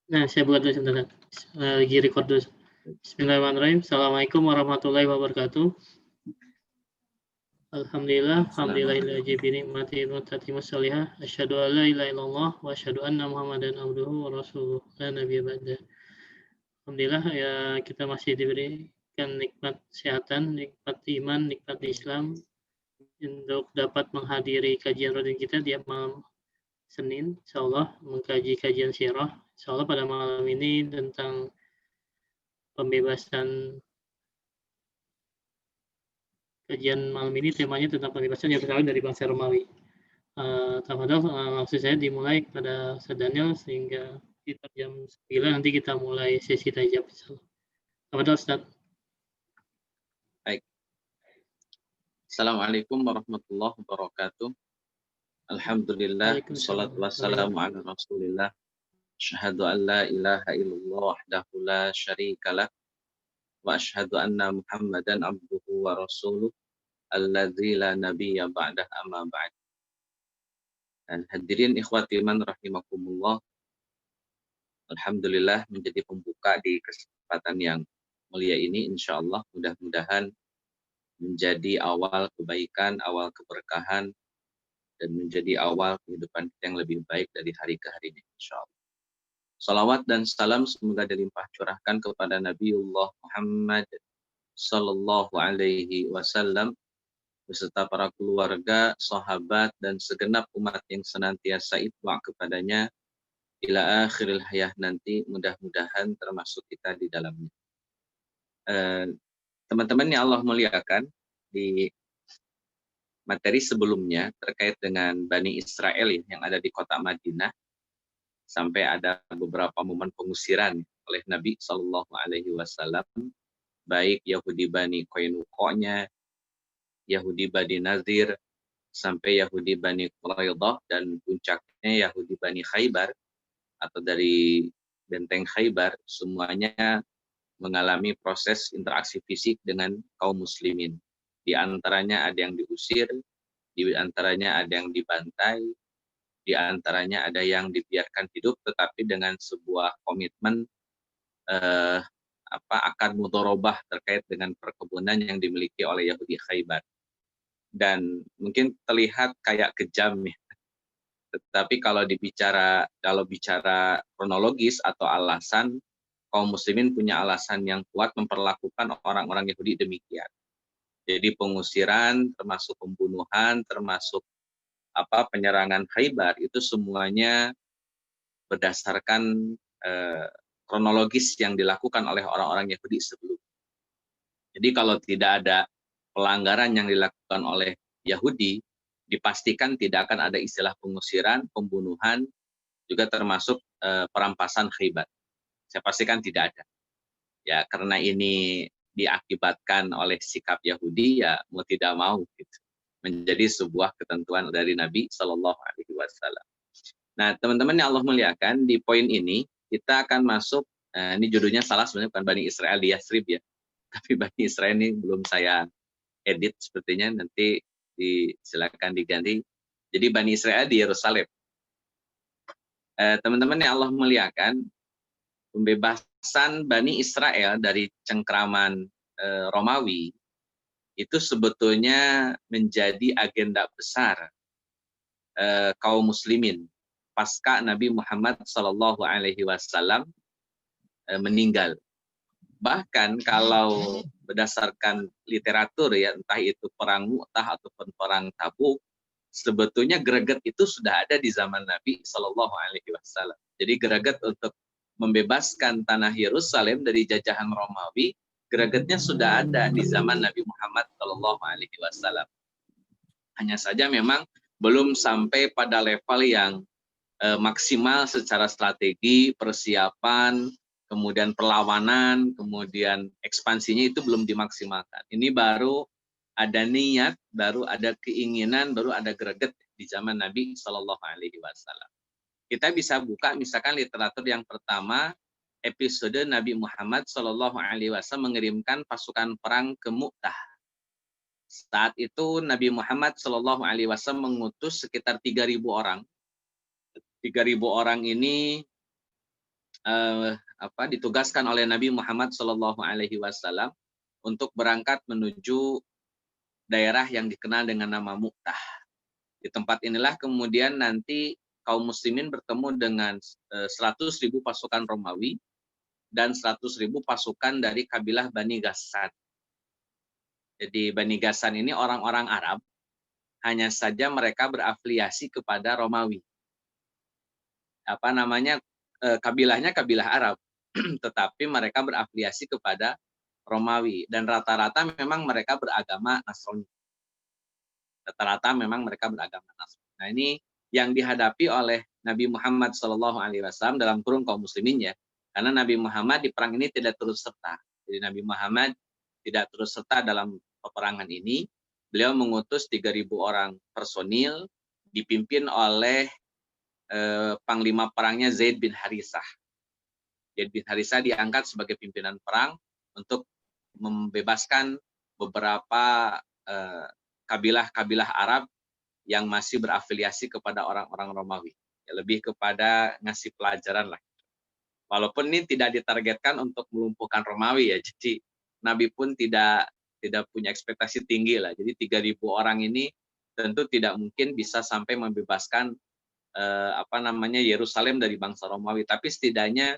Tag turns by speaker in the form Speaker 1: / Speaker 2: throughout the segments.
Speaker 1: Nah, saya buka dulu sebentar. Lagi record dulu. Bismillahirrahmanirrahim. Assalamualaikum warahmatullahi wabarakatuh. Alhamdulillah, alhamdulillahilladzi bi ni'matihi tatimmus shalihah. Asyhadu an la ilaha illallah wa asyhadu anna Muhammadan abduhu wa rasuluh. La nabiyya ba'da. Alhamdulillah ya kita masih diberikan nikmat kesehatan, nikmat iman, nikmat Islam untuk dapat menghadiri kajian rutin kita tiap malam Senin, insyaallah mengkaji kajian sirah. Insyaallah pada malam ini tentang pembebasan kajian malam ini temanya tentang pembebasan yang berasal dari bangsa Romawi. Tafadhol, langsung saya dimulai pada Ustaz Daniel sehingga sekitar jam 9 nanti kita mulai sesi tanya jawab. Tafadhol Ustaz.
Speaker 2: Baik. Assalamualaikum warahmatullahi wabarakatuh. Alhamdulillah, wassalatu wassalamu ala rasulillah. Asyhadu an la ilaha illallah wahdahu la syarikalah. Wa asyhadu anna Muhammadan abduhu wa rasuluh alladzi la nabiyya ba'dah amma ba'd. Dan hadirin ikhwati man rahimakumullah. Alhamdulillah menjadi pembuka di kesempatan yang mulia ini, insyaallah mudah-mudahan menjadi awal kebaikan, awal keberkahan, dan menjadi awal kehidupan kita yang lebih baik dari hari ke harinya, insyaallah. Salawat dan salam semoga dilimpah curahkan kepada Nabiullah Muhammad sallallahu alaihi wasallam beserta para keluarga, sahabat, dan segenap umat yang senantiasa itba' kepadanya ila akhiril hayah nanti, mudah-mudahan termasuk kita di dalamnya. Teman-teman yang Allah muliakan, di materi sebelumnya terkait dengan Bani Israel yang ada di kota Madinah, sampai ada beberapa momen pengusiran oleh Nabi Shallallahu Alaihi Wasallam, baik Yahudi Bani Qainuqa-nya, Yahudi Bani Nazir, sampai Yahudi Bani Quraidah, dan puncaknya Yahudi Bani Khaybar atau dari benteng Khaybar, semuanya mengalami proses interaksi fisik dengan kaum muslimin. Di antaranya ada yang diusir, di antaranya ada yang dibantai, di antaranya ada yang dibiarkan hidup tetapi dengan sebuah komitmen akan mudharabah terkait dengan perkebunan yang dimiliki oleh Yahudi Khaybar. Dan mungkin terlihat kayak kejam ya. Tetapi kalau bicara kronologis atau alasan, kaum muslimin punya alasan yang kuat memperlakukan orang-orang Yahudi demikian. Jadi pengusiran, termasuk pembunuhan, termasuk penyerangan Khaybar, itu semuanya berdasarkan kronologis yang dilakukan oleh orang-orang Yahudi sebelum. Jadi kalau tidak ada pelanggaran yang dilakukan oleh Yahudi, dipastikan tidak akan ada istilah pengusiran, pembunuhan, juga termasuk perampasan Khaybar. Saya pastikan tidak ada. Ya, karena ini diakibatkan oleh sikap Yahudi, ya mau tidak mau gitu, menjadi sebuah ketentuan dari Nabi Shallallahu Alaihi Wasallam. Nah, teman-teman yang Allah muliakan, di poin ini kita akan masuk, ini judulnya salah sebenarnya, bukan Bani Israel di Yasrib ya, tapi Bani Israel ini belum saya edit sepertinya, nanti silakan diganti. Jadi Bani Israel di Yerusalem. Teman-teman yang Allah muliakan, pembebasan Bani Israel dari cengkraman Romawi itu sebetulnya menjadi agenda besar kaum muslimin pasca Nabi Muhammad Shallallahu Alaihi Wasallam meninggal. Bahkan kalau berdasarkan literatur ya, entah itu perang Mu'tah ataupun perang Tabuk, sebetulnya greget itu sudah ada di zaman Nabi Shallallahu Alaihi Wasallam. Jadi greget untuk membebaskan tanah Yerusalem dari jajahan Romawi, gregetnya sudah ada di zaman Nabi Muhammad Shallallahu Alaihi Wasallam. Hanya saja memang belum sampai pada level yang maksimal secara strategi, persiapan, kemudian perlawanan, kemudian ekspansinya itu belum dimaksimalkan. Ini baru ada niat, baru ada keinginan, baru ada greget di zaman Nabi Shallallahu Alaihi Wasallam. Kita bisa buka misalkan literatur yang pertama, episode Nabi Muhammad Shallallahu Alaihi Wasallam mengirimkan pasukan perang ke Mu'tah. Saat itu Nabi Muhammad Shallallahu Alaihi Wasallam mengutus sekitar 3.000 orang. 3.000 orang ini ditugaskan oleh Nabi Muhammad SAW untuk berangkat menuju daerah yang dikenal dengan nama Mu'tah. Di tempat inilah kemudian nanti kaum muslimin bertemu dengan 100.000 pasukan Romawi dan 100.000 pasukan dari kabilah Bani Ghassan. Jadi Bani Ghassan ini orang-orang Arab, hanya saja mereka berafiliasi kepada Romawi. Kabilahnya kabilah Arab, tetapi mereka berafiliasi kepada Romawi dan rata-rata memang mereka beragama Nasrani. Rata-rata memang mereka beragama Nasrani. Nah, ini yang dihadapi oleh Nabi Muhammad SAW dalam kurung kaum muslimin ya. Karena Nabi Muhammad di perang ini tidak turut serta. Jadi Nabi Muhammad tidak turut serta dalam peperangan ini. Beliau mengutus 3.000 orang personil dipimpin oleh panglima perangnya Zaid bin Harisah. Zaid bin Harisah diangkat sebagai pimpinan perang untuk membebaskan beberapa kabilah-kabilah Arab yang masih berafiliasi kepada orang-orang Romawi. Ya, lebih kepada ngasih pelajaran lah. Walaupun ini tidak ditargetkan untuk melumpuhkan Romawi ya, jadi Nabi pun tidak punya ekspektasi tinggi lah. Jadi 3.000 orang ini tentu tidak mungkin bisa sampai membebaskan Yerusalem dari bangsa Romawi, tapi setidaknya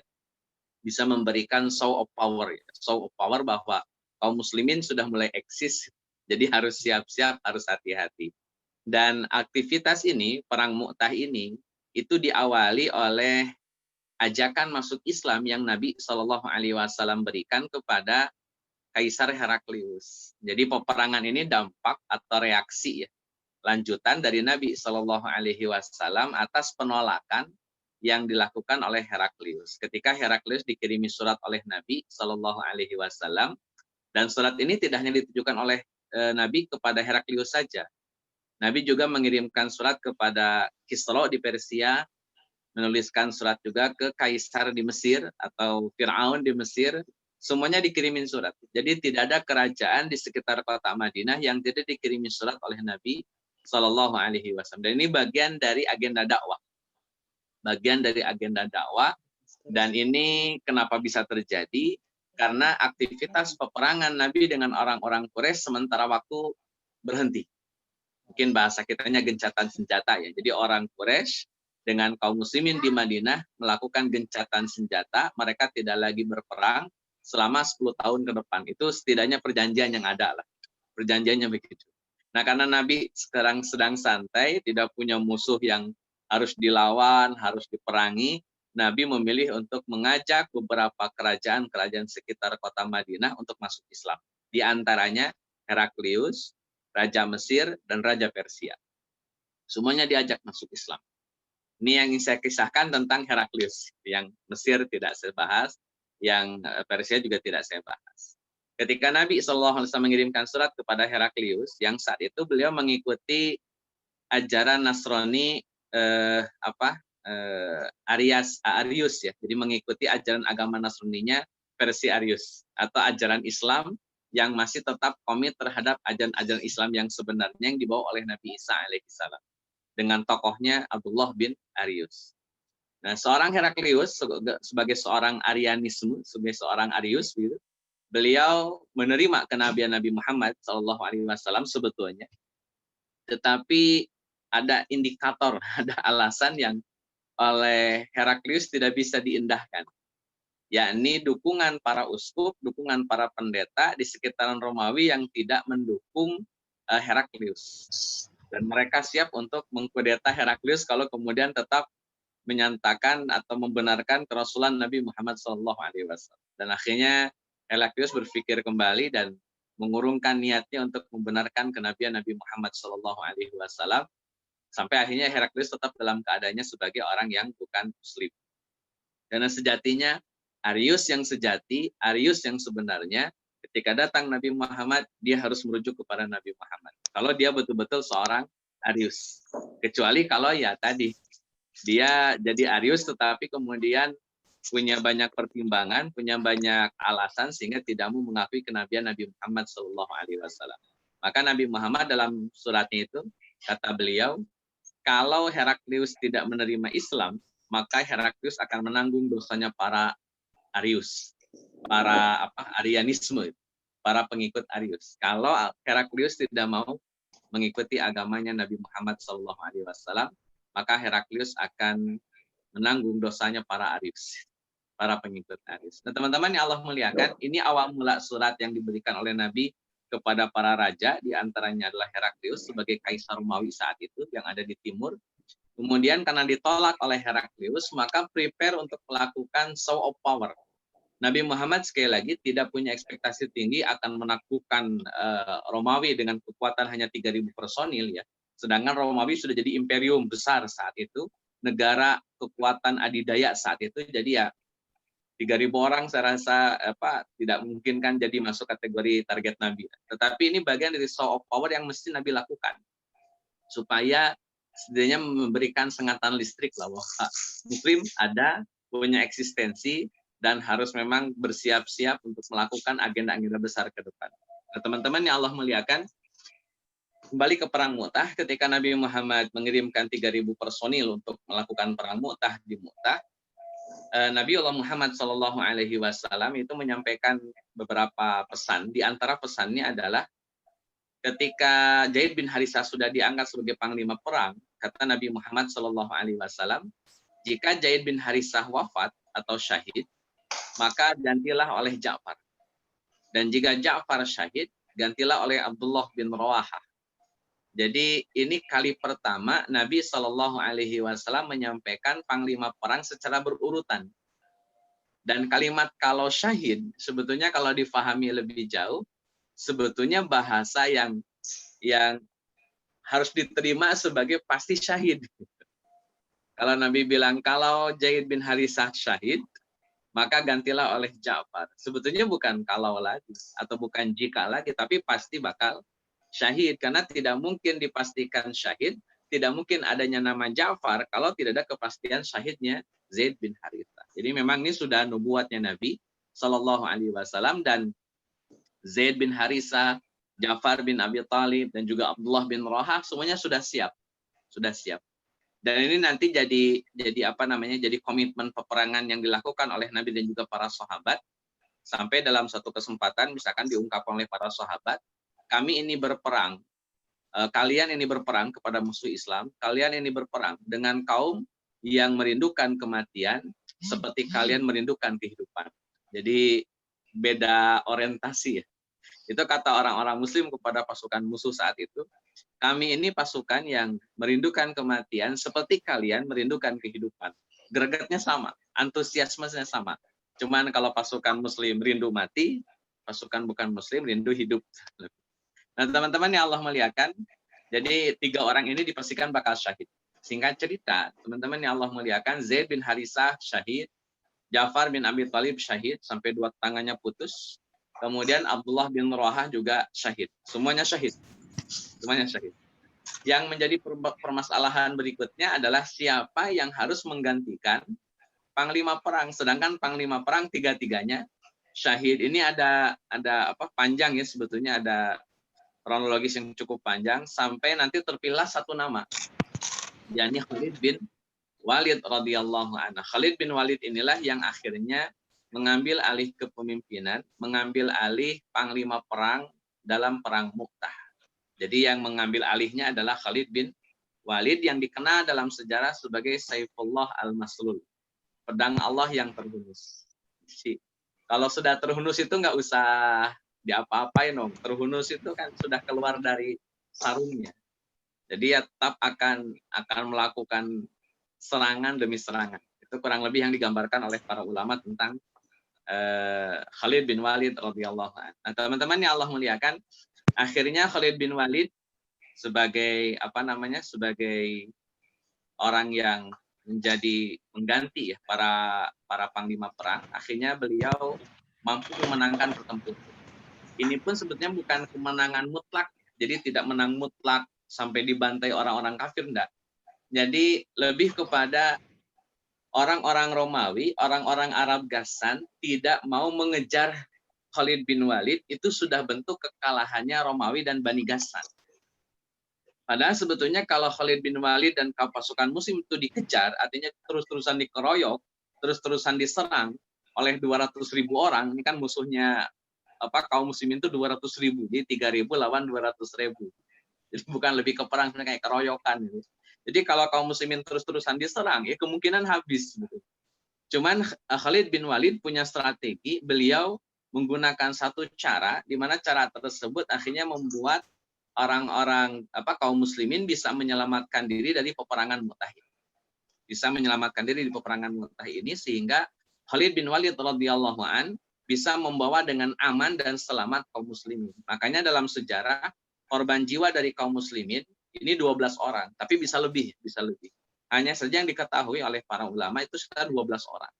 Speaker 2: bisa memberikan show of power bahwa kaum muslimin sudah mulai eksis, jadi harus siap-siap, harus hati-hati. Dan aktivitas ini, perang Mu'tah ini, itu diawali oleh ajakan masuk Islam yang Nabi SAW berikan kepada Kaisar Heraklius. Jadi peperangan ini dampak atau reaksi ya, lanjutan dari Nabi SAW atas penolakan yang dilakukan oleh Heraklius. Ketika Heraklius dikirimi surat oleh Nabi SAW, dan surat ini tidak hanya ditujukan oleh Nabi kepada Heraklius saja. Nabi juga mengirimkan surat kepada Kisra di Persia, menuliskan surat juga ke Kaisar di Mesir atau Fir'aun di Mesir, semuanya dikirimin surat. Jadi tidak ada kerajaan di sekitar kota Madinah yang tidak dikirimin surat oleh Nabi SAW. Dan ini bagian dari agenda dakwah. Dan ini kenapa bisa terjadi? Karena aktivitas peperangan Nabi dengan orang-orang Quraisy sementara waktu berhenti. Mungkin bahasa kitanya gencatan senjata ya. Jadi orang Quraisy dengan kaum muslimin di Madinah melakukan gencatan senjata, mereka tidak lagi berperang selama 10 tahun ke depan. Itu setidaknya perjanjian yang ada lah. Perjanjiannya begitu. Nah, karena Nabi sekarang sedang santai, tidak punya musuh yang harus dilawan, harus diperangi, Nabi memilih untuk mengajak beberapa kerajaan-kerajaan sekitar kota Madinah untuk masuk Islam. Di antaranya Heraklius, Raja Mesir, dan Raja Persia. Semuanya diajak masuk Islam. Ini yang ingin saya kisahkan tentang Heraklius. Yang Mesir tidak saya bahas, yang Persia juga tidak saya bahas. Ketika Nabi SAW mengirimkan surat kepada Heraklius, yang saat itu beliau mengikuti ajaran Nasrani Arius ya. Jadi mengikuti ajaran agama Nasraninya versi Arius atau ajaran Islam yang masih tetap komit terhadap ajaran-ajaran Islam yang sebenarnya yang dibawa oleh Nabi Isa alaihissalam dengan tokohnya Abdullah bin Arius. Nah, seorang Heraklius sebagai seorang Arianisme, sebagai seorang Arius gitu, beliau menerima kenabian Nabi Muhammad SAW sebetulnya. Tetapi ada indikator, ada alasan yang oleh Heraklius tidak bisa diindahkan, yakni dukungan para uskup, dukungan para pendeta di sekitaran Romawi yang tidak mendukung Heraklius. Dan mereka siap untuk mengkudeta Heraklius kalau kemudian tetap menyatakan atau membenarkan kerasulan Nabi Muhammad SAW. Dan akhirnya Heraklius berpikir kembali dan mengurungkan niatnya untuk membenarkan kenabian Nabi Muhammad SAW. Sampai akhirnya Heraklius tetap dalam keadaannya sebagai orang yang bukan Muslim. Karena sejatinya Arius yang sejati, Arius yang sebenarnya, ketika datang Nabi Muhammad, dia harus merujuk kepada Nabi Muhammad. Kalau dia betul-betul seorang Arius. Kecuali kalau ya tadi, dia jadi Arius tetapi kemudian punya banyak pertimbangan, punya banyak alasan sehingga tidak mau mengakui kenabian Nabi Muhammad SAW. Maka Nabi Muhammad dalam suratnya itu, kata beliau, kalau Heraklius tidak menerima Islam, maka Heraklius akan menanggung dosanya para Arius, para Arianisme, para pengikut Arius. Kalau Heraklius tidak mau mengikuti agamanya Nabi Muhammad SAW, maka Heraklius akan menanggung dosanya para Arius, para pengikut Arius. Nah, teman-teman yang Allah muliakan, ini awal mula surat yang diberikan oleh Nabi kepada para raja, di antaranya adalah Heraklius sebagai kaisar Romawi saat itu yang ada di timur. Kemudian karena ditolak oleh Heraklius, maka prepare untuk melakukan show of power. Nabi Muhammad sekali lagi tidak punya ekspektasi tinggi akan menaklukkan Romawi dengan kekuatan hanya 3.000 personil ya. Sedangkan Romawi sudah jadi imperium besar saat itu, negara kekuatan adidaya saat itu. Jadi ya 3.000 orang saya rasa tidak mungkin kan jadi masuk kategori target Nabi. Tetapi ini bagian dari show of power yang mesti Nabi lakukan supaya setidaknya memberikan sengatan listrik lah bahwa Muslim ada, punya eksistensi, dan harus memang bersiap-siap untuk melakukan agenda-agenda besar ke depan. Nah, teman-teman yang Allah muliakan, kembali ke perang Mu'tah, ketika Nabi Muhammad mengirimkan 3.000 personil untuk melakukan perang Mu'tah di Mu'tah, Nabi Allah Muhammad SAW itu menyampaikan beberapa pesan. Di antara pesannya adalah ketika Zaid bin Harisah sudah diangkat sebagai panglima perang, kata Nabi Muhammad SAW, jika Zaid bin Harisah wafat atau syahid, maka gantilah oleh Ja'far. Dan jika Ja'far syahid, gantilah oleh Abdullah bin Rawahah. Jadi ini kali pertama Nabi SAW menyampaikan panglima perang secara berurutan. Dan kalimat kalau syahid, sebetulnya kalau difahami lebih jauh, sebetulnya bahasa yang harus diterima sebagai pasti syahid. Kalau Nabi bilang, kalau Zaid bin Harisah syahid, maka gantilah oleh Ja'far. Sebetulnya bukan kalau lagi, atau bukan jika lagi, tapi pasti bakal syahid. Karena tidak mungkin dipastikan syahid, tidak mungkin adanya nama Ja'far kalau tidak ada kepastian syahidnya Zaid bin Harithah. Jadi memang ini sudah nubuatnya Nabi SAW, dan Zaid bin Harithah, Ja'far bin Abi Thalib, dan juga Abdullah bin Rawahah semuanya sudah siap. Sudah siap. Dan ini nanti jadi komitmen peperangan yang dilakukan oleh Nabi dan juga para sahabat. Sampai dalam satu kesempatan misalkan diungkapkan oleh para sahabat, kami ini berperang, kalian ini berperang kepada musuh Islam, kalian ini berperang dengan kaum yang merindukan kematian seperti kalian merindukan kehidupan. Jadi beda orientasi ya. Itu kata orang-orang Muslim kepada pasukan musuh saat itu. Kami ini pasukan yang merindukan kematian seperti kalian merindukan kehidupan. Gregetnya sama, antusiasmenya sama. Cuman kalau pasukan Muslim rindu mati, pasukan bukan Muslim rindu hidup. Nah, teman-teman yang Allah muliakan, jadi 3 orang ini dipastikan bakal syahid. Singkat cerita, teman-teman yang Allah muliakan, Zaid bin Harisah syahid, Ja'far bin Abi Thalib syahid sampai 2 tangannya putus. Kemudian Abdullah bin Rawahah juga syahid. Semuanya syahid. Semuanya syahid. Yang menjadi permasalahan berikutnya adalah siapa yang harus menggantikan panglima perang. Sedangkan panglima perang 3-tiganya syahid. Ini ada panjang ya, sebetulnya ada kronologis yang cukup panjang sampai nanti terpilah satu nama. yakni Khalid bin Walid radhiyallahu anhu. Khalid bin Walid inilah yang akhirnya mengambil alih kepemimpinan, mengambil alih panglima perang dalam perang Mu'tah. Jadi yang mengambil alihnya adalah Khalid bin Walid yang dikenal dalam sejarah sebagai Saifullah al-Maslul, pedang Allah yang terhunus. Kalau sudah terhunus itu nggak usah diapa-apain dong. Terhunus itu kan sudah keluar dari sarungnya. Jadi ya tetap akan melakukan serangan demi serangan. Itu kurang lebih yang digambarkan oleh para ulama tentang Khalid bin Walid radhiyallahu anhu. Nah, teman-teman yang Allah muliakan, akhirnya Khalid bin Walid sebagai sebagai orang yang menjadi mengganti ya para panglima perang, akhirnya beliau mampu memenangkan pertempuran. Ini pun sebetulnya bukan kemenangan mutlak, jadi tidak menang mutlak sampai dibantai orang-orang kafir, enggak. Jadi lebih kepada orang-orang Romawi, orang-orang Arab Ghassan tidak mau mengejar Khalid bin Walid, itu sudah bentuk kekalahannya Romawi dan Bani Ghassan. Padahal sebetulnya kalau Khalid bin Walid dan kaum pasukan muslim itu dikejar, artinya terus-terusan dikeroyok, terus-terusan diserang oleh 200.000 orang, ini kan musuhnya kaum muslimin itu 200.000, jadi 3.000 lawan 200.000. Jadi bukan lebih ke perang, kayak keroyokan gitu. Jadi kalau kaum muslimin terus-terusan diserang, ya kemungkinan habis gitu. Cuman Khalid bin Walid punya strategi, beliau menggunakan satu cara, di mana cara tersebut akhirnya membuat orang-orang kaum muslimin bisa menyelamatkan diri dari peperangan Mu'tah. Bisa menyelamatkan diri di peperangan Mu'tah ini sehingga Khalid bin Walid radhiyallahu an bisa membawa dengan aman dan selamat kaum muslimin. Makanya dalam sejarah korban jiwa dari kaum muslimin ini 12 orang, tapi bisa lebih. Hanya saja yang diketahui oleh para ulama itu sekitar 12 orang.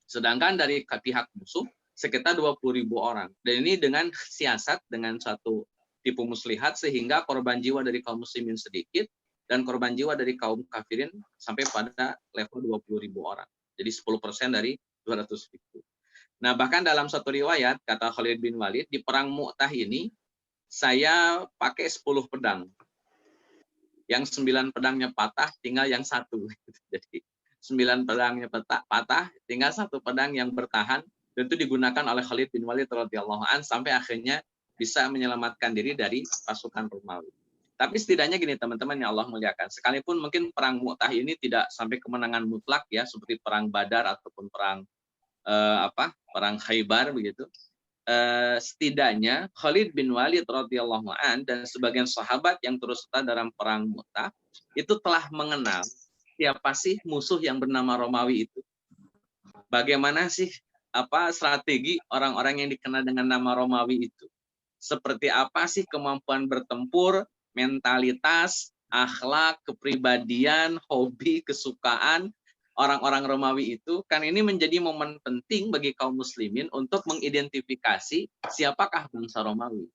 Speaker 2: Sedangkan dari pihak musuh sekitar 20.000 orang. Dan ini dengan siasat, dengan satu tipu muslihat sehingga korban jiwa dari kaum muslimin sedikit dan korban jiwa dari kaum kafirin sampai pada level 20.000 orang. Jadi 10% dari 200.000. Nah, bahkan dalam satu riwayat kata Khalid bin Walid, di perang Mu'tah ini saya pakai 10 pedang. Yang 9 pedangnya patah, tinggal yang 1. Jadi 9 pedangnya patah, tinggal 1 pedang yang bertahan, dan itu digunakan oleh Khalid bin Walid radhiyallahu an sampai akhirnya bisa menyelamatkan diri dari pasukan Romawi. Tapi setidaknya gini teman-teman yang Allah muliakan, sekalipun mungkin perang Mu'tah ini tidak sampai kemenangan mutlak ya, seperti perang Badar ataupun perang perang Khaybar begitu. Setidaknya Khalid bin Walid radhiyallahu an dan sebagian sahabat yang turut serta dalam perang Mu'tah itu telah mengenal siapa sih musuh yang bernama Romawi itu. Bagaimana sih strategi orang-orang yang dikenal dengan nama Romawi itu? Seperti apa sih kemampuan bertempur, mentalitas, akhlak, kepribadian, hobi, kesukaan orang-orang Romawi itu, kan ini menjadi momen penting bagi kaum muslimin untuk mengidentifikasi siapakah bangsa Romawi.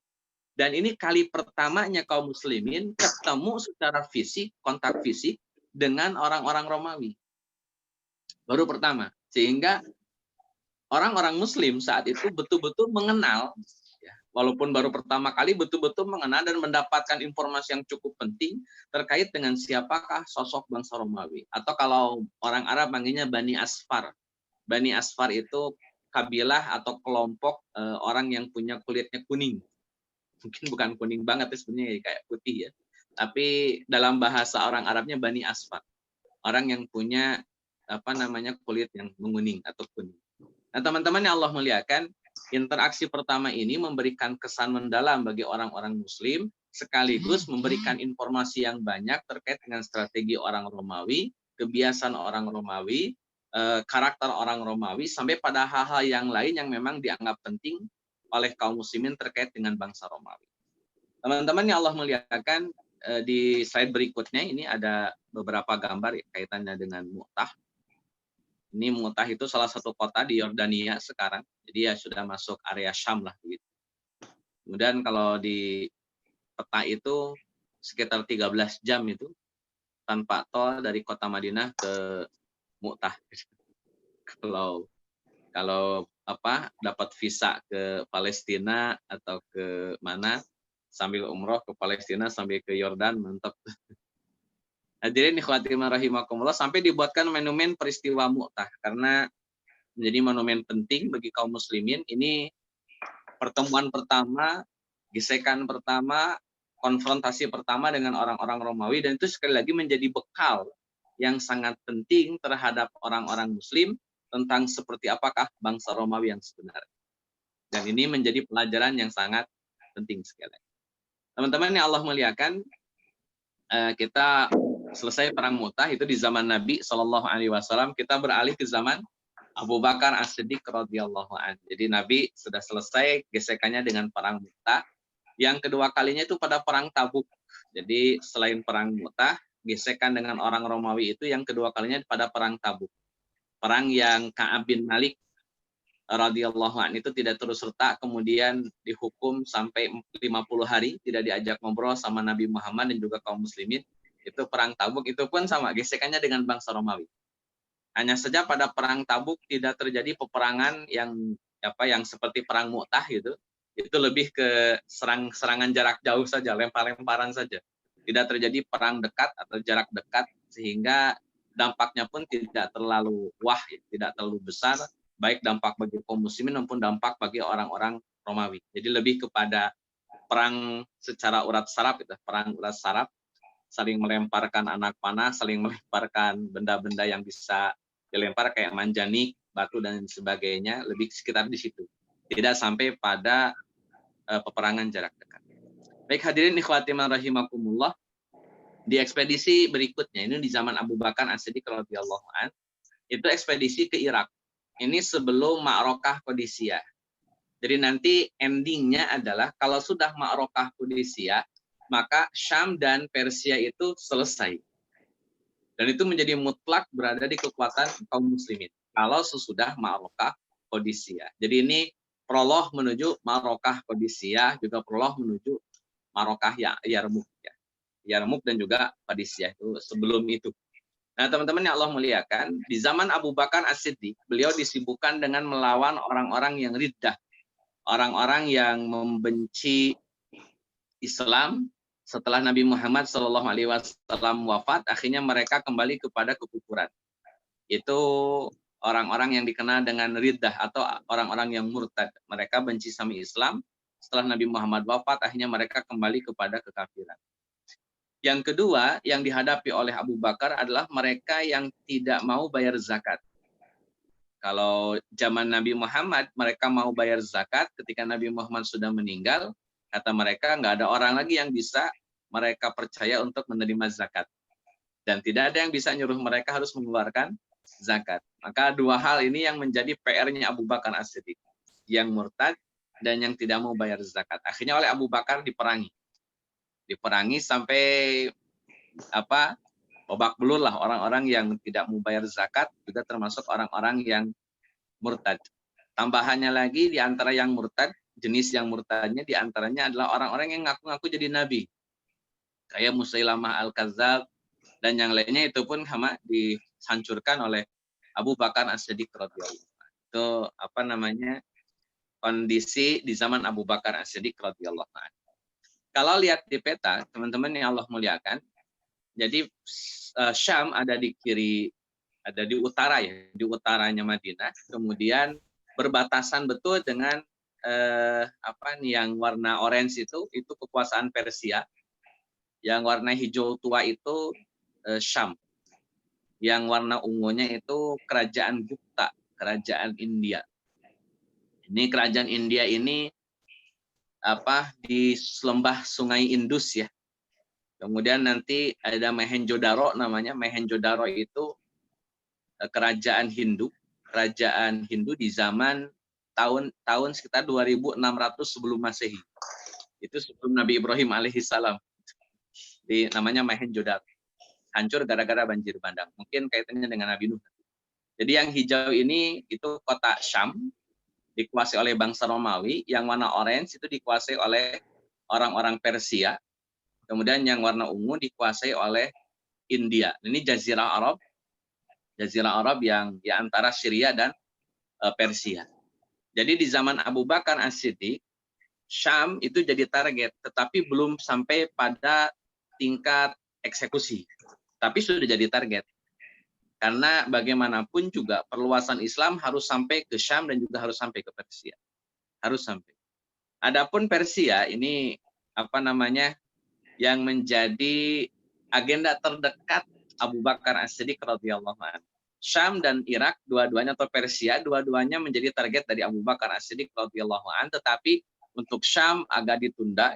Speaker 2: Dan ini kali pertamanya kaum muslimin ketemu secara fisik, kontak fisik dengan orang-orang Romawi. Baru pertama. Sehingga orang-orang muslim saat itu betul-betul mengenal, walaupun baru pertama kali betul-betul mengenal dan mendapatkan informasi yang cukup penting terkait dengan siapakah sosok bangsa Romawi. Atau kalau orang Arab manggilnya Bani Asfar. Bani Asfar itu kabilah atau kelompok orang yang punya kulitnya kuning. Mungkin bukan kuning banget sebenarnya kayak putih ya. Tapi dalam bahasa orang Arabnya Bani Asfar. Orang yang punya kulit yang menguning atau kuning. Nah, teman-teman yang Allah muliakan, interaksi pertama ini memberikan kesan mendalam bagi orang-orang muslim, sekaligus memberikan informasi yang banyak terkait dengan strategi orang Romawi, kebiasaan orang Romawi, karakter orang Romawi, sampai pada hal-hal yang lain yang memang dianggap penting oleh kaum muslimin terkait dengan bangsa Romawi. Teman-teman yang Allah muliakan, di slide berikutnya ini ada beberapa gambar kaitannya dengan Mu'tah. Ini Mu'tah itu salah satu kota di Yordania sekarang. Jadi ya sudah masuk area Syam lah begitu. Kemudian kalau di peta itu sekitar 13 jam itu tanpa tol dari kota Madinah ke Mu'tah. Kalau dapat visa ke Palestina atau ke mana sambil umroh ke Palestina sambil ke Yordan, mantap. Hadirin ikhwati rahimakumullah, sampai dibuatkan monumen peristiwa Mu'tah karena menjadi monumen penting bagi kaum muslimin. Ini pertemuan pertama, gesekan pertama, konfrontasi pertama dengan orang-orang Romawi, dan itu sekali lagi menjadi bekal yang sangat penting terhadap orang-orang muslim tentang seperti apakah bangsa Romawi yang sebenarnya. Dan ini menjadi pelajaran yang sangat penting sekali. Teman-teman yang Allah muliakan, kita selesai perang Mu'tah itu di zaman Nabi SAW, kita beralih ke zaman Abu Bakar As-Siddiq radhiyallahu anhu. Jadi Nabi sudah selesai gesekannya dengan perang Mu'tah. Yang kedua kalinya itu pada perang Tabuk. Jadi selain perang Mu'tah, gesekan dengan orang Romawi itu yang kedua kalinya pada perang Tabuk. Perang yang Ka'ab bin Malik radhiyallahu anhu itu tidak terus serta kemudian dihukum sampai 50 hari tidak diajak ngobrol sama Nabi Muhammad dan juga kaum muslimin. Itu perang Tabuk, itu pun sama gesekannya dengan bangsa Romawi. Hanya saja pada perang Tabuk tidak terjadi peperangan yang seperti perang Mu'tah gitu. Itu lebih ke serangan jarak jauh saja, lempar-lemparan saja. tidak terjadi perang dekat atau jarak dekat, sehingga dampaknya pun tidak terlalu tidak terlalu besar, baik dampak bagi kaum muslimin maupun dampak bagi orang-orang Romawi. Jadi lebih kepada perang secara urat saraf, perang urat saraf, saling melemparkan anak panah, saling melemparkan benda-benda yang bisa dilempar kayak manjanik, batu dan sebagainya, lebih sekitar di situ. Tidak sampai pada peperangan jarak dekat. Baik hadirin ikhwati rahimakumullah, di ekspedisi berikutnya ini di zaman Abu Bakar As-Siddiq radhiyallahu an, itu ekspedisi ke Irak. Ini sebelum Ma'rokah Qadisiyah. Jadi nanti endingnya adalah kalau sudah Ma'rokah Qadisiyah, maka Syam dan Persia itu selesai. Dan itu menjadi mutlak berada di kekuatan kaum muslimin kalau sesudah Ma'rokah Qadisiyah. Jadi ini prolog menuju Ma'rokah Qadisiyah, juga prolog menuju Ma'rokah Yarmuk. Yarmuk dan juga Qadisiyah itu sebelum itu. Nah, teman-teman yang Allah muliakan, di zaman Abu Bakar As-Siddiq, beliau disibukkan dengan melawan orang-orang yang riddah, orang-orang yang membenci Islam. Setelah Nabi Muhammad SAW wafat, akhirnya mereka kembali kepada kekufuran. Itu orang-orang yang dikenal dengan riddah atau orang-orang yang murtad. Mereka benci sama Islam. Setelah Nabi Muhammad wafat, akhirnya mereka kembali kepada kekafiran. Yang kedua yang dihadapi oleh Abu Bakar adalah mereka yang tidak mau bayar zakat. Kalau zaman Nabi Muhammad, mereka mau bayar zakat. Ketika Nabi Muhammad sudah meninggal, kata mereka nggak ada orang lagi yang bisa mereka percaya untuk menerima zakat. Dan tidak ada yang bisa nyuruh mereka harus mengeluarkan zakat. Maka dua hal ini yang menjadi PR-nya Abu Bakar As-Siddiq. Yang murtad dan yang tidak mau bayar zakat. Akhirnya oleh Abu Bakar diperangi. Diperangi sampai babak belur lah orang-orang yang tidak mau bayar zakat, juga termasuk orang-orang yang murtad. Tambahannya lagi di antara yang murtad, jenis yang murtadnya di antaranya adalah orang-orang yang ngaku-ngaku jadi nabi. Kayak Musailamah Al-Kadzab dan yang lainnya, itu pun sama dihancurkan oleh Abu Bakar As-Siddiq radhiyallahu anhu. Itu kondisi di zaman Abu Bakar As-Siddiq radhiyallahu anhu. Kalau lihat di peta, teman-teman yang Allah muliakan, jadi Syam ada di kiri, ada di utara ya, di utaranya Madinah. Kemudian berbatasan betul dengan yang warna orange itu kekuasaan Persia. Yang warna hijau tua itu Syam. Yang warna ungunya itu kerajaan Gupta, kerajaan India. Ini kerajaan India ini di lembah Sungai Indus ya. Kemudian nanti ada Mohenjo-daro namanya. Mohenjo-daro itu kerajaan Hindu di zaman tahun sekitar 2600 sebelum Masehi. Itu sebelum Nabi Ibrahim alaihissalam. Namanya Mohenjo-daro. Hancur gara-gara banjir bandang. Mungkin kaitannya dengan Nabi Nuh. Jadi yang hijau ini itu kota Syam, dikuasai oleh bangsa Romawi. Yang warna orange itu dikuasai oleh orang-orang Persia. Kemudian yang warna ungu dikuasai oleh India. Ini Jazirah Arab yang di antara Syria dan Persia. Jadi di zaman Abu Bakar As-Siddiq, Syam itu jadi target, tetapi belum sampai pada tingkat eksekusi. Tapi sudah jadi target. Karena bagaimanapun juga perluasan Islam harus sampai ke Syam dan juga harus sampai ke Persia. Harus sampai. Adapun Persia ini yang menjadi agenda terdekat Abu Bakar As-Siddiq radhiyallahu anhu. Syam dan Irak dua-duanya atau Persia dua-duanya menjadi target dari Abu Bakar As-Siddiq radhiyallahu anhu, tetapi untuk Syam agak ditunda.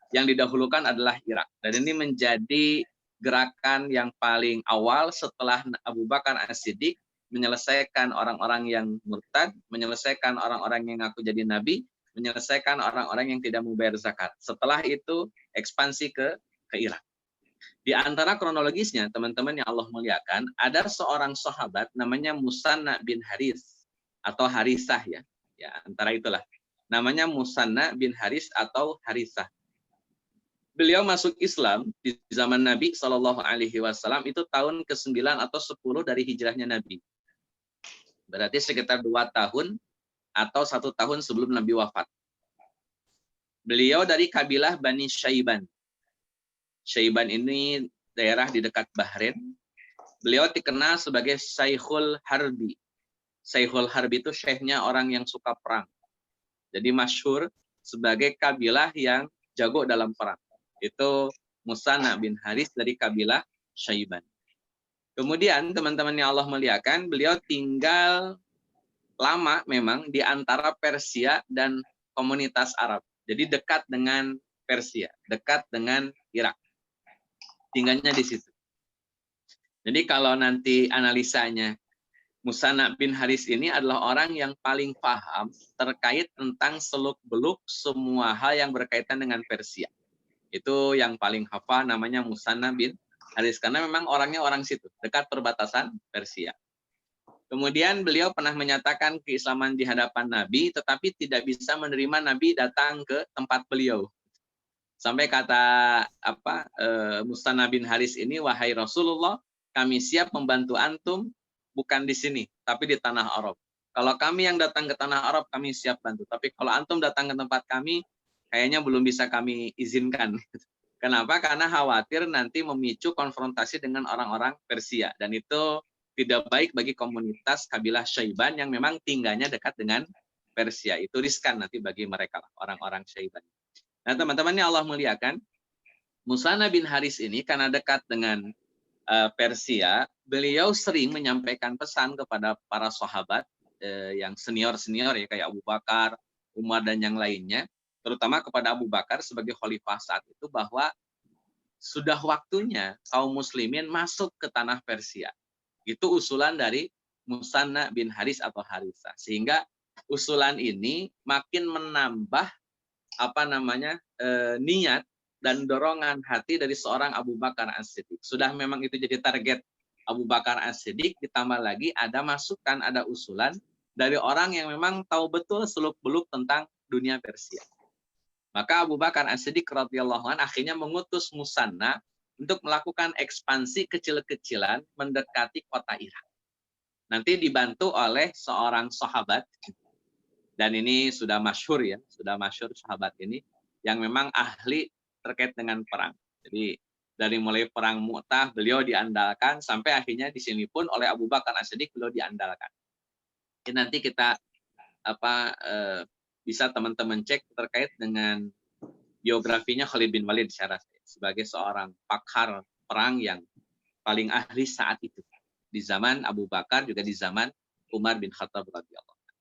Speaker 2: Yang didahulukan adalah Irak. Dan ini menjadi gerakan yang paling awal setelah Abu Bakar As-Siddiq menyelesaikan orang-orang yang murtad, menyelesaikan orang-orang yang ngaku jadi nabi, menyelesaikan orang-orang yang tidak mau bayar zakat. Setelah itu ekspansi ke Irak. Di antara kronologisnya, teman-teman yang Allah muliakan, ada seorang sahabat namanya Musanna bin Haris atau Harisah ya. Ya, antara itulah. Namanya Musanna bin Haris atau Harisah. Beliau masuk Islam di zaman Nabi SAW itu tahun ke-9 atau 10 dari hijrahnya Nabi. Berarti sekitar 2 tahun atau 1 tahun sebelum Nabi wafat. Beliau dari kabilah Bani Syaiban. Syaiban ini daerah di dekat Bahrain. Beliau dikenal sebagai Syekhul Harbi. Syekhul Harbi itu syekhnya orang yang suka perang. Jadi masyhur sebagai kabilah yang jago dalam perang. Itu Musanna bin Haris dari kabilah Syaiban. Kemudian teman-teman yang Allah muliakan, beliau tinggal lama memang di antara Persia dan komunitas Arab. Jadi dekat dengan Persia, dekat dengan Irak. Tinggalnya di situ. Jadi kalau nanti analisanya, Musanna bin Haris ini adalah orang yang paling paham terkait tentang seluk-beluk semua hal yang berkaitan dengan Persia. Itu yang paling hafal, namanya Musanna bin Haris. Karena memang orangnya orang situ, dekat perbatasan Persia. Kemudian beliau pernah menyatakan keislaman di hadapan Nabi, tetapi tidak bisa menerima Nabi datang ke tempat beliau. Sampai kata Musanna bin Haris ini, wahai Rasulullah, kami siap membantu antum bukan di sini, tapi di tanah Arab. Kalau kami yang datang ke tanah Arab, kami siap bantu. Tapi kalau antum datang ke tempat kami, kayaknya belum bisa kami izinkan. Kenapa? Karena khawatir nanti memicu konfrontasi dengan orang-orang Persia. Dan itu tidak baik bagi komunitas kabilah Syaiban yang memang tinggalnya dekat dengan Persia. Itu riskan nanti bagi mereka, orang-orang Syaiban. Nah, teman-teman yang Allah muliakan, Musanna bin Haris ini karena dekat dengan Persia, beliau sering menyampaikan pesan kepada para sahabat yang senior-senior ya, kayak Abu Bakar, Umar, dan yang lainnya, terutama kepada Abu Bakar sebagai khalifah saat itu, bahwa sudah waktunya kaum muslimin masuk ke tanah Persia. Itu usulan dari Musanna bin Haris atau Harithah. Sehingga usulan ini makin menambah niat dan dorongan hati dari seorang Abu Bakar As-Siddiq. Sudah memang itu jadi target Abu Bakar As-Siddiq, ditambah lagi ada masukan, ada usulan dari orang yang memang tahu betul seluk-beluk tentang dunia Persia. Maka Abu Bakar As-Siddiq radhiyallahu anhu akhirnya mengutus Musanna untuk melakukan ekspansi kecil-kecilan mendekati kota Irak. Nanti dibantu oleh seorang sahabat, dan ini sudah masyhur ya, sudah masyhur sahabat ini, yang memang ahli terkait dengan perang. Jadi dari mulai perang Mu'tah beliau diandalkan, sampai akhirnya di sini pun oleh Abu Bakar As-Siddiq beliau diandalkan. Jadi nanti kita bisa teman-teman cek terkait dengan biografinya Khalid bin Walid sebagai seorang pakar perang yang paling ahli saat itu. Di zaman Abu Bakar, juga di zaman Umar bin Khattab radhiyallahu anhu.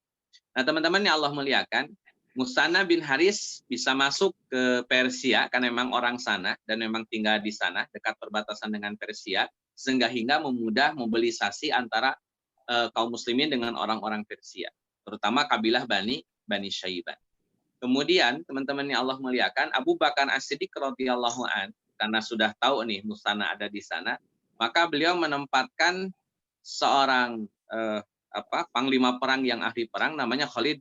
Speaker 2: Nah, teman-teman yang Allah muliakan, Musanna bin Haris bisa masuk ke Persia karena memang orang sana dan memang tinggal di sana dekat perbatasan dengan Persia, sehingga memudah mobilisasi antara kaum muslimin dengan orang-orang Persia, terutama kabilah Bani Syaiban. Kemudian teman-teman yang Allah muliakan, Abu Bakar As-Siddiq radhiyallahu an, karena sudah tahu nih Musanna ada di sana, maka beliau menempatkan seorang panglima perang yang ahli perang namanya Khalid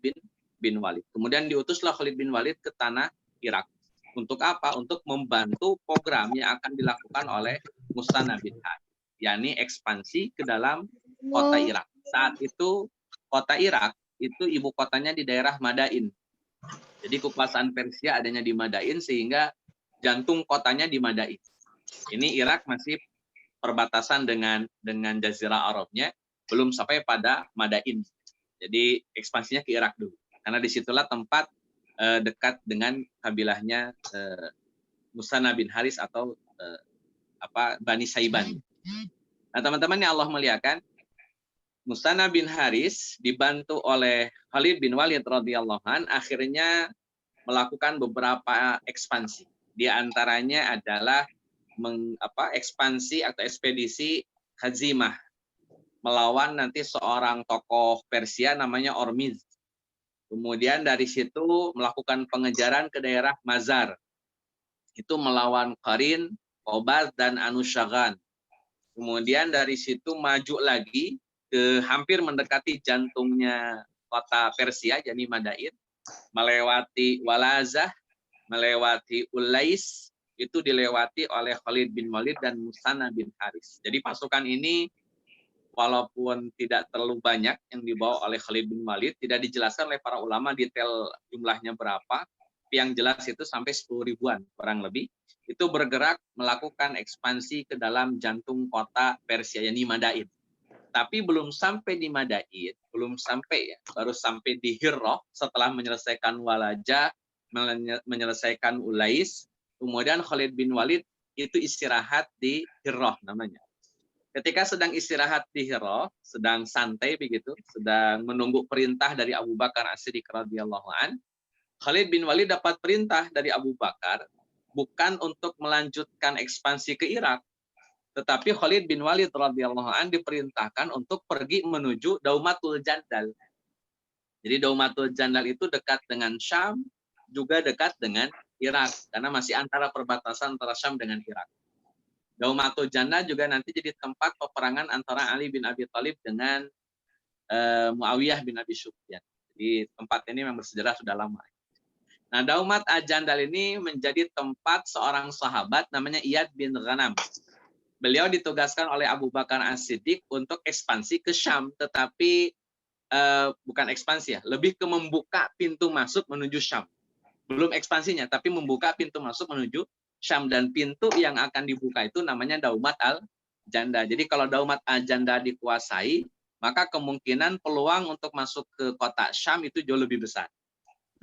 Speaker 2: bin Walid. Kemudian diutuslah Khalid bin Walid ke tanah Irak. Untuk apa? Untuk membantu program yang akan dilakukan oleh Musanna bin Haris, yakni ekspansi ke dalam kota Irak. Saat itu kota Irak itu ibu kotanya di daerah Madain. Jadi kekuasaan Persia adanya di Madain, sehingga jantung kotanya di Madain. Ini Irak masih perbatasan dengan Jazirah Arabnya, belum sampai pada Madain. Jadi ekspansinya ke Irak dulu. Karena disitulah tempat dekat dengan kabilahnya Musanna bin Haris atau Bani Syaiban. Nah, teman-teman yang Allah muliakan, Musanna bin Haris dibantu oleh Khalid bin Walid radhiyallahu an, akhirnya melakukan beberapa ekspansi. Di antaranya adalah ekspansi atau ekspedisi Hazimah, melawan nanti seorang tokoh Persia namanya Ormiz. Kemudian dari situ melakukan pengejaran ke daerah Mazar. Itu melawan Qarin, Qobad, dan Anushagan. Kemudian dari situ maju lagi ke hampir mendekati jantungnya kota Persia, yakni Madain, melewati Walazah, melewati Ulais, itu dilewati oleh Khalid bin Walid dan Musanna bin Haris. Jadi pasukan ini walaupun tidak terlalu banyak yang dibawa oleh Khalid bin Walid, tidak dijelaskan oleh para ulama detail jumlahnya berapa, tapi yang jelas itu sampai 10 ribuan kurang lebih, itu bergerak melakukan ekspansi ke dalam jantung kota Persia, yakni Madain. Tapi belum sampai di Madain, belum sampai ya, baru sampai di Hirrah setelah menyelesaikan Walajah, menyelesaikan Ulais, kemudian Khalid bin Walid itu istirahat di Hirrah namanya. Ketika sedang istirahat di Hirrah, sedang santai begitu, sedang menunggu perintah dari Abu Bakar As-Siddiq radhiyallahu an, Khalid bin Walid dapat perintah dari Abu Bakar bukan untuk melanjutkan ekspansi ke Irak, tetapi Khalid bin Walid radhiyallahu an diperintahkan untuk pergi menuju Daumatul Jandal. Jadi Daumatul Jandal itu dekat dengan Syam, juga dekat dengan Irak, karena masih antara perbatasan antara Syam dengan Irak. Daumatul Jandal juga nanti jadi tempat peperangan antara Ali bin Abi Thalib dengan Muawiyah bin Abi Sufyan. Jadi tempat ini memang bersejarah sudah lama. Nah, Daumat Al-Jandal ini menjadi tempat seorang sahabat namanya Iyad bin Ghanam. Beliau ditugaskan oleh Abu Bakar As-Siddiq untuk ekspansi ke Syam, tetapi bukan ekspansi ya, lebih ke membuka pintu masuk menuju Syam. Belum ekspansinya, tapi membuka pintu masuk menuju Syam, dan pintu yang akan dibuka itu namanya Daumat Al-Janda. Jadi kalau Daumat Al-Janda dikuasai, maka kemungkinan peluang untuk masuk ke kota Syam itu jauh lebih besar.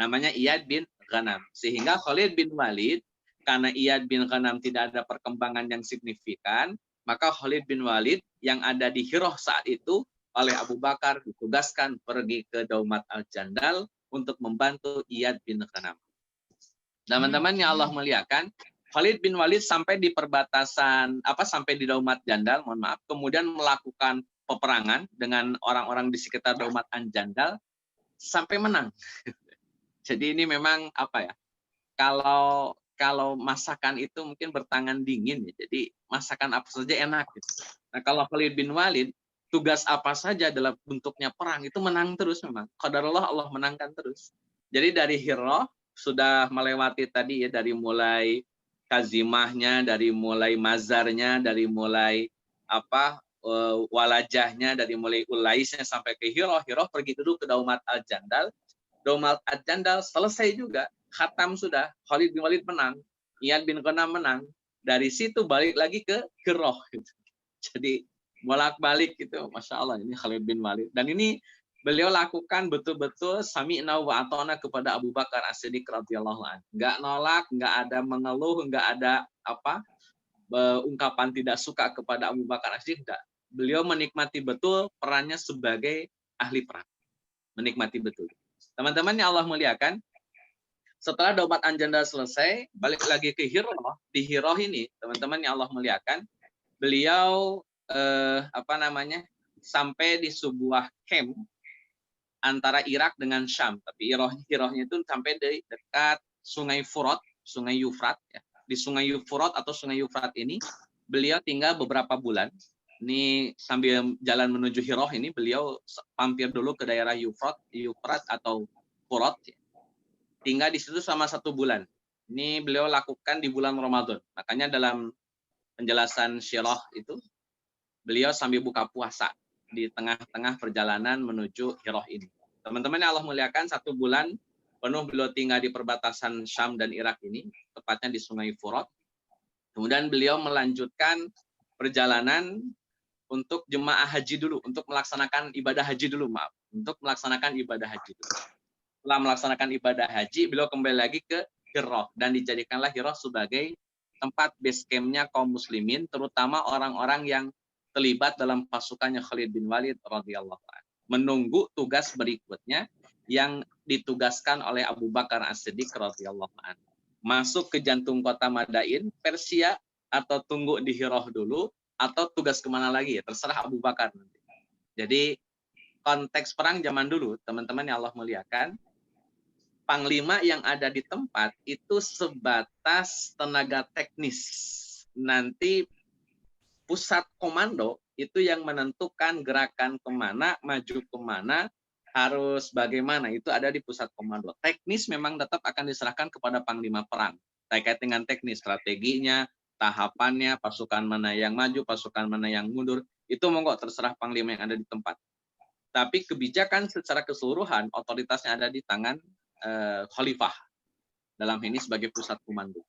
Speaker 2: Namanya Iyad bin Ghanam. Sehingga Khalid bin Walid, karena Iyad bin Ghanam tidak ada perkembangan yang signifikan, maka Khalid bin Walid yang ada di Hirrah saat itu oleh Abu Bakar ditugaskan pergi ke Daumat Al-Jandal untuk membantu Iyad bin Ghanam. Teman-teman yang Allah muliakan, Khalid bin Walid sampai di perbatasan, sampai di Daumat Jandal, mohon maaf, kemudian melakukan peperangan dengan orang-orang di sekitar Daumat Al-Jandal sampai menang. Jadi ini memang kalau masakan itu mungkin bertangan dingin ya. Jadi masakan apa saja enak gitu. Nah, kalau Khalid bin Walid tugas apa saja dalam bentuknya perang itu menang terus memang. Qadarullah, Allah menangkan terus. Jadi dari Hirrah sudah melewati tadi ya, dari mulai kazimahnya, dari mulai mazarnya, dari mulai walajahnya, dari mulai ulaisnya sampai ke Hirrah. Hirrah pergi dulu ke Daumat Al-Jandal. Daumat Al-Jandal selesai juga, khatam sudah, Khalid bin Walid menang, Iyad bin Ghanam menang. Dari situ balik lagi ke Hirrah. Gitu. Jadi bolak-balik gitu, Masya Allah, ini Khalid bin Walid. Dan ini beliau lakukan betul-betul sami'na wa ata'na kepada Abu Bakar As-Siddiq radhiyallahu anhu. Nggak nolak, nggak ada mengeluh, nggak ada ungkapan tidak suka kepada Abu Bakar As-Siddiq. Enggak. Beliau menikmati betul perannya sebagai ahli perang. Menikmati betul. Teman-teman yang Allah muliakan, setelah Daumat Al-Jandal selesai, balik lagi ke Hirrah. Di Hirrah ini, teman-teman yang Allah muliakan, beliau sampai di sebuah camp antara Irak dengan Syam. Tapi Hirrahnya itu sampai di dekat Sungai Furat, Sungai Yufrat. Ya. Di Sungai Furat atau Sungai Yufrat ini, beliau tinggal beberapa bulan. Ini sambil jalan menuju Hirrah ini, beliau mampir dulu ke daerah Yufrat atau Furat. Ya. Tinggal di situ selama 1 bulan. Ini beliau lakukan di bulan Ramadan. Makanya dalam penjelasan Syirah itu, beliau sambil buka puasa di tengah-tengah perjalanan menuju Hirrah ini. Teman-teman yang Allah muliakan, 1 bulan penuh beliau tinggal di perbatasan Syam dan Irak ini, tepatnya di Sungai Furat. Kemudian beliau melanjutkan perjalanan untuk jemaah haji dulu, untuk melaksanakan ibadah haji dulu, untuk melaksanakan ibadah haji dulu. Setelah melaksanakan ibadah haji, beliau kembali lagi ke Hirrah, dan dijadikanlah Hirrah sebagai tempat base camp-nya kaum muslimin, terutama orang-orang yang terlibat dalam pasukannya Khalid bin Walid radhiyallahu anhu, menunggu tugas berikutnya yang ditugaskan oleh Abu Bakar As-Siddiq radhiyallahu anhu. Masuk ke jantung kota Madain, Persia, atau tunggu di Hirrah dulu, atau tugas kemana lagi ya, terserah Abu Bakar nanti. Jadi konteks perang zaman dulu, teman-teman yang Allah muliakan, panglima yang ada di tempat itu sebatas tenaga teknis. Nanti pusat komando itu yang menentukan gerakan kemana, maju kemana, harus bagaimana, itu ada di pusat komando. Teknis memang tetap akan diserahkan kepada panglima perang. Terkait dengan teknis, strateginya, tahapannya, pasukan mana yang maju, pasukan mana yang mundur, itu monggo terserah panglima yang ada di tempat. Tapi kebijakan secara keseluruhan, otoritasnya ada di tangan khalifah. dalam ini sebagai pusat komando.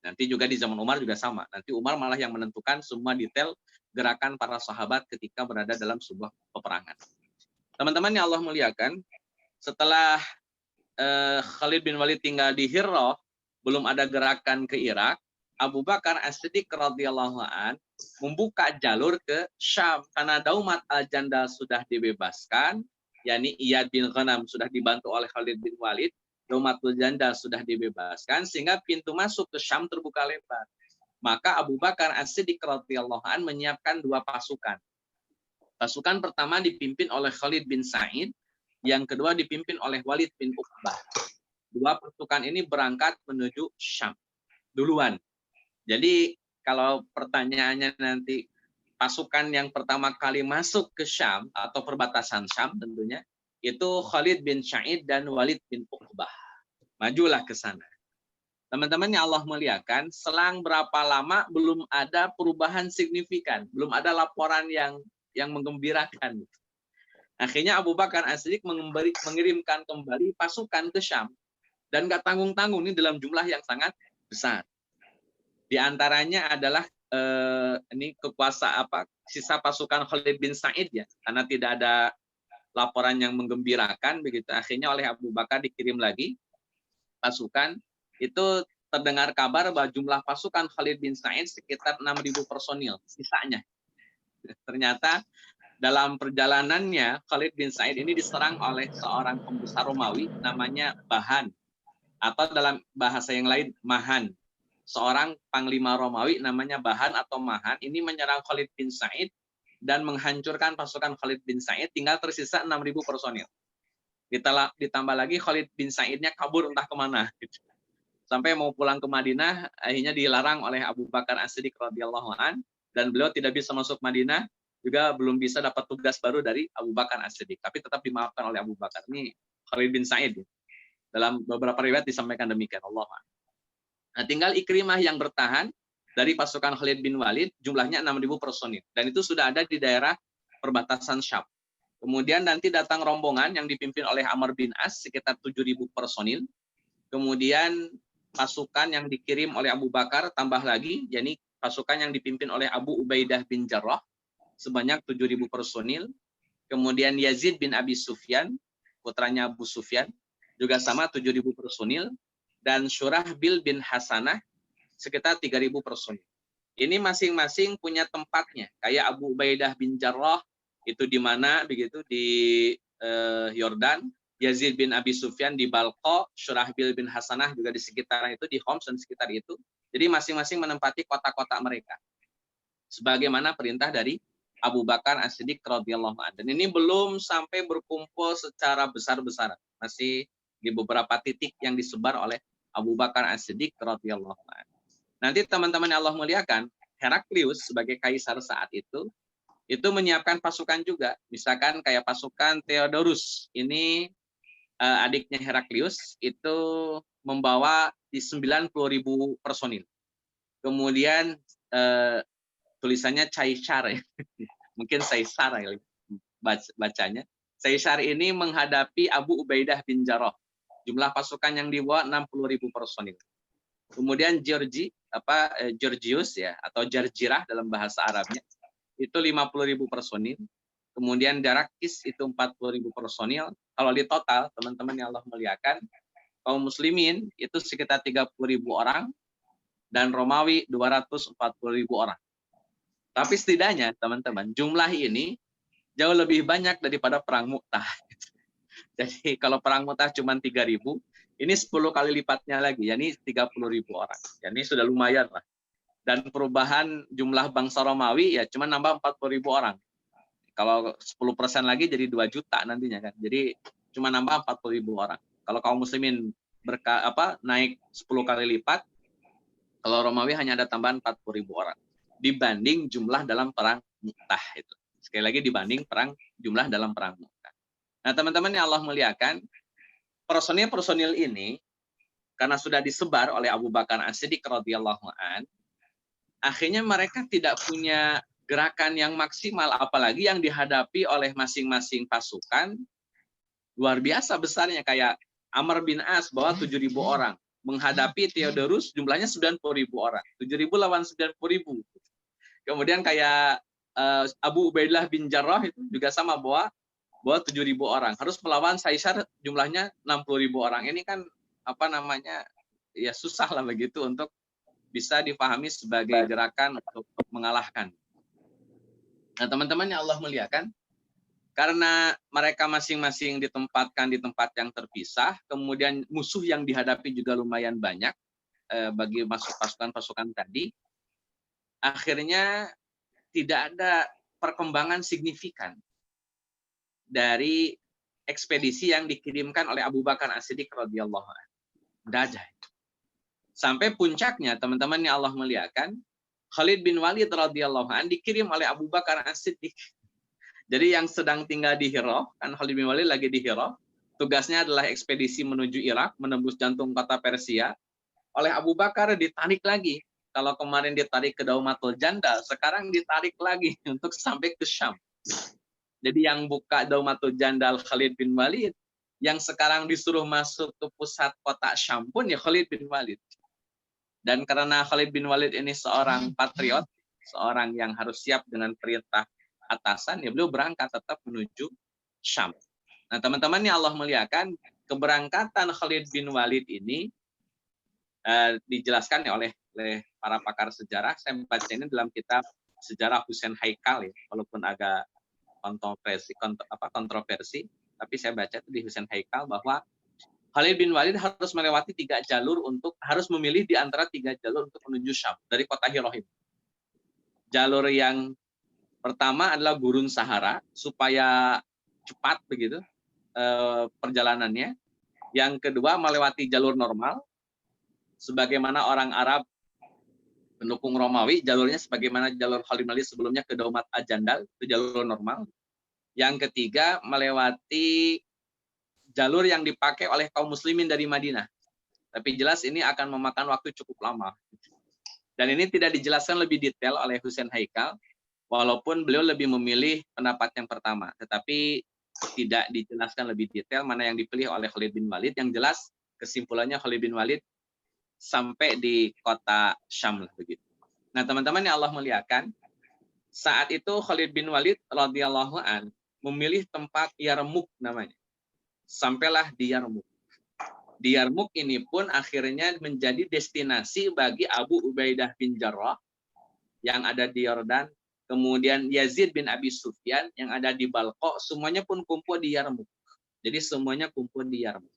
Speaker 2: Nanti juga di zaman Umar juga sama. Nanti Umar malah yang menentukan semua detail gerakan para sahabat ketika berada dalam sebuah peperangan. Teman-teman yang Allah muliakan, setelah Khalid bin Walid tinggal di Hirrah, belum ada gerakan ke Irak, Abu Bakar As-Siddiq radhiyallahu an membuka jalur ke Syam karena Daumat al-Jandal sudah dibebaskan, yakni Iyad bin Ghanam sudah dibantu oleh Khalid bin Walid, Daumat al-Jandal sudah dibebaskan sehingga pintu masuk ke Syam terbuka lebar. Maka Abu Bakar As-Siddiq radhiyallahu an menyiapkan dua pasukan. Pasukan pertama dipimpin oleh Khalid bin Sa'id, yang kedua dipimpin oleh Walid bin Uqbah. Dua pasukan ini berangkat menuju Syam duluan. Jadi kalau pertanyaannya nanti pasukan yang pertama kali masuk ke Syam atau perbatasan Syam tentunya itu Khalid bin Sa'id dan Walid bin Uqbah. Majulah ke sana. Teman-teman yang Allah muliakan, selang berapa lama belum ada perubahan signifikan, belum ada laporan yang menggembirakan. Akhirnya Abu Bakar As-Siddiq mengirimkan kembali pasukan ke Syam dan nggak tanggung-tanggung ini dalam jumlah yang sangat besar. Di antaranya adalah ini sisa pasukan Khalid bin Sa'id ya, karena tidak ada laporan yang menggembirakan begitu. Akhirnya oleh Abu Bakar dikirim lagi pasukan. Itu terdengar kabar bahwa jumlah pasukan Khalid bin Sa'id sekitar 6.000 personil sisanya. Ternyata dalam perjalanannya Khalid bin Sa'id ini diserang oleh seorang pembesar Romawi namanya Bahan, atau dalam bahasa yang lain Mahan. Seorang panglima Romawi namanya Bahan atau Mahan ini menyerang Khalid bin Sa'id dan menghancurkan pasukan Khalid bin Sa'id, tinggal tersisa 6.000 personil. Ditambah lagi Khalid bin Sa'idnya kabur entah kemana. Sampai mau pulang ke Madinah, akhirnya dilarang oleh Abu Bakar As-Siddiq radhiyallahu an, dan beliau tidak bisa masuk Madinah, juga belum bisa dapat tugas baru dari Abu Bakar As-Siddiq. Tapi tetap dimaafkan oleh Abu Bakar. Ini Khalid bin Sa'id. Dalam beberapa riwayat disampaikan demikian. Allah. Nah, tinggal Ikrimah yang bertahan dari pasukan Khalid bin Walid, jumlahnya 6.000 personil. Dan itu sudah ada di daerah perbatasan Syam. Kemudian nanti datang rombongan yang dipimpin oleh Amr bin As, sekitar 7.000 personil. Kemudian pasukan yang dikirim oleh Abu Bakar tambah lagi, yakni pasukan yang dipimpin oleh Abu Ubaidah bin Jarrah, sebanyak 7.000 personil. Kemudian Yazid bin Abi Sufyan, putranya Abu Sufyan, juga sama 7.000 personil. Dan Syurahbil bin Hasanah sekitar 3.000 personil. Ini masing-masing punya tempatnya. Kayak Abu Ubaidah bin Jarrah itu di mana begitu, di Yordan, Yazid bin Abi Sufyan di Balqa, Syurahbil bin Hasanah juga di sekitar itu, di Homs dan sekitar itu. Jadi masing-masing menempati kota-kota mereka. Sebagaimana perintah dari Abu Bakar As-Siddiq radhiyallahu anhu. Dan ini belum sampai berkumpul secara besar-besaran. Masih di beberapa titik yang disebar oleh Abu Bakar As-Siddiq radhiyallahu anhu. Nanti teman-teman yang Allah muliakan, Heraklius sebagai kaisar saat itu menyiapkan pasukan juga. Misalkan kayak pasukan Theodorus, ini adiknya Heraklius, itu membawa di 90.000 personil. Kemudian tulisannya Caesar ya. Mungkin Caesar ya bacanya. Caesar ini menghadapi Abu Ubaidah bin Jarrah. Jumlah pasukan yang dibawa 60.000 personil. Kemudian Georgius ya, atau Jarjirah dalam bahasa Arabnya, itu 50.000 personil. Kemudian Darakis itu 40.000 personil. Kalau di total, teman-teman yang Allah muliakan, kaum muslimin itu sekitar 30.000 orang, dan Romawi 240.000 orang. Tapi setidaknya, teman-teman, jumlah ini jauh lebih banyak daripada perang Mu'tah. Jadi kalau perang Mu'tah cuma 3.000, ini 10 kali lipatnya lagi, yakni 30.000 orang. Ini sudah lumayan lah. Dan perubahan jumlah bangsa Romawi ya cuma nambah 40.000 orang. Kalau 10% lagi jadi 2 juta nantinya kan. Jadi cuma nambah 40.000 orang. Kalau kaum muslimin naik 10 kali lipat, kalau Romawi hanya ada tambahan 40.000 orang dibanding jumlah dalam perang Mu'tah itu. Sekali lagi dibanding jumlah dalam perang Mu'tah. Nah, teman-teman yang Allah muliakan, personil-personil ini karena sudah disebar oleh Abu Bakar As-Siddiq radhiyallahu an, akhirnya mereka tidak punya gerakan yang maksimal, apalagi yang dihadapi oleh masing-masing pasukan luar biasa besarnya, kayak Amr bin As bawa 7.000 orang, menghadapi Theodorus jumlahnya 90.000 orang. 7.000 lawan 90.000. Kemudian kayak Abu Ubaidah bin Jarrah itu juga sama bawa 7.000 orang. Harus melawan Kaisar jumlahnya 60.000 orang. Ini kan apa namanya? Ya susah lah begitu untuk bisa dipahami sebagai gerakan untuk mengalahkan. Nah, teman-teman yang Allah muliakan, karena mereka masing-masing ditempatkan di tempat yang terpisah, kemudian musuh yang dihadapi juga lumayan banyak bagi masuk pasukan-pasukan tadi, akhirnya tidak ada perkembangan signifikan dari ekspedisi yang dikirimkan oleh Abu Bakar As-Siddiq radhiyallahu anhu. Tidak ada. Sampai puncaknya, teman-teman yang Allah muliakan, Khalid bin Walid radhiyallahu anhu dikirim oleh Abu Bakar As-Siddiq. Jadi yang sedang tinggal di Hira, kan Khalid bin Walid lagi di Hira, tugasnya adalah ekspedisi menuju Irak, menembus jantung kota Persia. Oleh Abu Bakar ditarik lagi. Kalau kemarin ditarik ke Daumatul Jandal, sekarang ditarik lagi untuk sampai ke Syam. Jadi yang buka Daumatul Jandal Khalid bin Walid, yang sekarang disuruh masuk ke pusat kota Syam pun ya Khalid bin Walid. Dan karena Khalid bin Walid ini seorang patriot, seorang yang harus siap dengan perintah atasan, ya beliau berangkat tetap menuju Syam. Nah, teman-teman yang Allah muliakan, keberangkatan Khalid bin Walid ini dijelaskan oleh para pakar sejarah. Saya membaca ini dalam kitab Sejarah Husain Haikal, ya, walaupun agak kontroversi, tapi saya baca itu di Husain Haikal bahwa Khalid bin Walid harus melewati 3 jalur harus memilih di antara 3 jalur untuk menuju Syam dari kota Hira. Jalur yang pertama adalah gurun Sahara supaya cepat begitu perjalanannya. Yang kedua melewati jalur normal sebagaimana orang Arab pendukung Romawi, jalurnya sebagaimana jalur Khalid bin Walid sebelumnya ke Daumat Al-Jandal, itu jalur normal. Yang ketiga melewati jalur yang dipakai oleh kaum muslimin dari Madinah. Tapi jelas ini akan memakan waktu cukup lama. Dan ini tidak dijelaskan lebih detail oleh Husain Haikal, walaupun beliau lebih memilih pendapat yang pertama. Tetapi tidak dijelaskan lebih detail mana yang dipilih oleh Khalid bin Walid. Yang jelas kesimpulannya Khalid bin Walid sampai di kota Syam begitu. Nah, teman-teman yang Allah muliakan, saat itu Khalid bin Walid radhiyallahu an memilih tempat Yarmuk namanya. Sampailah di Yarmuk. Di Yarmuk ini pun akhirnya menjadi destinasi bagi Abu Ubaidah bin Jarrah yang ada di Yordan, kemudian Yazid bin Abi Sufyan yang ada di Balqa, semuanya pun kumpul di Yarmuk. Jadi semuanya kumpul di Yarmuk.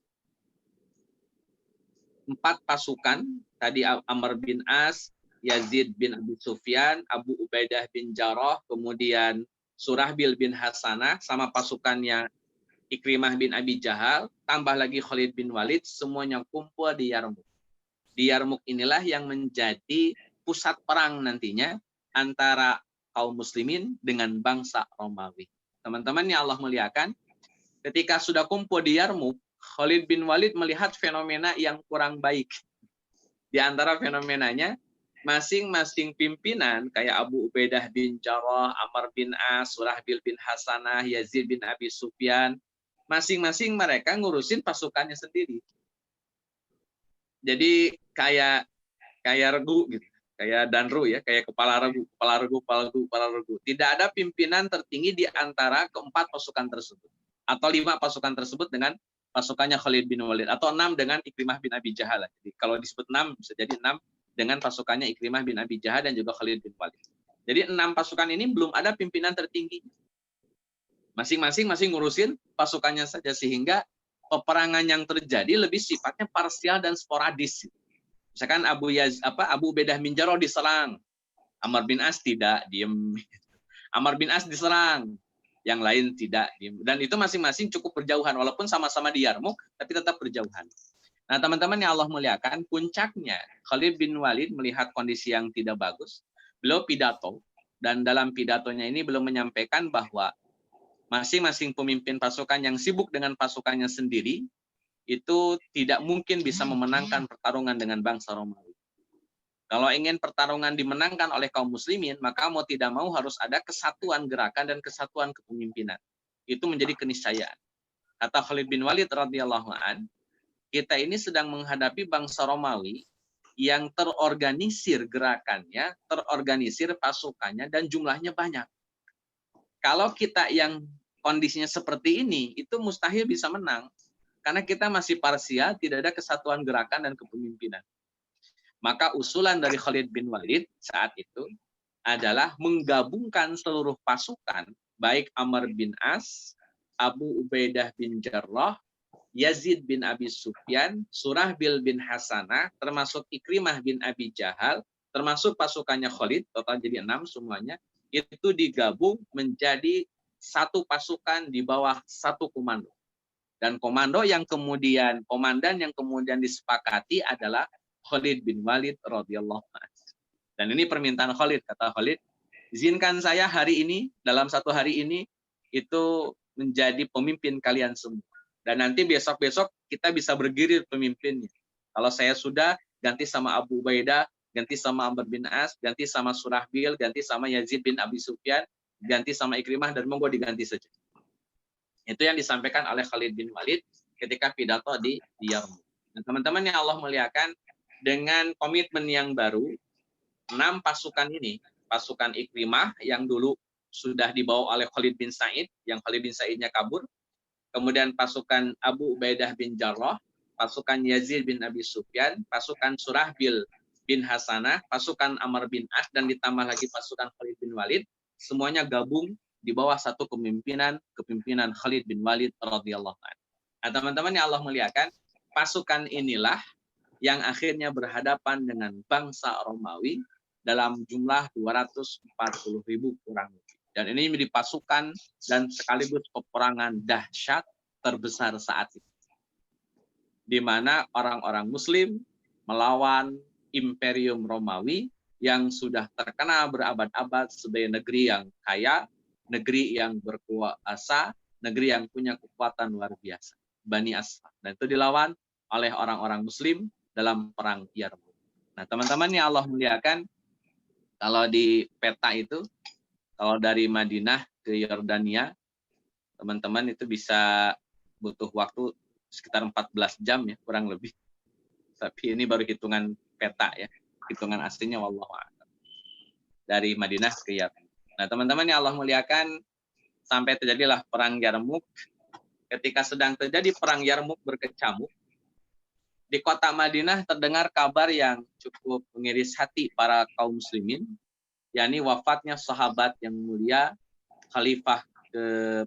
Speaker 2: 4 pasukan, tadi Amr bin As, Yazid bin Abi Sufyan, Abu Ubaidah bin Jarrah, kemudian Surahbil bin Hasanah, sama pasukannya Ikrimah bin Abi Jahal, tambah lagi Khalid bin Walid, semuanya kumpul di Yarmuk. Di Yarmuk inilah yang menjadi pusat perang nantinya antara kaum muslimin dengan bangsa Romawi. Teman-teman yang Allah muliakan, ketika sudah kumpul di Yarmuk, Khalid bin Walid melihat fenomena yang kurang baik. Di antara fenomenanya, masing-masing pimpinan kayak Abu Ubaidah bin Jarrah, Amr bin As, Surahbil bin Hasanah, Yazid bin Abi Sufyan, masing-masing mereka ngurusin pasukannya sendiri. Jadi kayak regu gitu, kayak danru ya, kayak kepala regu. Tidak ada pimpinan tertinggi di antara keempat pasukan tersebut, atau 5 pasukan tersebut dengan pasukannya Khalid bin Walid, atau 6 dengan Ikrimah bin Abi Jahal. Jadi kalau disebut 6 bisa jadi 6 dengan pasukannya Ikrimah bin Abi Jahal dan juga Khalid bin Walid. Jadi 6 pasukan ini belum ada pimpinan tertinggi. Masing-masing masih ngurusin pasukannya saja, sehingga peperangan yang terjadi lebih sifatnya parsial dan sporadis. Misalkan Abu Ubaidah bin Jarrah diserang, Amr bin As tidak, diem. Amr bin As diserang, yang lain tidak, diem. Dan itu masing-masing cukup berjauhan, walaupun sama-sama di Yarmuk, tapi tetap berjauhan. Nah, teman-teman yang Allah muliakan, puncaknya Khalid bin Walid melihat kondisi yang tidak bagus, beliau pidato, dan dalam pidatonya ini beliau menyampaikan bahwa masing-masing pemimpin pasukan yang sibuk dengan pasukannya sendiri itu tidak mungkin bisa memenangkan pertarungan dengan bangsa Romawi. Kalau ingin pertarungan dimenangkan oleh kaum muslimin, maka mau tidak mau harus ada kesatuan gerakan dan kesatuan kepemimpinan. Itu menjadi keniscayaan. Kata Khalid bin Walid radhiyallahu an, kita ini sedang menghadapi bangsa Romawi yang terorganisir gerakannya, terorganisir pasukannya, dan jumlahnya banyak. Kalau kita yang kondisinya seperti ini, itu mustahil bisa menang. Karena kita masih parsial, tidak ada kesatuan gerakan dan kepemimpinan. Maka usulan dari Khalid bin Walid saat itu adalah menggabungkan seluruh pasukan, baik Amr bin As, Abu Ubaidah bin Jarrah, Yazid bin Abi Sufyan, Surahbil bin Hasanah, termasuk Ikrimah bin Abi Jahal, termasuk pasukannya Khalid, total jadi 6 semuanya, itu digabung menjadi satu pasukan di bawah satu komando. Dan komandan yang kemudian disepakati adalah Khalid bin Walid radhiyallahu anhu. Dan ini permintaan Khalid, kata Khalid, izinkan saya hari ini, dalam satu hari ini, itu menjadi pemimpin kalian semua. Dan nanti besok-besok kita bisa bergilir pemimpinnya. Kalau saya sudah, ganti sama Abu Ubaidah, ganti sama Amr bin As, ganti sama Surahbil, ganti sama Yazid bin Abi Sufyan, ganti sama Ikrimah, dan monggo diganti saja. Itu yang disampaikan oleh Khalid bin Walid ketika pidato di Yarmouk. Nah, teman-teman yang Allah muliakan, dengan komitmen yang baru, 6 pasukan ini, pasukan Ikrimah yang dulu sudah dibawa oleh Khalid bin Sa'id, yang Khalid bin Sa'idnya kabur, kemudian pasukan Abu Ubaidah bin Jarrah, pasukan Yazid bin Abi Sufyan, pasukan Surahbil bin Hasanah, pasukan Amr bin As, dan ditambah lagi pasukan Khalid bin Walid, semuanya gabung di bawah satu kepemimpinan Khalid bin Walid radhiyallahu anhu. Nah, teman-teman yang Allah muliakan, pasukan inilah yang akhirnya berhadapan dengan bangsa Romawi dalam jumlah 240.000 kurang lebih. Dan ini menjadi pasukan dan sekaligus peperangan dahsyat terbesar saat itu. Di mana orang-orang Muslim melawan Imperium Romawi yang sudah terkenal berabad-abad sebagai negeri yang kaya, negeri yang berkuasa, negeri yang punya kekuatan luar biasa, Bani Asfar. Dan itu dilawan oleh orang-orang Muslim dalam perang Yarmouk. Nah, teman-teman yang Allah muliakan, kalau di peta itu, kalau dari Madinah ke Yordania, teman-teman itu bisa butuh waktu sekitar 14 jam ya, kurang lebih. Tapi ini baru hitungan peta ya, hitungan aslinya wallahu a'lam. Dari Madinah ke Yarmouk. Nah, teman-teman yang Allah muliakan, sampai terjadilah perang Yarmouk. Ketika sedang terjadi perang Yarmouk berkecamuk, di kota Madinah terdengar kabar yang cukup mengiris hati para kaum muslimin, yakni wafatnya sahabat yang mulia, khalifah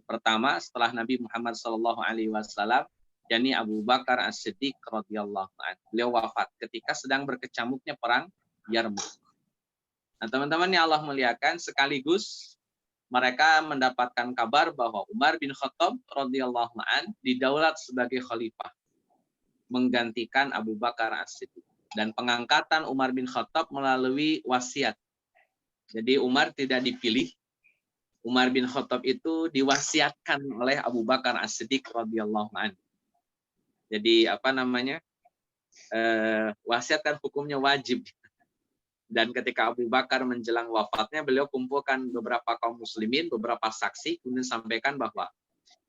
Speaker 2: pertama setelah Nabi Muhammad SAW, yakni Abu Bakar As-Siddiq radhiyallahu anhu. Beliau wafat ketika sedang berkecamuknya perang Yarmouk. Nah, teman-teman yang Allah muliakan, sekaligus mereka mendapatkan kabar bahwa Umar bin Khattab radhiyallahu anhu didaulat sebagai khalifah, menggantikan Abu Bakar As-Siddiq. Dan pengangkatan Umar bin Khattab melalui wasiat. Jadi Umar tidak dipilih. Umar bin Khattab itu diwasiatkan oleh Abu Bakar As-Siddiq radhiyallahu anhu. Jadi wasiat kan hukumnya wajib. Dan ketika Abu Bakar menjelang wafatnya, beliau kumpulkan beberapa kaum muslimin, beberapa saksi, kemudian sampaikan bahwa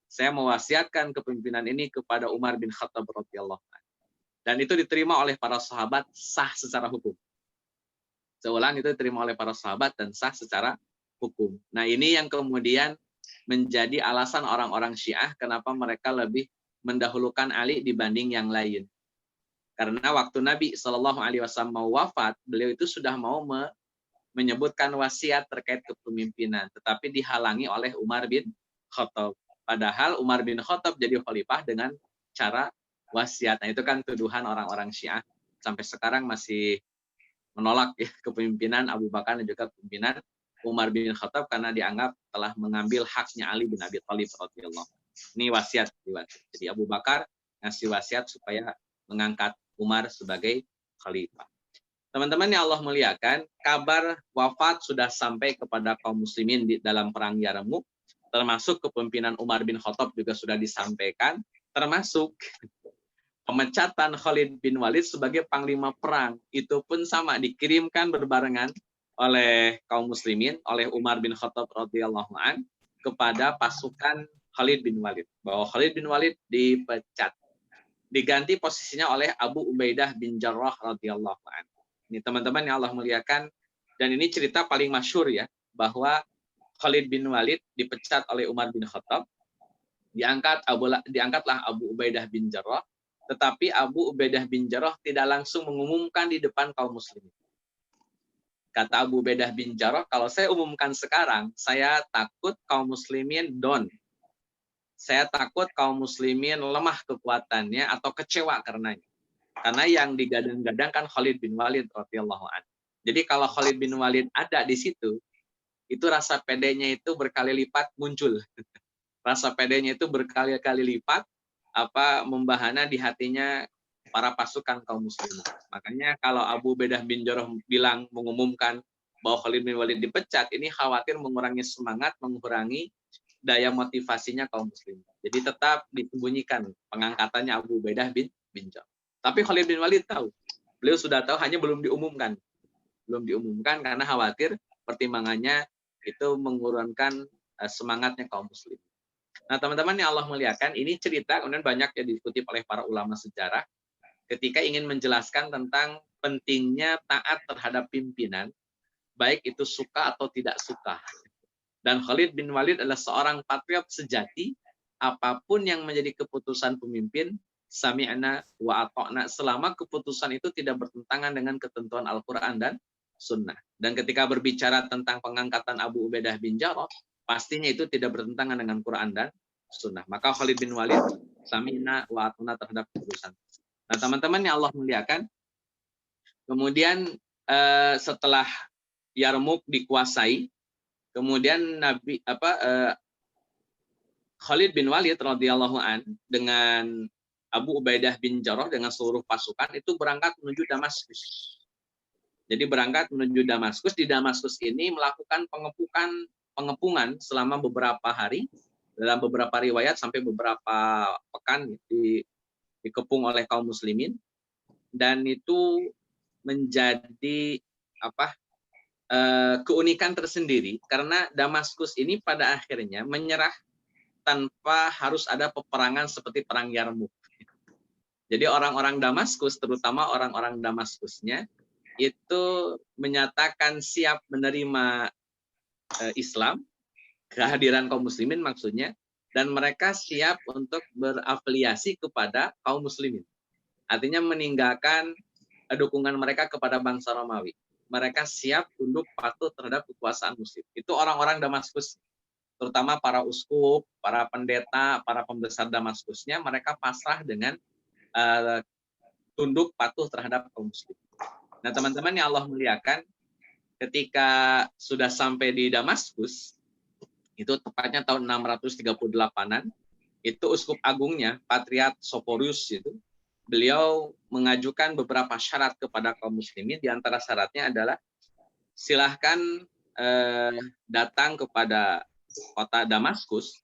Speaker 2: saya mewasiatkan kepemimpinan ini kepada Umar bin Khattab radhiyallahu anhu. Dan itu diterima oleh para sahabat sah secara hukum. Seulang itu diterima oleh para sahabat dan sah secara hukum. Nah, ini yang kemudian menjadi alasan orang-orang Syiah kenapa mereka lebih mendahulukan Ali dibanding yang lain. Karena waktu Nabi SAW mau wafat, beliau itu sudah mau menyebutkan wasiat terkait kepemimpinan, tetapi dihalangi oleh Umar bin Khattab. Padahal Umar bin Khattab jadi khalifah dengan cara wasiat. Nah, itu kan tuduhan orang-orang Syiah. Sampai sekarang masih menolak ya, kepemimpinan Abu Bakar dan juga kepemimpinan Umar bin Khattab karena dianggap telah mengambil haknya Ali bin Abi Thalib radhiyallahu. Ini wasiat. Jadi Abu Bakar ngasih wasiat supaya mengangkat Umar sebagai khalifah. Teman-teman yang Allah muliakan, kabar wafat sudah sampai kepada kaum muslimin di dalam perang Yarmouk, termasuk kepemimpinan Umar bin Khattab juga sudah disampaikan, termasuk pemecatan Khalid bin Walid sebagai panglima perang. Itu pun sama dikirimkan berbarengan oleh kaum muslimin, oleh Umar bin Khattab radhiyallahu an kepada pasukan Khalid bin Walid, bahwa Khalid bin Walid dipecat. diganti posisinya oleh Abu Ubaidah bin Jarrah radhiyallahu anhu. Ini teman-teman yang Allah muliakan, dan ini cerita paling masyhur ya, bahwa Khalid bin Walid dipecat oleh Umar bin Khattab, diangkatlah Abu Ubaidah bin Jarrah, tetapi Abu Ubaidah bin Jarrah tidak langsung mengumumkan di depan kaum muslimin. Kata Abu Ubaidah bin Jarrah, kalau saya umumkan sekarang, saya takut kaum muslimin down. Saya takut kaum muslimin lemah kekuatannya atau kecewa karenanya. Karena yang digadang-gadang kan Khalid bin Walid radhiyallahu anhu. Jadi kalau Khalid bin Walid ada di situ, itu rasa pedenya itu berkali lipat muncul. Rasa pedenya itu berkali-kali lipat membahana di hatinya para pasukan kaum muslimin. Makanya kalau Abu Ubaidah bin Jarrah bilang mengumumkan bahwa Khalid bin Walid dipecat, ini khawatir mengurangi semangat, mengurangi daya motivasinya kaum muslimin. Jadi tetap disembunyikan pengangkatannya Abu Ubaidah bin Jarrah. Tapi Khalid bin Walid tahu. Beliau sudah tahu, hanya belum diumumkan. Belum diumumkan karena khawatir pertimbangannya itu mengurangkan semangatnya kaum muslim. Nah, teman-teman yang Allah muliakan, ini cerita kemudian banyak yang dikutip oleh para ulama sejarah ketika ingin menjelaskan tentang pentingnya taat terhadap pimpinan, baik itu suka atau tidak suka. Dan Khalid bin Walid adalah seorang patriot sejati, apapun yang menjadi keputusan pemimpin, sami'na wa ata'na, selama keputusan itu tidak bertentangan dengan ketentuan Al-Quran dan Sunnah. Dan ketika berbicara tentang pengangkatan Abu Ubaidah bin Jarrah, pastinya itu tidak bertentangan dengan Quran dan Sunnah. Maka Khalid bin Walid sami'na wa ata'na terhadap keputusan. Nah, teman-teman yang Allah muliakan, kemudian setelah Yarmuk dikuasai, kemudian Khalid bin Walid radhiyallahu an dengan Abu Ubaidah bin Jarrah dengan seluruh pasukan itu berangkat menuju Damaskus. Jadi berangkat menuju Damaskus. Di Damaskus ini melakukan pengepungan selama beberapa hari, dalam beberapa riwayat sampai beberapa pekan dikepung oleh kaum muslimin, dan itu menjadi keunikan tersendiri karena Damaskus ini pada akhirnya menyerah tanpa harus ada peperangan seperti perang Yarmuk. Jadi orang-orang Damaskus, terutama orang-orang Damaskusnya, itu menyatakan siap menerima Islam, kehadiran kaum muslimin maksudnya, dan mereka siap untuk berafiliasi kepada kaum muslimin. Artinya meninggalkan dukungan mereka kepada bangsa Romawi. Mereka siap tunduk patuh terhadap kekuasaan muslim. Itu orang-orang Damaskus, terutama para uskup, para pendeta, para pembesar Damaskusnya, mereka pasrah dengan tunduk patuh terhadap kaum muslim. Nah, teman-teman yang Allah muliakan, ketika sudah sampai di Damaskus, itu tepatnya tahun 638-an, itu uskup agungnya, Patriark Soporius itu, beliau mengajukan beberapa syarat kepada kaum muslimin. Di antara syaratnya adalah silahkan datang kepada kota Damaskus,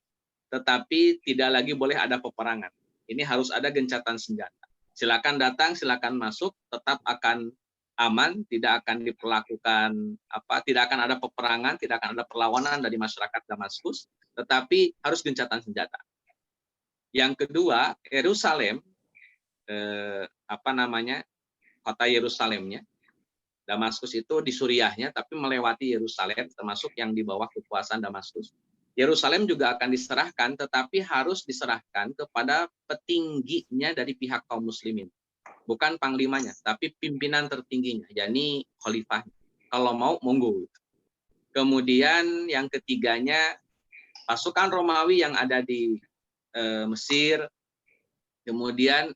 Speaker 2: tetapi tidak lagi boleh ada peperangan. Ini harus ada gencatan senjata. Silakan datang, silakan masuk, tetap akan aman, tidak akan diperlakukan tidak akan ada peperangan, tidak akan ada perlawanan dari masyarakat Damaskus, tetapi harus gencatan senjata. Yang kedua, Yerusalem, kota Yerusalemnya, Damaskus itu di Suriahnya, tapi melewati Yerusalem, termasuk yang di bawah kekuasaan Damaskus. Yerusalem juga akan diserahkan, tetapi harus diserahkan kepada petingginya dari pihak kaum muslimin. Bukan panglimanya, tapi pimpinan tertingginya, yakni khalifah. Kalau mau, monggo. Kemudian yang ketiganya, pasukan Romawi yang ada di Mesir, kemudian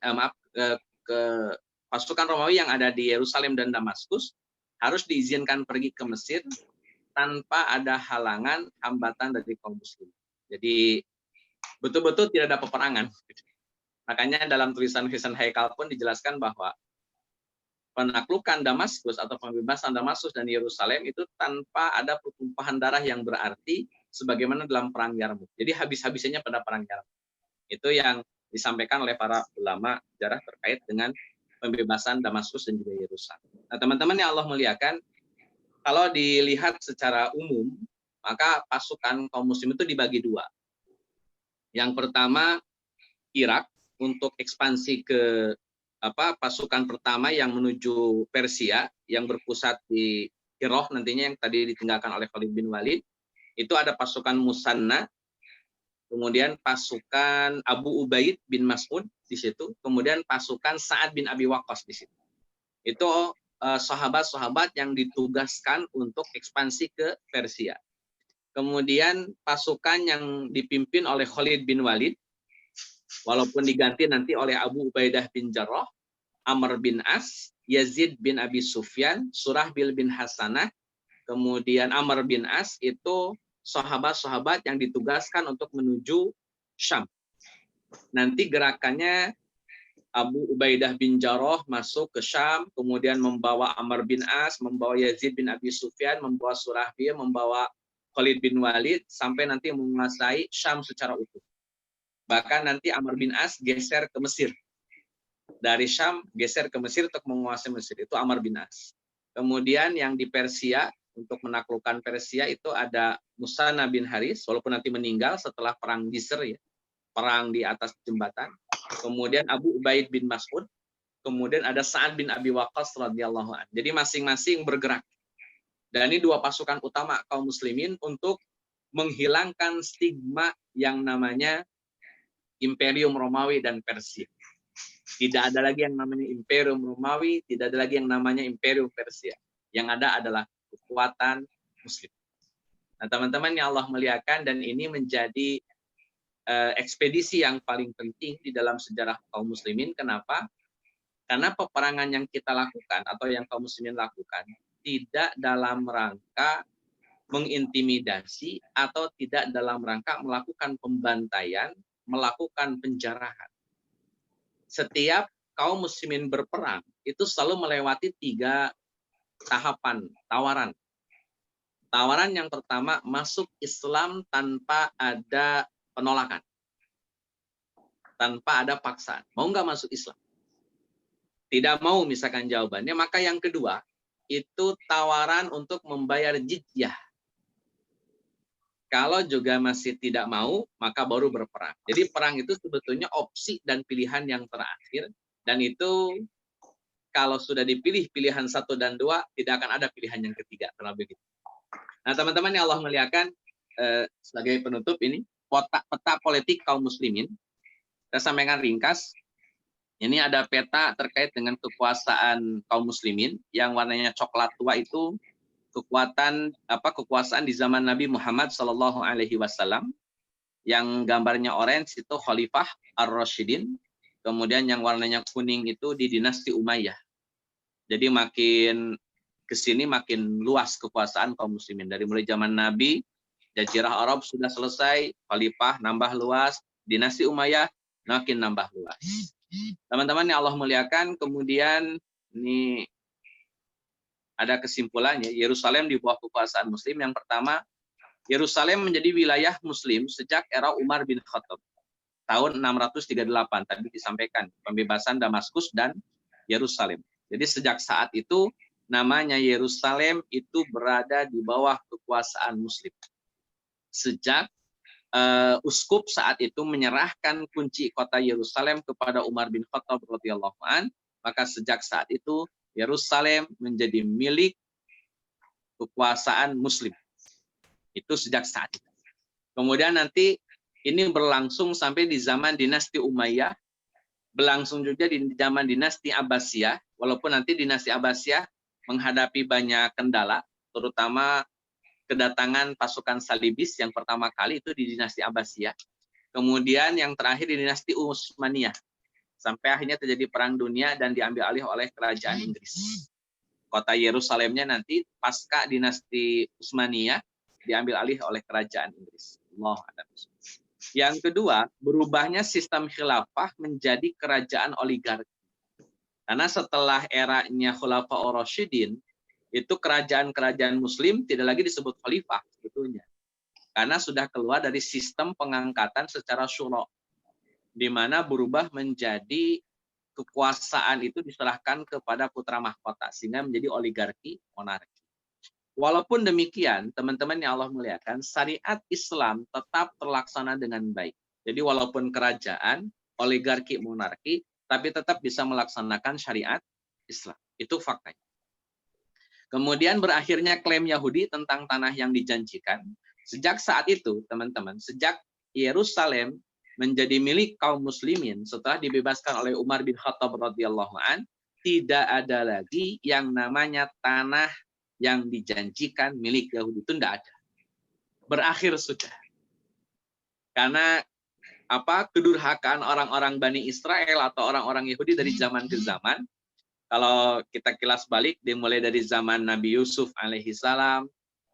Speaker 2: pasukan Romawi yang ada di Yerusalem dan Damaskus harus diizinkan pergi ke Mesir tanpa ada halangan, hambatan dari kaum muslim. Jadi betul-betul tidak ada peperangan. Makanya dalam tulisan Haikal pun dijelaskan bahwa penaklukan Damaskus atau pembebasan Damaskus dan Yerusalem itu tanpa ada pertumpahan darah yang berarti sebagaimana dalam perang Yarmuk. Jadi habis-habisannya pada perang Yarmuk. Itu yang disampaikan oleh para ulama sejarah terkait dengan pembebasan Damaskus dan juga Yerusalem. Nah, teman-teman yang Allah muliakan, kalau dilihat secara umum, maka pasukan kaum muslim itu dibagi dua. Yang pertama, Irak. untuk ekspansi ke pasukan pertama yang menuju Persia yang berpusat di Hiroh nantinya yang tadi ditinggalkan oleh Khalid bin Walid. Itu ada pasukan Musanna, kemudian pasukan Abu Ubaid bin Mas'ud di situ, kemudian pasukan Sa'ad bin Abi Waqqas di situ. Itu sahabat-sahabat yang ditugaskan untuk ekspansi ke Persia. Kemudian pasukan yang dipimpin oleh Khalid bin Walid, walaupun diganti nanti oleh Abu Ubaidah bin Jarrah, Amr bin As, Yazid bin Abi Sufyan, Surahbil bin Hasanah, kemudian Amr bin As itu sahabat-sahabat yang ditugaskan untuk menuju Syam. Nanti gerakannya Abu Ubaidah bin Jarrah masuk ke Syam, kemudian membawa Amr bin As, membawa Yazid bin Abi Sufyan, membawa Surahbil, membawa Khalid bin Walid, sampai nanti menguasai Syam secara utuh. Bahkan nanti Amr bin As geser ke Mesir. Dari Syam geser ke Mesir untuk menguasai Mesir. Itu Amr bin As. Kemudian yang di Persia, untuk menaklukkan Persia itu ada Musanna bin Haris, walaupun nanti meninggal setelah perang Jisr, ya, perang di atas jembatan. Kemudian Abu Ubaid bin Mas'ud, kemudian ada Sa'ad bin Abi Waqqas radhiyallahu anhu. Jadi masing-masing bergerak. Dan ini dua pasukan utama kaum muslimin untuk menghilangkan stigma yang namanya Imperium Romawi dan Persia. Tidak ada lagi yang namanya Imperium Romawi, tidak ada lagi yang namanya Imperium Persia. Yang ada adalah kekuatan muslim. Nah, teman-teman yang Allah muliakan, dan ini menjadi ekspedisi yang paling penting di dalam sejarah kaum muslimin. Kenapa? Karena peperangan yang kita lakukan atau yang kaum muslimin lakukan tidak dalam rangka mengintimidasi atau tidak dalam rangka melakukan pembantaian, melakukan penjarahan. Setiap kaum muslimin berperang itu selalu melewati 3 tahapan tawaran. Tawaran yang pertama, masuk Islam tanpa ada penolakan, tanpa ada paksaan. Mau nggak masuk Islam? Tidak mau misalkan jawabannya, maka yang kedua itu tawaran untuk membayar jizyah. Kalau juga masih tidak mau, maka baru berperang. Jadi perang itu sebetulnya opsi dan pilihan yang terakhir, dan itu kalau sudah dipilih pilihan 1 dan 2, tidak akan ada pilihan yang ketiga. Begitu. Nah, teman-teman yang Allah muliakan, sebagai penutup ini, peta politik kaum muslimin, saya sampaikan ringkas. Ini ada peta terkait dengan kekuasaan kaum muslimin, yang warnanya coklat tua itu kekuasaan di zaman Nabi Muhammad SAW, yang gambarnya orange itu Khalifah Ar-Rasyidin, kemudian yang warnanya kuning itu di dinasti Umayyah. Jadi makin kesini makin luas kekuasaan kaum muslimin. Dari mulai zaman Nabi, Jazirah Arab sudah selesai, Khalifah nambah luas, dinasti Umayyah makin nambah luas. Teman-teman yang Allah muliakan, kemudian ini ada kesimpulannya, Yerusalem di bawah kekuasaan muslim. Yang pertama, Yerusalem menjadi wilayah muslim sejak era Umar bin Khattab tahun 638, tadi disampaikan pembebasan Damaskus dan Yerusalem. Jadi sejak saat itu namanya Yerusalem itu berada di bawah kekuasaan muslim. Sejak uskup saat itu menyerahkan kunci kota Yerusalem kepada Umar bin Khattab radhiyallahu an, maka sejak saat itu Yerusalem menjadi milik kekuasaan muslim. Itu sejak saat itu. Kemudian nanti ini berlangsung sampai di zaman dinasti Umayyah, berlangsung juga di zaman dinasti Abbasiyah, walaupun nanti dinasti Abbasiyah menghadapi banyak kendala, terutama kedatangan pasukan salibis yang pertama kali itu di dinasti Abbasiyah. Kemudian yang terakhir di dinasti Utsmaniyah. Sampai akhirnya terjadi perang dunia dan diambil alih oleh kerajaan Inggris. Kota Yerusalemnya nanti pasca dinasti Utsmaniyah diambil alih oleh kerajaan Inggris. Yang kedua, berubahnya sistem khilafah menjadi kerajaan oligarki. Karena setelah eranya Khulafaur Rasyidin, itu kerajaan-kerajaan muslim tidak lagi disebut khalifah sebetulnya. Karena sudah keluar dari sistem pengangkatan secara syura, di mana berubah menjadi kekuasaan itu diserahkan kepada putra mahkota, sehingga menjadi oligarki, monarki. Walaupun demikian, teman-teman yang Allah muliakan, syariat Islam tetap terlaksana dengan baik. Jadi walaupun kerajaan, oligarki monarki, tapi tetap bisa melaksanakan syariat Islam. Itu faktanya. Kemudian berakhirnya klaim Yahudi tentang tanah yang dijanjikan. Sejak saat itu, teman-teman, sejak Yerusalem menjadi milik kaum muslimin setelah dibebaskan oleh Umar bin Khattab radhiyallahu an, tidak ada lagi yang namanya tanah yang dijanjikan milik Yahudi. Itu tidak ada. Berakhir sudah. Karena kedurhakaan orang-orang Bani Israel atau orang-orang Yahudi dari zaman ke zaman. Kalau kita kilas balik, dimulai dari zaman Nabi Yusuf alaihi salam,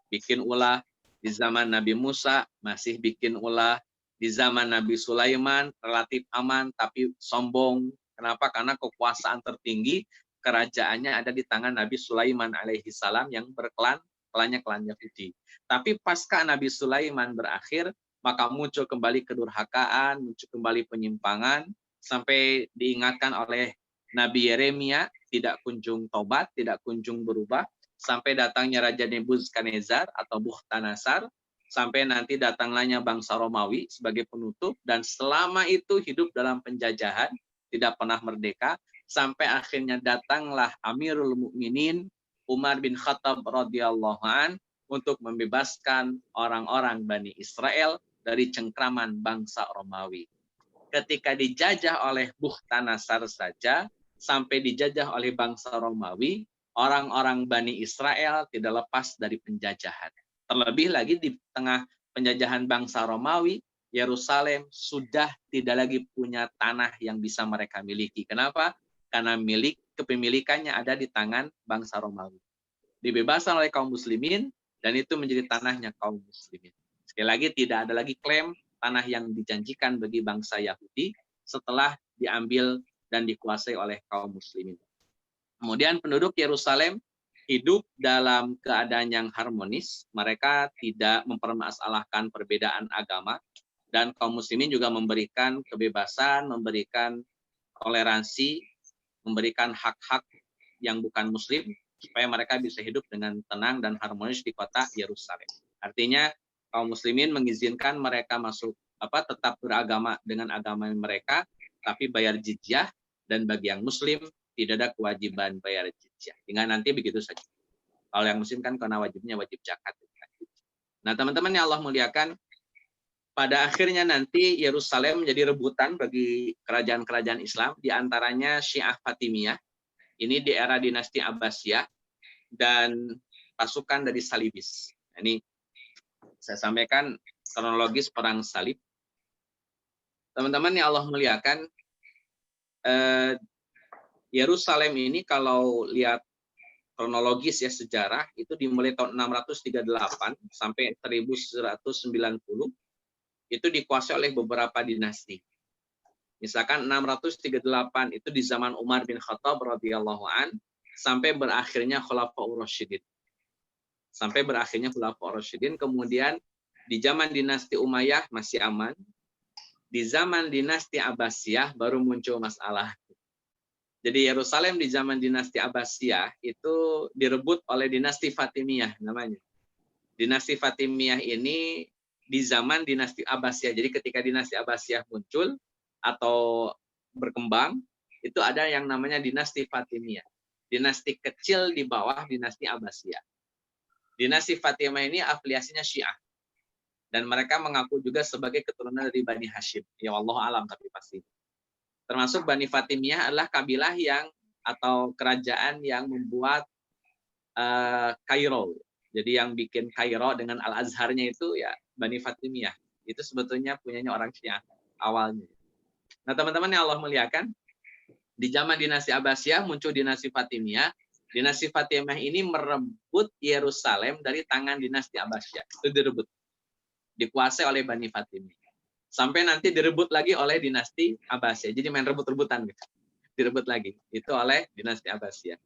Speaker 2: bikin ulah. Di zaman Nabi Musa, masih bikin ulah. Di zaman Nabi Sulaiman, relatif aman, tapi sombong. Kenapa? Karena kekuasaan tertinggi, kerajaannya ada di tangan Nabi Sulaiman alaihi salam yang klannya klan Yahudi. Tapi pasca Nabi Sulaiman berakhir, maka muncul kembali kedurhakaan, muncul kembali penyimpangan, sampai diingatkan oleh Nabi Yeremia, tidak kunjung tobat, tidak kunjung berubah, sampai datangnya Raja Nebukadnezar atau Bukhtanasar, sampai nanti datanglahnya bangsa Romawi sebagai penutup, dan selama itu hidup dalam penjajahan, tidak pernah merdeka, sampai akhirnya datanglah Amirul Mukminin Umar bin Khattab radhiyallahu an untuk membebaskan orang-orang Bani Israel dari cengkraman bangsa Romawi. Ketika dijajah oleh Bukhtanasar saja, sampai dijajah oleh bangsa Romawi, orang-orang Bani Israel tidak lepas dari penjajahan. Terlebih lagi di tengah penjajahan bangsa Romawi, Yerusalem sudah tidak lagi punya tanah yang bisa mereka miliki. Kenapa? Karena kepemilikannya ada di tangan bangsa Romawi. Dibebaskan oleh kaum muslimin, dan itu menjadi tanahnya kaum muslimin. Sekali lagi, tidak ada lagi klaim tanah yang dijanjikan bagi bangsa Yahudi setelah diambil dan dikuasai oleh kaum muslimin. Kemudian penduduk Yerusalem hidup dalam keadaan yang harmonis. Mereka tidak mempermasalahkan perbedaan agama, dan kaum muslimin juga memberikan kebebasan, memberikan toleransi, memberikan hak-hak yang bukan muslim, supaya mereka bisa hidup dengan tenang dan harmonis di kota Yerusalem. Artinya kaum muslimin mengizinkan mereka masuk tetap beragama dengan agama mereka, tapi bayar jizyah, dan bagi yang muslim tidak ada kewajiban bayar jizyah. Hingga nanti begitu saja. Kalau yang muslim kan karena wajibnya wajib zakat. Nah, teman-teman yang Allah muliakan, pada akhirnya nanti Yerusalem menjadi rebutan bagi kerajaan-kerajaan Islam, di antaranya Syiah Fatimiyah. Ini di era dinasti Abbasiyah, dan pasukan dari Salibis. Ini saya sampaikan kronologis perang salib. Teman-teman yang Allah muliakan, Yerusalem ini kalau lihat kronologis ya, sejarah, itu dimulai tahun 638 sampai 1190, itu dikuasai oleh beberapa dinasti. Misalkan 638 itu di zaman Umar bin Khattab radhiyallahu an, sampai berakhirnya Khulafaur Rasyidin. Sampai berakhirnya Khulafaur Rasyidin. Kemudian di zaman dinasti Umayyah masih aman. Di zaman dinasti Abbasiyah baru muncul masalah. Jadi Yerusalem di zaman dinasti Abbasiyah itu direbut oleh dinasti Fatimiyah namanya. Dinasti Fatimiyah ini di zaman dinasti Abbasiyah. Jadi ketika dinasti Abbasiyah muncul atau berkembang, itu ada yang namanya dinasti Fatimiyah. Dinasti kecil di bawah dinasti Abbasiyah. Dinasti Fatimiyah ini afiliasinya Syiah. Dan mereka mengaku juga sebagai keturunan dari Bani Hashim. Ya Allah alam tapi pasti. Termasuk Bani Fatimiyah adalah kabilah yang atau kerajaan yang membuat Kairo. Jadi yang bikin Kairo dengan Al-Azharnya itu ya Bani Fatimiyah. Itu sebetulnya punyanya orang Syiah awalnya. Nah, teman-teman yang Allah muliakan, di zaman dinasti Abbasiyah muncul dinasti Fatimiyah. Dinasti Fatimiyah ini merebut Yerusalem dari tangan dinasti Abbasiyah. Itu direbut. Dikuasai oleh Bani Fatimiyah. Sampai nanti direbut lagi oleh dinasti Abbasiyah. Jadi main rebut-rebutan gitu. Direbut lagi. Itu oleh dinasti Abbasiyah.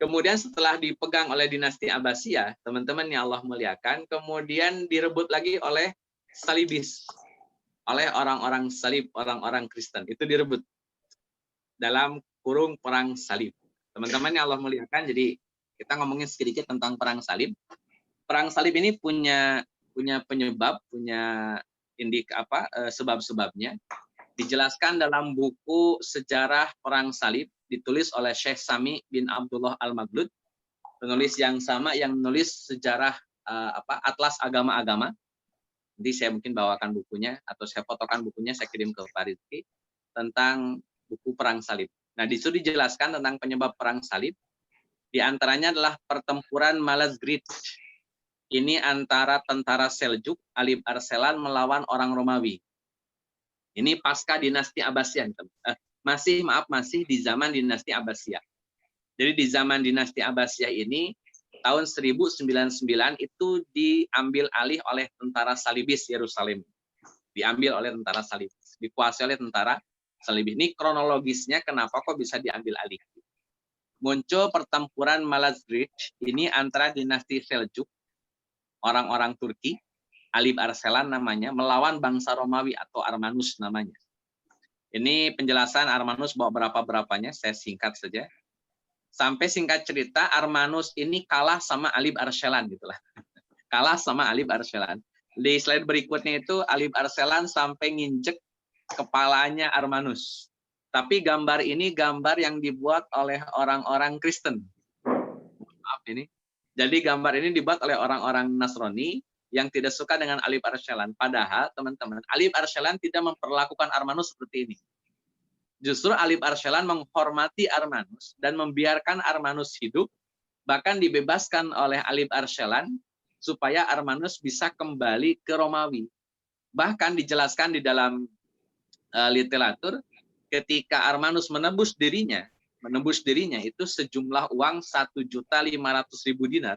Speaker 2: Kemudian setelah dipegang oleh dinasti Abbasiyah, teman-teman yang Allah muliakan, kemudian direbut lagi oleh Salibis. Oleh orang-orang salib, orang-orang Kristen. Itu direbut. Dalam kurung perang salib. Teman-teman yang Allah muliakan, jadi kita ngomongin sedikit tentang perang salib. Perang salib ini punya penyebab, punya sebab-sebabnya. Dijelaskan dalam buku Sejarah Perang Salib, ditulis oleh Syekh Sami bin Abdullah Al-Maghlud, penulis yang sama yang menulis sejarah Atlas Agama-Agama. Nanti saya mungkin bawakan bukunya, atau saya fotokan bukunya, saya kirim ke Pak Rizky, tentang buku Perang Salib. Nah, di situ dijelaskan tentang penyebab Perang Salib. Di antaranya adalah pertempuran Malazgirt. Ini antara tentara Seljuk, Alip Arselan melawan orang Romawi. Ini pasca dinasti Abbasiyah. Masih di zaman dinasti Abbasiyah. Jadi di zaman dinasti Abbasiyah ini, tahun 1099 itu diambil alih oleh tentara Salibis Yerusalem. Diambil oleh tentara Salibis. Dikuasai oleh tentara Salibis. Ini kronologisnya kenapa kok bisa diambil alih. Muncul pertempuran Malazgirt ini antara dinasti Seljuk, orang-orang Turki, Alip Arselan namanya, melawan bangsa Romawi atau Armanus namanya. Ini penjelasan Armanus berapanya, saya singkat saja. Sampai singkat cerita, Armanus ini kalah sama Alip Arselan gitulah. Kalah sama Alip Arselan. Di slide berikutnya itu Alip Arselan sampai nginjek kepalanya Armanus. Tapi gambar ini gambar yang dibuat oleh orang-orang Kristen. Maaf ini. Jadi gambar ini dibuat oleh orang-orang Nasrani yang tidak suka dengan Alip Arselan. Padahal, teman-teman, Alip Arselan tidak memperlakukan Armanus seperti ini. Justru Alip Arselan menghormati Armanus dan membiarkan Armanus hidup, bahkan dibebaskan oleh Alip Arselan supaya Armanus bisa kembali ke Romawi. Bahkan dijelaskan di dalam literatur, ketika Armanus menebus dirinya itu sejumlah uang 1.500.000 dinar.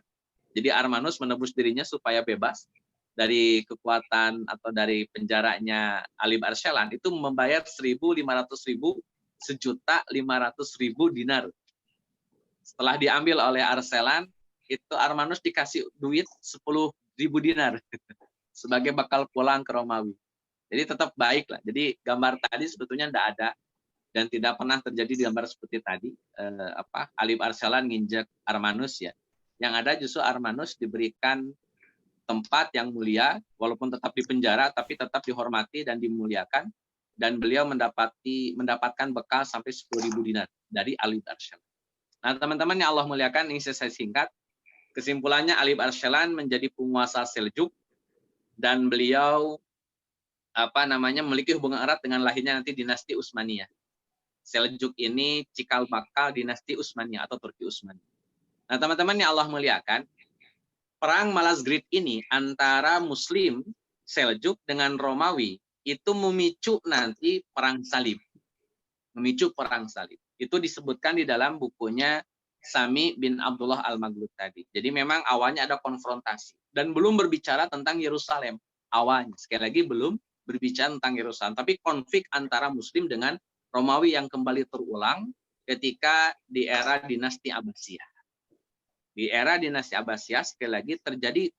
Speaker 2: Jadi Armanus menebus dirinya supaya bebas dari kekuatan atau dari penjaranya Alip Arselan, itu membayar 1.500.000, 1.500.000 dinar. Setelah diambil oleh Arselan, itu Armanus dikasih duit 10.000 dinar sebagai bakal pulang ke Romawi. Jadi tetap baik lah. Jadi gambar tadi sebetulnya tidak ada dan tidak pernah terjadi di gambar seperti tadi. Alip Arselan nginjek Armanus ya. Yang ada justru Armanus diberikan tempat yang mulia, walaupun tetap di penjara, tapi tetap dihormati dan dimuliakan. Dan beliau mendapatkan bekal sampai 10.000 dinar dari Alip Arselan. Nah, teman-teman yang Allah muliakan, ini saya singkat. Kesimpulannya, Alip Arselan menjadi penguasa Seljuk dan beliau memiliki hubungan erat dengan lahirnya nanti dinasti Utsmaniyah. Seljuk ini cikal bakal dinasti Utsmaniyah atau Turki Utsmani. Nah, teman-teman yang Allah muliakan, perang Malazgirt ini antara Muslim Seljuk dengan Romawi itu memicu nanti perang salib. Memicu perang salib. Itu disebutkan di dalam bukunya Sami bin Abdullah Al-Maghlud tadi. Jadi memang awalnya ada konfrontasi dan belum berbicara tentang Yerusalem. Awalnya, sekali lagi belum berbicara tentang Yerusalem, tapi konflik antara Muslim dengan Romawi yang kembali terulang ketika di era dinasti Abbasiyah. Di era dinasti Abbasiyah sekali lagi terjadi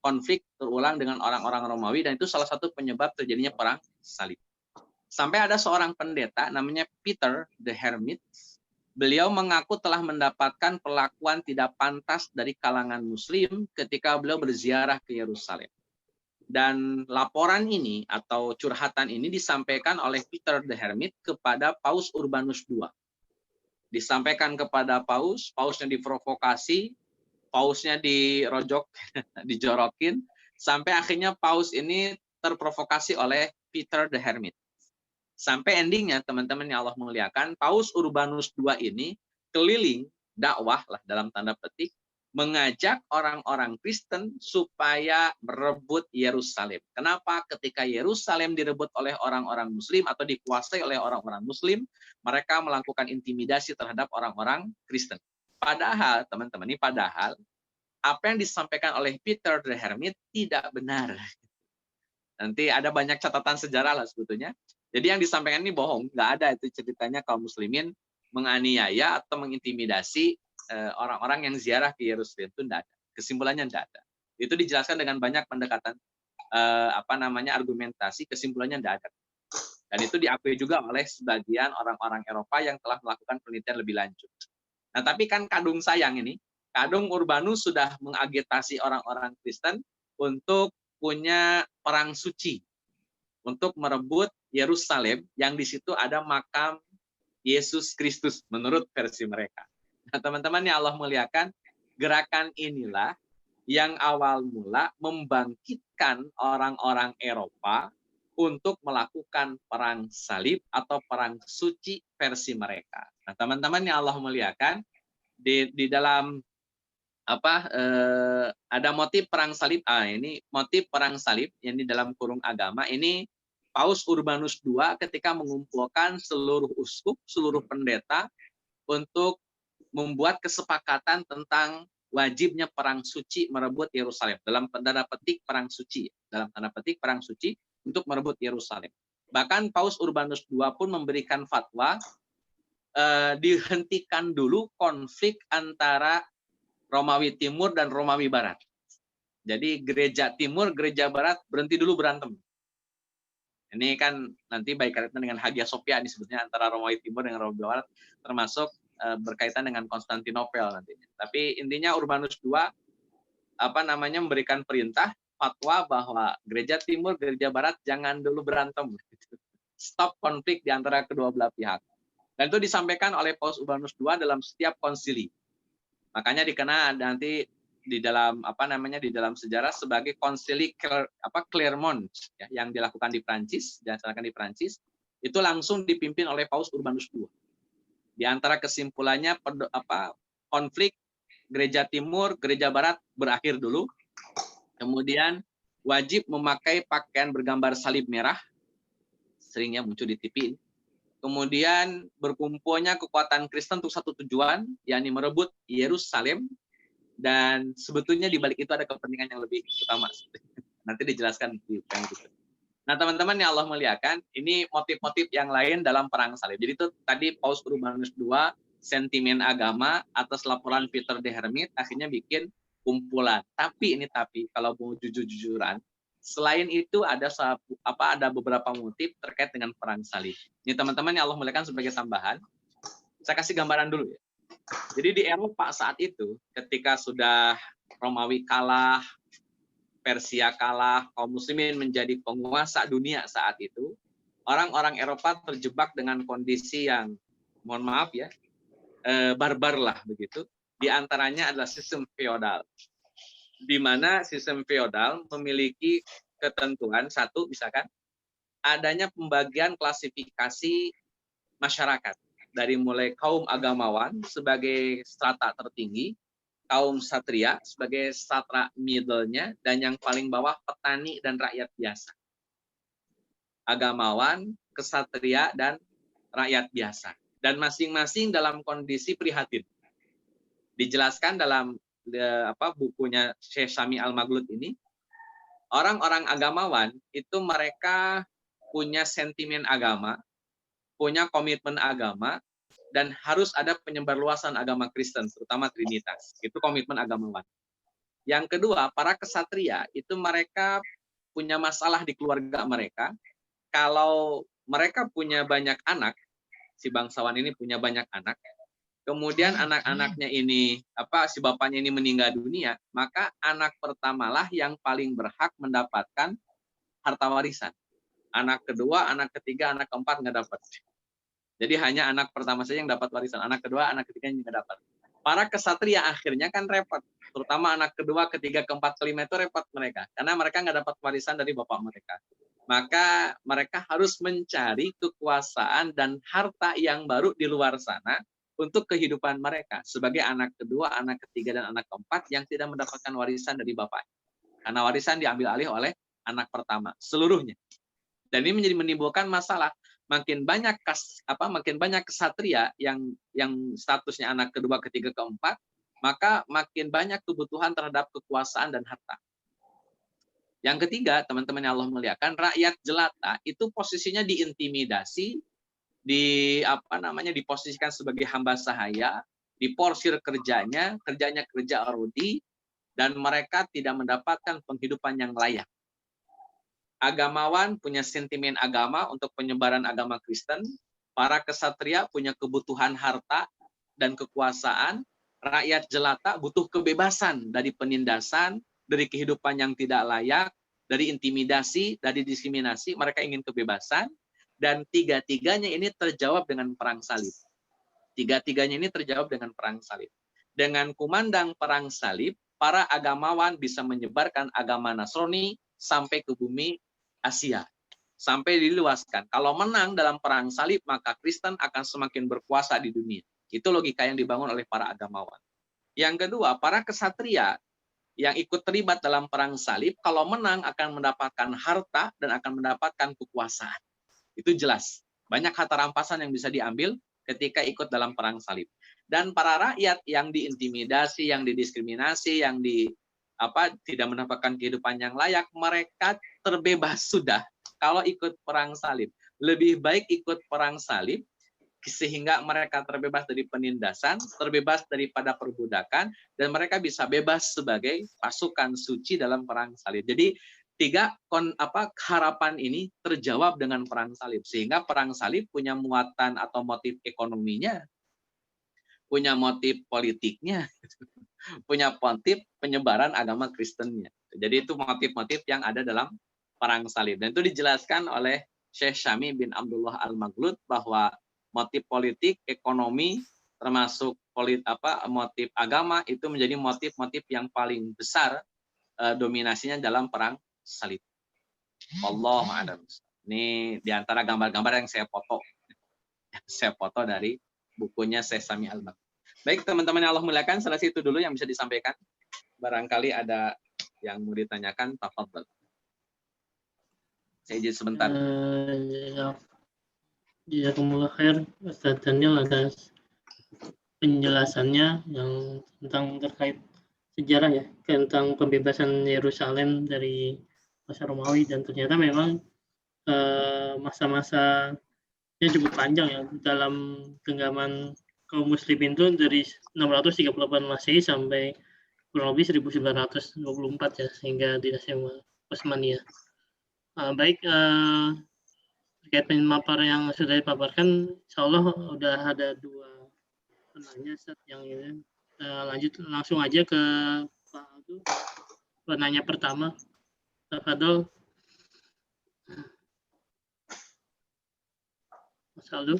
Speaker 2: konflik terulang dengan orang-orang Romawi dan itu salah satu penyebab terjadinya perang salib. Sampai ada seorang pendeta namanya Peter the Hermit. Beliau mengaku telah mendapatkan perlakuan tidak pantas dari kalangan Muslim ketika beliau berziarah ke Yerusalem. Dan laporan ini atau curhatan ini disampaikan oleh Peter the Hermit kepada Paus Urbanus II. Disampaikan kepada Paus, Pausnya diprovokasi, Pausnya dijorokin, sampai akhirnya Paus ini terprovokasi oleh Peter the Hermit. Sampai endingnya, teman-teman yang Allah muliakan, Paus Urbanus II ini keliling dakwah lah dalam tanda petik, mengajak orang-orang Kristen supaya merebut Yerusalem. Kenapa? Ketika Yerusalem direbut oleh orang-orang Muslim atau dikuasai oleh orang-orang Muslim, mereka melakukan intimidasi terhadap orang-orang Kristen. Padahal, teman-teman, apa yang disampaikan oleh Peter the Hermit tidak benar. Nanti ada banyak catatan sejarah lah sebetulnya. Jadi yang disampaikan ini bohong, nggak ada itu ceritanya kaum muslimin menganiaya atau mengintimidasi orang-orang yang ziarah ke Yerusalem, itu tidak ada. Kesimpulannya tidak ada. Itu dijelaskan dengan banyak pendekatan argumentasi, kesimpulannya tidak ada. Dan itu diakui juga oleh sebagian orang-orang Eropa yang telah melakukan penelitian lebih lanjut. Nah, tapi kan kadung sayang ini, kadung Urbanus sudah mengagitasi orang-orang Kristen untuk punya perang suci. untuk merebut Yerusalem yang di situ ada makam Yesus Kristus menurut versi mereka. Nah, teman-teman yang Allah muliakan, gerakan inilah yang awal mula membangkitkan orang-orang Eropa untuk melakukan perang salib atau perang suci versi mereka. Nah, teman-teman yang Allah muliakan, di dalam ada motif perang salib. Ini motif perang salib yang di dalam kurung agama ini Paus Urbanus II ketika mengumpulkan seluruh uskup, seluruh pendeta untuk membuat kesepakatan tentang wajibnya perang suci merebut Yerusalem. Dalam tanda petik perang suci, untuk merebut Yerusalem. Bahkan Paus Urbanus II pun memberikan fatwa dihentikan dulu konflik antara Romawi Timur dan Romawi Barat. Jadi gereja Timur, gereja Barat berhenti dulu berantem. Ini kan nanti baik kaitan dengan Hagia Sophia disebutnya antara Romawi Timur dengan Romawi Barat, termasuk berkaitan dengan Konstantinopel nantinya. Tapi intinya Urbanus II memberikan perintah fatwa bahwa gereja Timur, gereja Barat jangan dulu berantem. Stop konflik di antara kedua belah pihak. Dan itu disampaikan oleh Paus Urbanus II dalam setiap konsili. Makanya dikenal nanti di dalam di dalam sejarah sebagai konsili Clermont ya, yang dilakukan di Prancis, dilaksanakan di Prancis, itu langsung dipimpin oleh Paus Urbanus II. Di antara kesimpulannya konflik gereja Timur, gereja Barat berakhir dulu. Kemudian wajib memakai pakaian bergambar salib merah, seringnya muncul di TV. Kemudian berkumpulnya kekuatan Kristen untuk satu tujuan, yakni merebut Yerusalem, dan sebetulnya di balik itu ada kepentingan yang lebih utama. Nanti dijelaskan di yang itu. Nah, teman-teman yang Allah muliakan, ini motif-motif yang lain dalam perang salib. Jadi itu tadi Paus Urbanus II, sentimen agama atas laporan Peter de Hermit, akhirnya bikin kumpulan. Tapi kalau mau jujur-jujuran, selain itu ada beberapa motif terkait dengan perang salib. Ini teman-teman yang Allah muliakan sebagai tambahan, saya kasih gambaran dulu ya. Jadi di Eropa saat itu, ketika sudah Romawi kalah, Persia kalah, kaum muslimin menjadi penguasa dunia saat itu, orang-orang Eropa terjebak dengan kondisi yang, mohon maaf ya, barbar lah begitu. Di antaranya adalah sistem feodal, di mana sistem feodal memiliki ketentuan satu, misalkan adanya pembagian klasifikasi masyarakat dari mulai kaum agamawan sebagai strata tertinggi, kaum satria sebagai strata middle-nya, dan yang paling bawah petani dan rakyat biasa. Agamawan, kesatria, dan rakyat biasa. Dan masing-masing dalam kondisi prihatin. Dijelaskan dalam bukunya Syekh Sami Al-Maghlud ini, orang-orang agamawan itu mereka punya sentimen agama, punya komitmen agama, dan harus ada penyebarluasan agama Kristen, terutama Trinitas. Itu komitmen agamawan. Yang kedua, para kesatria itu mereka punya masalah di keluarga mereka. Kalau mereka punya banyak anak, si bangsawan ini punya banyak anak, kemudian anak-anaknya ini, si bapaknya ini meninggal dunia, maka anak pertamalah yang paling berhak mendapatkan harta warisan. Anak kedua, anak ketiga, anak keempat nggak dapat. Jadi hanya anak pertama saja yang dapat warisan. Anak kedua, anak ketiga yang nggak dapat. Para kesatria akhirnya kan repot. Terutama anak kedua, ketiga, keempat, kelima itu repot mereka. Karena mereka nggak dapat warisan dari bapak mereka. Maka mereka harus mencari kekuasaan dan harta yang baru di luar sana untuk kehidupan mereka. Sebagai anak kedua, anak ketiga, dan anak keempat yang tidak mendapatkan warisan dari bapaknya. Karena warisan diambil alih oleh anak pertama, seluruhnya. Dan ini menimbulkan masalah. Makin banyak kesatria yang statusnya anak kedua, ketiga, keempat, maka makin banyak kebutuhan terhadap kekuasaan dan harta. Yang ketiga, teman-teman yang Allah muliakan, rakyat jelata itu posisinya diintimidasi, diposisikan sebagai hamba sahaya, diporsir kerja rodi, dan mereka tidak mendapatkan penghidupan yang layak. Agamawan punya sentimen agama untuk penyebaran agama Kristen, para kesatria punya kebutuhan harta dan kekuasaan, rakyat jelata butuh kebebasan dari penindasan, dari kehidupan yang tidak layak, dari intimidasi, dari diskriminasi, mereka ingin kebebasan, dan tiga-tiganya ini terjawab dengan perang salib. Tiga-tiganya ini terjawab dengan perang salib. Dengan kumandang perang salib, para agamawan bisa menyebarkan agama Nasrani sampai ke bumi Asia. Sampai diluaskan. Kalau menang dalam perang salib, maka Kristen akan semakin berkuasa di dunia. Itu logika yang dibangun oleh para agamawan. Yang kedua, para kesatria yang ikut terlibat dalam perang salib, kalau menang akan mendapatkan harta dan akan mendapatkan kekuasaan. Itu jelas. Banyak harta rampasan yang bisa diambil ketika ikut dalam perang salib. Dan para rakyat yang diintimidasi, yang didiskriminasi, yang tidak mendapatkan kehidupan yang layak, mereka terbebas sudah kalau ikut perang salib. Lebih baik ikut perang salib sehingga mereka terbebas dari penindasan, terbebas daripada perbudakan, dan mereka bisa bebas sebagai pasukan suci dalam perang salib. Jadi harapan ini terjawab dengan perang salib, sehingga perang salib punya muatan atau motif ekonominya, punya motif politiknya, punya motif penyebaran agama Kristennya. Jadi itu motif-motif yang ada dalam perang salib, dan itu dijelaskan oleh Syekh Syami bin Abdullah Al-Maghlud bahwa motif politik, ekonomi, termasuk motif agama itu menjadi motif-motif yang paling besar dominasinya dalam perang salib. Wallahu a'lam. Ini diantara gambar-gambar yang saya foto dari bukunya Syekh Syami Al-Maghlud. Baik teman-teman yang Allah muliakan, salah itu dulu yang bisa disampaikan. Barangkali ada yang mau ditanyakan, tafadhol. Saya izin sebentar.
Speaker 1: Jazakumullah khair Ustaz Daniel atas penjelasannya yang tentang terkait sejarah ya, tentang pembebasan Yerusalem dari masa Romawi, dan ternyata memang masa-masanya cukup panjang ya dalam genggaman kaum muslimin itu dari 638 Masehi sampai kurang lebih 1924 ya, sehingga dinasti Utsmaniyah. Baik, terkait pemaparan yang sudah dipaparkan, insya Allah udah ada 2 penanya yang ini. Lanjut langsung aja ke Pak Aldo. Penanya pertama, Pak Aldo. Mas Aldo.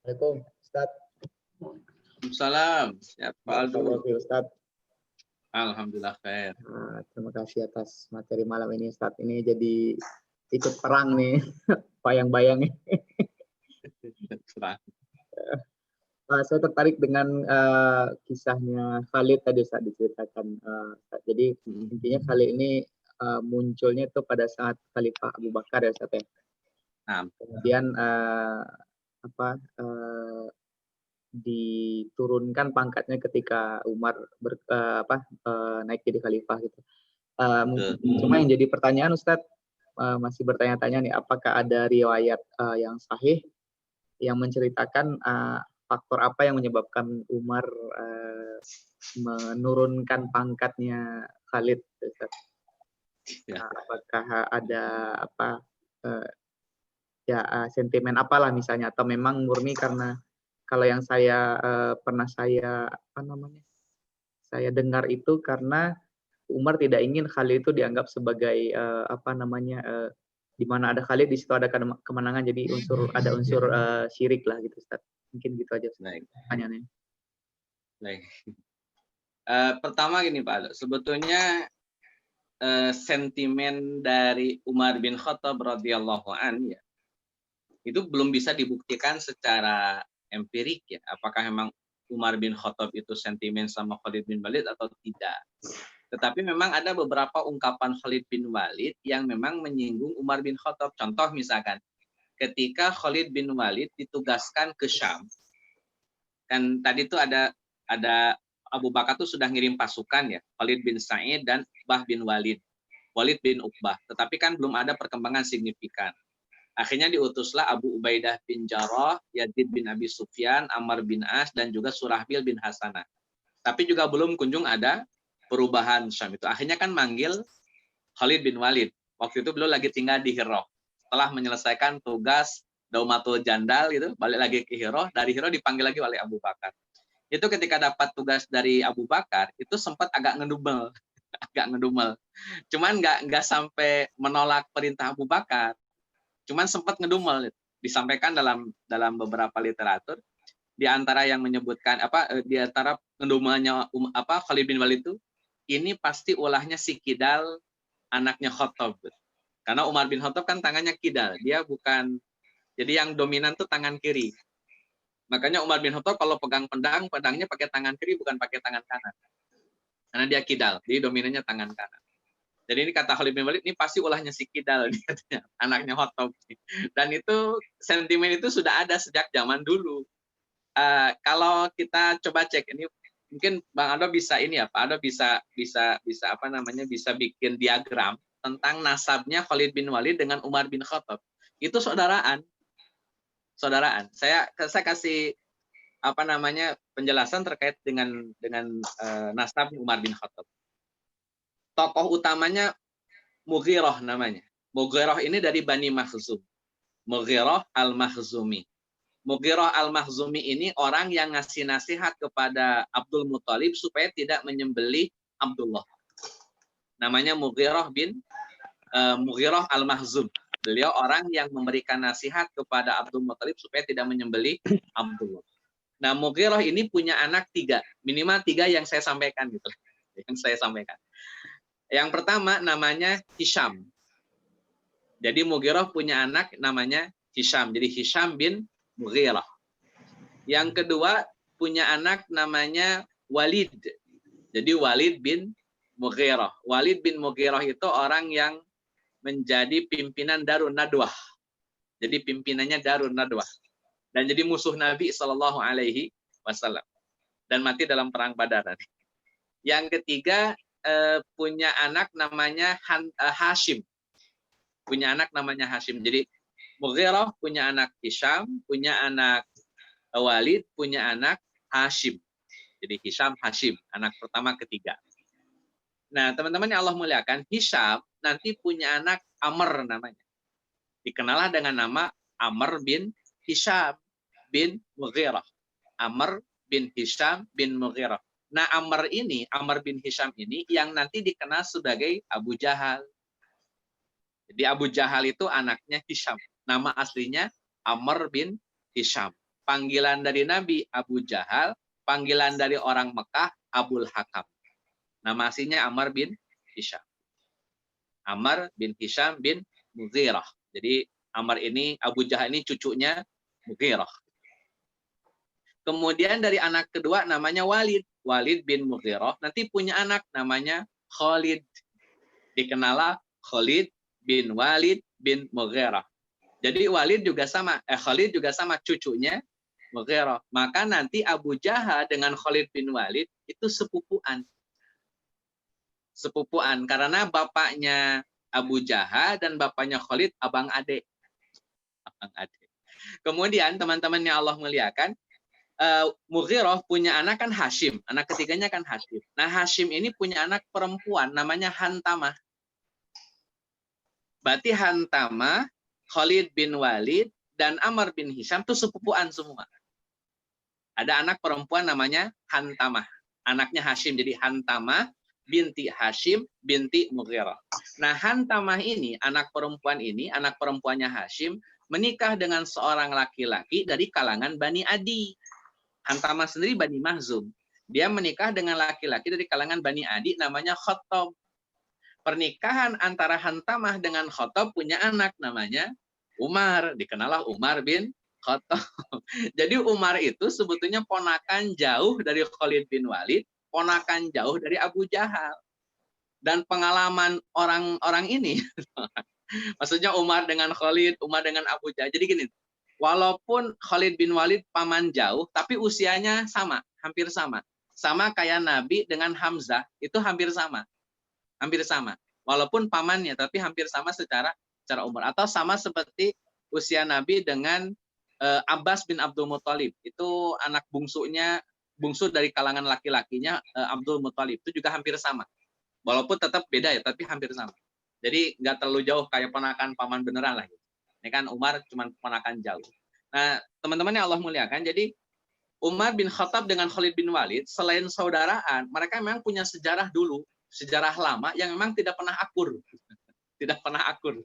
Speaker 3: Assalamualaikum, Ustaz.
Speaker 2: Waalaikumsalam. Siapa Aldo?
Speaker 3: Ustaz.
Speaker 2: Alhamdulillah khair.
Speaker 3: Terima kasih atas materi malam ini, Ustaz. Ini jadi ikut perang nih, bayang-bayang. Saya tertarik dengan kisahnya Khalid tadi saat diceritakan. Jadi intinya Khalid ini munculnya itu pada saat Khalifah Abu Bakar ya, Ustaz ya. Kemudian diturunkan pangkatnya ketika Umar naik jadi khalifah gitu. Cuma yang jadi pertanyaan Ustadz, masih bertanya-tanya nih, apakah ada riwayat yang sahih yang menceritakan faktor apa yang menyebabkan Umar menurunkan pangkatnya Khalid, Ustadz? Apakah ada sentimen apalah misalnya, atau memang murni karena kalau yang saya saya dengar itu karena Umar tidak ingin Khalid itu dianggap sebagai di mana ada Khalid di situ ada kemenangan, jadi ada unsur syirik lah gitu, Ustaz. Mungkin gitu aja pertanyaannya.
Speaker 2: Baik. Pertama gini Pak, sebetulnya sentimen dari Umar bin Khattab radhiyallahu an ya, itu belum bisa dibuktikan secara empirik ya, apakah memang Umar bin Khattab itu sentimen sama Khalid bin Walid atau tidak. Tetapi memang ada beberapa ungkapan Khalid bin Walid yang memang menyinggung Umar bin Khattab. Contoh misalkan, ketika Khalid bin Walid ditugaskan ke Syam, kan tadi itu ada Abu Bakar tuh sudah ngirim pasukan ya, Khalid bin Sa'id dan Uqbah bin Walid bin Uqbah, tetapi kan belum ada perkembangan signifikan. Akhirnya diutuslah Abu Ubaidah bin Jarrah, Yazid bin Abi Sufyan, Ammar bin As, dan juga Surahbil bin Hasanah. Tapi juga belum kunjung ada perubahan Syam itu. Akhirnya kan manggil Khalid bin Walid. Waktu itu beliau lagi tinggal di Hira. Setelah menyelesaikan tugas Daumatul Jandal gitu, balik lagi ke Hira. Dari Hira dipanggil lagi oleh Abu Bakar. Itu ketika dapat tugas dari Abu Bakar, itu sempat agak ngedumel. agak ngedumel. Cuman nggak sampai menolak perintah Abu Bakar. Cuman sempat ngedumel. Disampaikan dalam beberapa literatur, di antara yang menyebutkan di antara ngedumelnya Khalid bin Walid itu, ini pasti ulahnya si Kidal, anaknya Khattab. Karena Umar bin Khattab kan tangannya kidal, dia bukan, jadi yang dominan tuh tangan kiri. Makanya Umar bin Khattab kalau pegang pedang, pedangnya pakai tangan kiri bukan pakai tangan kanan. Karena dia kidal, jadi dominannya tangan kanan. Jadi ini kata Khalid bin Walid, ini pasti ulahnya si Kidal, anaknya Khattab. Dan itu sentimen itu sudah ada sejak zaman dulu. Kalau kita coba cek ini, mungkin Bang Aldo bisa ini ya, Pak Aldo bisa bisa bikin diagram tentang nasabnya Khalid bin Walid dengan Umar bin Khattab. Itu saudaraan. Saya kasih penjelasan terkait dengan nasab Umar bin Khattab. Tokoh utamanya Mughirah namanya. Mughirah ini dari Bani Makhzum. Mughirah al-Makhzumi. Mughirah al-Makhzumi ini orang yang ngasih nasihat kepada Abdul Muthalib supaya tidak menyembelih Abdullah. Namanya Mughirah al-Makhzum. Beliau orang yang memberikan nasihat kepada Abdul Muthalib supaya tidak menyembelih Abdullah. Nah, Mughirah ini punya anak 3, minimal 3 yang saya sampaikan gitu. Yang pertama namanya Hisham. Jadi Mughirah punya anak namanya Hisham. Jadi Hisham bin Mughirah. Yang kedua punya anak namanya Walid. Jadi Walid bin Mughirah. Walid bin Mughirah itu orang yang menjadi pimpinan Darun Nadwah. Jadi pimpinannya Darun Nadwah. Dan jadi musuh Nabi Shallallahu Alaihi Wasallam. Dan mati dalam perang Badar. Yang ketiga punya anak namanya Hashim. Punya anak namanya Hashim. Jadi Mughirah punya anak Hisham, punya anak Walid, punya anak Hashim. Jadi Hisham, Hashim, anak pertama ketiga. Nah, teman-teman yang Allah muliakan, Hisham nanti punya anak Amr namanya. Dikenallah dengan nama Amr bin Hisham bin Mughirah. Amr bin Hisham bin Mughirah. Nah, Amr bin Hisham ini yang nanti dikenal sebagai Abu Jahal. Jadi Abu Jahal itu anaknya Hisham. Nama aslinya Amr bin Hisham. Panggilan dari Nabi Abu Jahal, panggilan dari orang Mekah Abul Hakam. Nama aslinya Amr bin Hisham. Amr bin Hisham bin Mughirah. Jadi Amr ini, Abu Jahal ini cucunya Mughirah. Kemudian dari anak kedua namanya Walid. Walid bin Mughirah. Nanti punya anak namanya Khalid. Dikenal Khalid bin Walid bin Mughirah. Jadi Walid juga sama. Khalid juga sama cucunya Mughirah. Maka nanti Abu Jahal dengan Khalid bin Walid itu sepupuan. Sepupuan. Karena bapaknya Abu Jahal dan bapaknya Khalid abang adik. Abang adik. Kemudian teman-teman yang Allah muliakan, Mughirah punya anak kan Hashim. Anak ketiganya kan Hashim. Nah, Hashim ini punya anak perempuan namanya Hantamah. Berarti Hantamah, Khalid bin Walid, dan Amr bin Hisham itu sepupuan semua. Ada anak perempuan namanya Hantamah. Anaknya Hashim. Jadi Hantamah binti Hashim binti Mughirah. Nah, Hantamah ini, anak perempuannya Hashim, menikah dengan seorang laki-laki dari kalangan Bani Adi. Hantamah sendiri Bani Makhzum. Dia menikah dengan laki-laki dari kalangan Bani Adi namanya Khattab. Pernikahan antara Hantamah dengan Khattab punya anak namanya Umar. Dikenallah Umar bin Khattab. Jadi Umar itu sebetulnya ponakan jauh dari Khalid bin Walid, ponakan jauh dari Abu Jahal. Dan pengalaman orang-orang ini, maksudnya Umar dengan Khalid, Umar dengan Abu Jahal. Jadi gini, walaupun Khalid bin Walid paman jauh, tapi usianya sama, hampir sama. Sama kayak Nabi dengan Hamzah, itu hampir sama. Hampir sama. Walaupun pamannya, tapi hampir sama secara umur. Atau sama seperti usia Nabi dengan Abbas bin Abdul Muthalib. Itu anak bungsu dari kalangan laki-lakinya Abdul Muthalib. Itu juga hampir sama. Walaupun tetap beda ya, tapi hampir sama. Jadi nggak terlalu jauh kayak ponakan paman beneran lah. Ini kan Umar cuma ponakan jauh. Nah, teman-teman yang Allah muliakan, jadi Umar bin Khattab dengan Khalid bin Walid, selain saudaraan, mereka memang punya sejarah dulu. sejarah lama yang memang tidak pernah akur. Tidak pernah akur.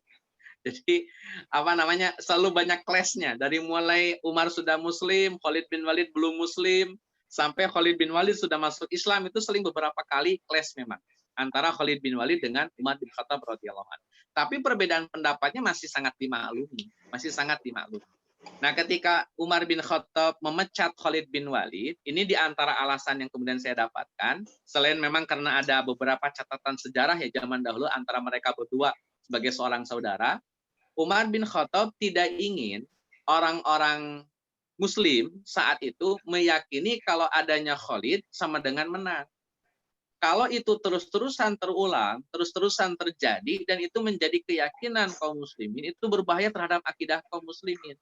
Speaker 2: Jadi apa namanya, selalu banyak clash-nya, dari mulai Umar sudah muslim, Khalid bin Walid belum muslim, sampai Khalid bin Walid sudah masuk Islam, itu seling beberapa kali clash memang antara Khalid bin Walid dengan Umar bin Khattab radhiyallahu anhu. Tapi perbedaan pendapatnya masih sangat dimaklumi, masih sangat dimaklumi. Nah, ketika Umar bin Khattab memecat Khalid bin Walid, ini di antara alasan yang kemudian saya dapatkan, selain memang karena ada beberapa catatan sejarah ya zaman dahulu antara mereka berdua sebagai seorang saudara, Umar bin Khattab tidak ingin orang-orang Muslim saat itu meyakini kalau adanya Khalid sama dengan menang. Kalau itu terus-terusan terulang, terus-terusan terjadi, dan itu menjadi keyakinan kaum muslimin, itu berbahaya terhadap akidah kaum muslimin.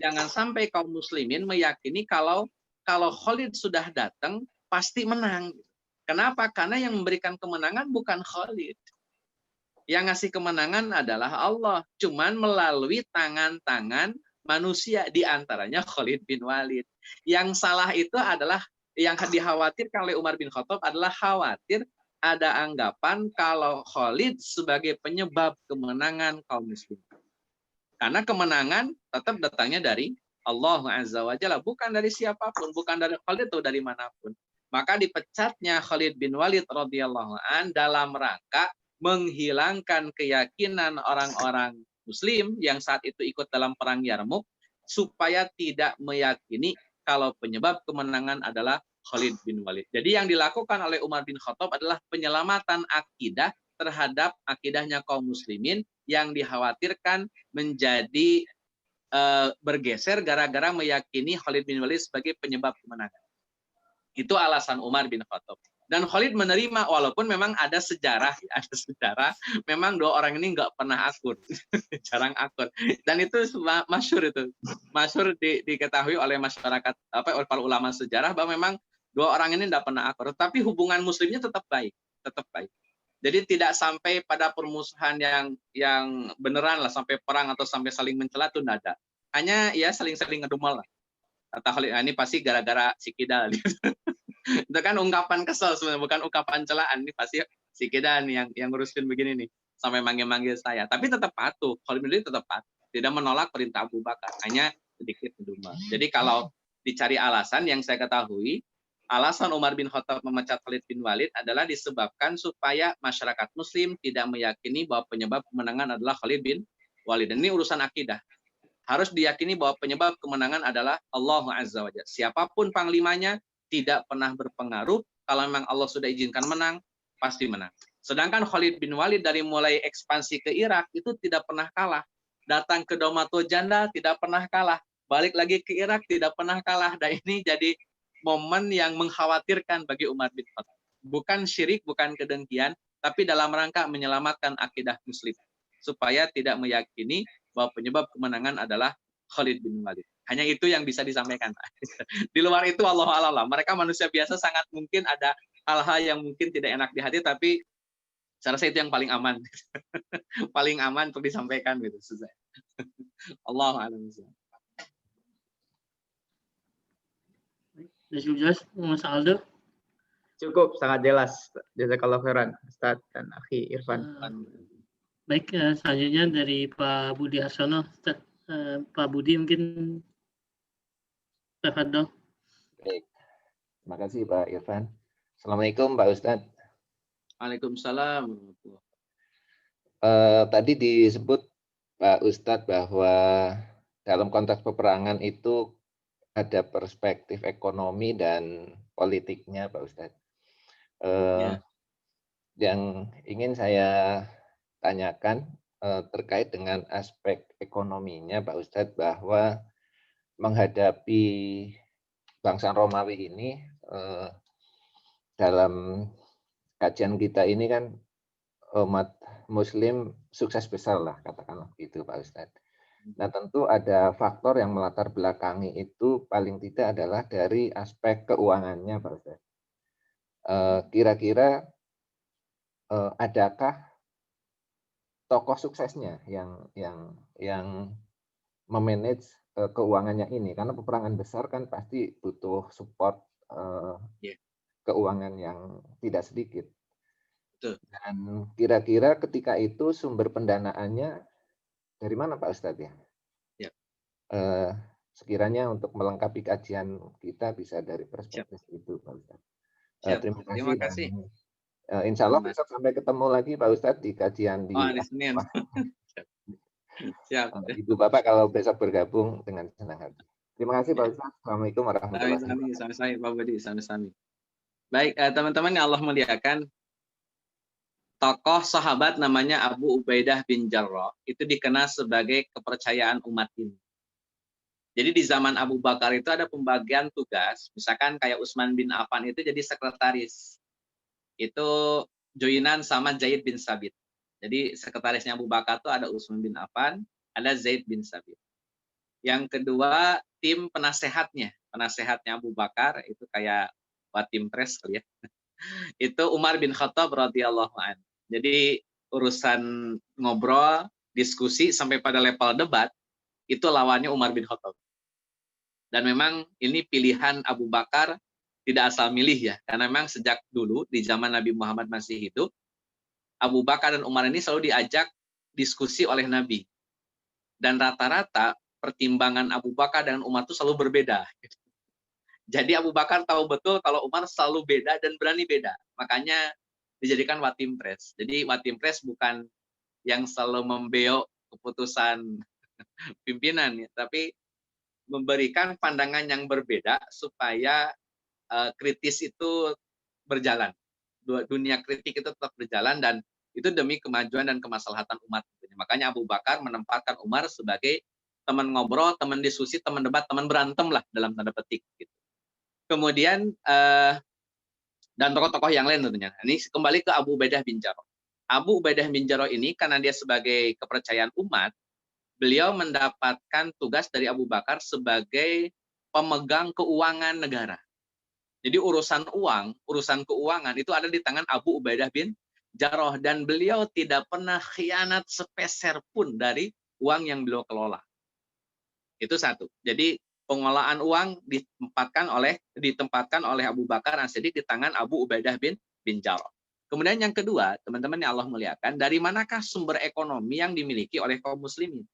Speaker 2: Jangan sampai kaum muslimin meyakini kalau Khalid sudah datang, pasti menang. Kenapa? Karena yang memberikan kemenangan bukan Khalid. Yang ngasih kemenangan adalah Allah. Cuman melalui tangan-tangan manusia, diantaranya Khalid bin Walid. Yang salah itu adalah, yang dikhawatirkan oleh Umar bin Khattab adalah khawatir ada anggapan kalau Khalid sebagai penyebab kemenangan kaum muslim. Karena kemenangan tetap datangnya dari Allah Azza wa Jalla, bukan dari siapapun, bukan dari Khalid atau dari manapun. Maka dipecatnya Khalid bin Walid radhiyallahu an dalam rangka menghilangkan keyakinan orang-orang muslim yang saat itu ikut dalam perang Yarmuk, supaya tidak meyakini kalau penyebab kemenangan adalah Khalid bin Walid. Jadi yang dilakukan oleh Umar bin Khattab adalah penyelamatan akidah terhadap akidahnya kaum muslimin yang dikhawatirkan menjadi bergeser gara-gara meyakini Khalid bin Walid sebagai penyebab kemenangan. Itu alasan Umar bin Khattab. Dan Khalid menerima, walaupun memang ada sejarah, memang dua orang ini nggak pernah akur, jarang akur. Dan itu masyhur, diketahui oleh masyarakat, oleh para ulama sejarah, bahwa memang dua orang ini nggak pernah akur. Tapi hubungan muslimnya tetap baik, tetap baik. Jadi tidak sampai pada permusuhan yang beneran lah, sampai perang atau sampai saling mencela, itu nggak ada. Hanya ya saling-saling ngedumel lah. Kata Khalid, ini pasti gara-gara si Kidal. Itu kan ungkapan kesel sebenarnya, bukan ungkapan celaan. Ini pasti si Kidan yang ngurusin begini nih, sampai manggil-manggil saya. Tapi tetap patuh, Khalid bin Walid tetap patuh, tidak menolak perintah Abu Bakar, hanya sedikit ngedumel. Jadi kalau dicari alasan, yang saya ketahui, alasan Umar bin Khattab memecat Khalid bin Walid adalah disebabkan supaya masyarakat muslim tidak meyakini bahwa penyebab kemenangan adalah Khalid bin Walid. Dan ini urusan akidah. Harus diyakini bahwa penyebab kemenangan adalah Allah Azza wa Jalla. Siapapun panglimanya tidak pernah berpengaruh. Kalau memang Allah sudah izinkan menang, pasti menang. Sedangkan Khalid bin Walid dari mulai ekspansi ke Irak itu tidak pernah kalah. Datang ke Daumatul Janda tidak pernah kalah. Balik lagi ke Irak tidak pernah kalah. Dan ini jadi momen yang mengkhawatirkan bagi Umar bin Khattab. Bukan syirik, bukan kedengkian, tapi dalam rangka menyelamatkan akidah muslim. Supaya tidak meyakini bahwa penyebab kemenangan adalah Khalid bin Walid. Hanya itu yang bisa disampaikan. Di luar itu Allahu a'lam. Mereka manusia biasa, sangat mungkin ada hal-hal yang mungkin tidak enak di hati, tapi saya rasa itu yang paling aman. Paling aman untuk disampaikan gitu. Allahu a'lam.
Speaker 1: Cukup jelas, Mas Aldo?
Speaker 3: Cukup, sangat jelas. Jazakallahu khairan, Ustaz dan Akhi Irfan.
Speaker 1: Baik, selanjutnya dari Pak Budi Harsono. Pak Budi mungkin tafadhol.
Speaker 4: Baik. Terima kasih Pak Irfan. Assalamualaikum Pak Ustadz.
Speaker 2: Waalaikumsalam.
Speaker 4: Tadi disebut Pak Ustadz bahwa dalam konteks peperangan itu ada perspektif ekonomi dan politiknya Pak Ustadz. Yang ingin saya tanyakan terkait dengan aspek ekonominya Pak Ustadz, bahwa menghadapi bangsa Romawi ini, dalam kajian kita ini kan umat Muslim sukses besar lah, katakanlah gitu Pak Ustadz. Nah tentu ada faktor yang melatar belakangi itu paling tidak adalah dari aspek keuangannya Pak Ustadz. Kira-kira adakah tokoh suksesnya yang memanage keuangannya ini, karena peperangan besar kan pasti butuh support keuangan yang tidak sedikit.
Speaker 2: Betul.
Speaker 4: Dan kira-kira ketika itu sumber pendanaannya dari mana Pak Ustadz ya?
Speaker 2: Ya.
Speaker 4: Sekiranya untuk melengkapi kajian kita bisa dari
Speaker 2: Siap.
Speaker 4: perspektif itu Pak Ustadz.
Speaker 2: Siap.
Speaker 4: Terima kasih.
Speaker 2: Terima kasih.
Speaker 4: Insya Allah
Speaker 2: Sama.
Speaker 4: besok sampai ketemu lagi Pak Ustadz di kajian di
Speaker 2: Hari Senin. Siap.
Speaker 4: Ibu Bapak kalau besok bergabung dengan senang hati. Terima kasih Pak Ustadz. Assalamualaikum warahmatullahi wabarakatuh.
Speaker 2: Sami-sami Pak Budi, sami-sami. Baik, teman-teman yang Allah muliakan, tokoh sahabat namanya Abu Ubaidah bin Jarrah itu dikenal sebagai kepercayaan umat ini. Jadi di zaman Abu Bakar itu ada pembagian tugas, misalkan kayak Utsman bin Affan itu jadi sekretaris. Itu joinan sama Zaid bin Sabit. Jadi sekretarisnya Abu Bakar itu ada Utsman bin Affan, ada Zaid bin Sabit. Yang kedua, tim penasehatnya Abu Bakar itu kayak tim pres kali ya. Itu Umar bin Khattab radhiyallahu an. Jadi urusan ngobrol, diskusi sampai pada level debat itu lawannya Umar bin Khattab. Dan memang ini pilihan Abu Bakar tidak asal milih ya, karena memang sejak dulu di zaman Nabi Muhammad masih hidup, Abu Bakar dan Umar ini selalu diajak diskusi oleh Nabi. Dan rata-rata pertimbangan Abu Bakar dan Umar itu selalu berbeda. Jadi Abu Bakar tahu betul kalau Umar selalu beda dan berani beda. Makanya dijadikan watim pres. Jadi watim pres bukan yang selalu membeok keputusan pimpinan, ya, tapi memberikan pandangan yang berbeda supaya kritis itu berjalan. Dunia kritik itu tetap berjalan dan itu demi kemajuan dan kemaslahatan umat. Makanya Abu Bakar menempatkan Umar sebagai teman ngobrol, teman diskusi, teman debat, teman berantem lah dalam tanda petik. Gitu. Kemudian dan tokoh-tokoh yang lain tentunya. Ini kembali ke Abu Ubaidah bin Jarrah. Abu Ubaidah bin Jarrah ini karena dia sebagai kepercayaan umat, beliau mendapatkan tugas dari Abu Bakar sebagai pemegang keuangan negara. Jadi urusan uang, urusan keuangan itu ada di tangan Abu Ubaidah bin Jarrah dan beliau tidak pernah khianat sepeser pun dari uang yang beliau kelola. Itu satu. Jadi pengelolaan uang ditempatkan oleh Abu Bakar As-Siddiq di tangan Abu Ubaidah bin Jarrah. Kemudian yang kedua, teman-teman yang Allah muliakan, dari manakah sumber ekonomi yang dimiliki oleh kaum muslimin?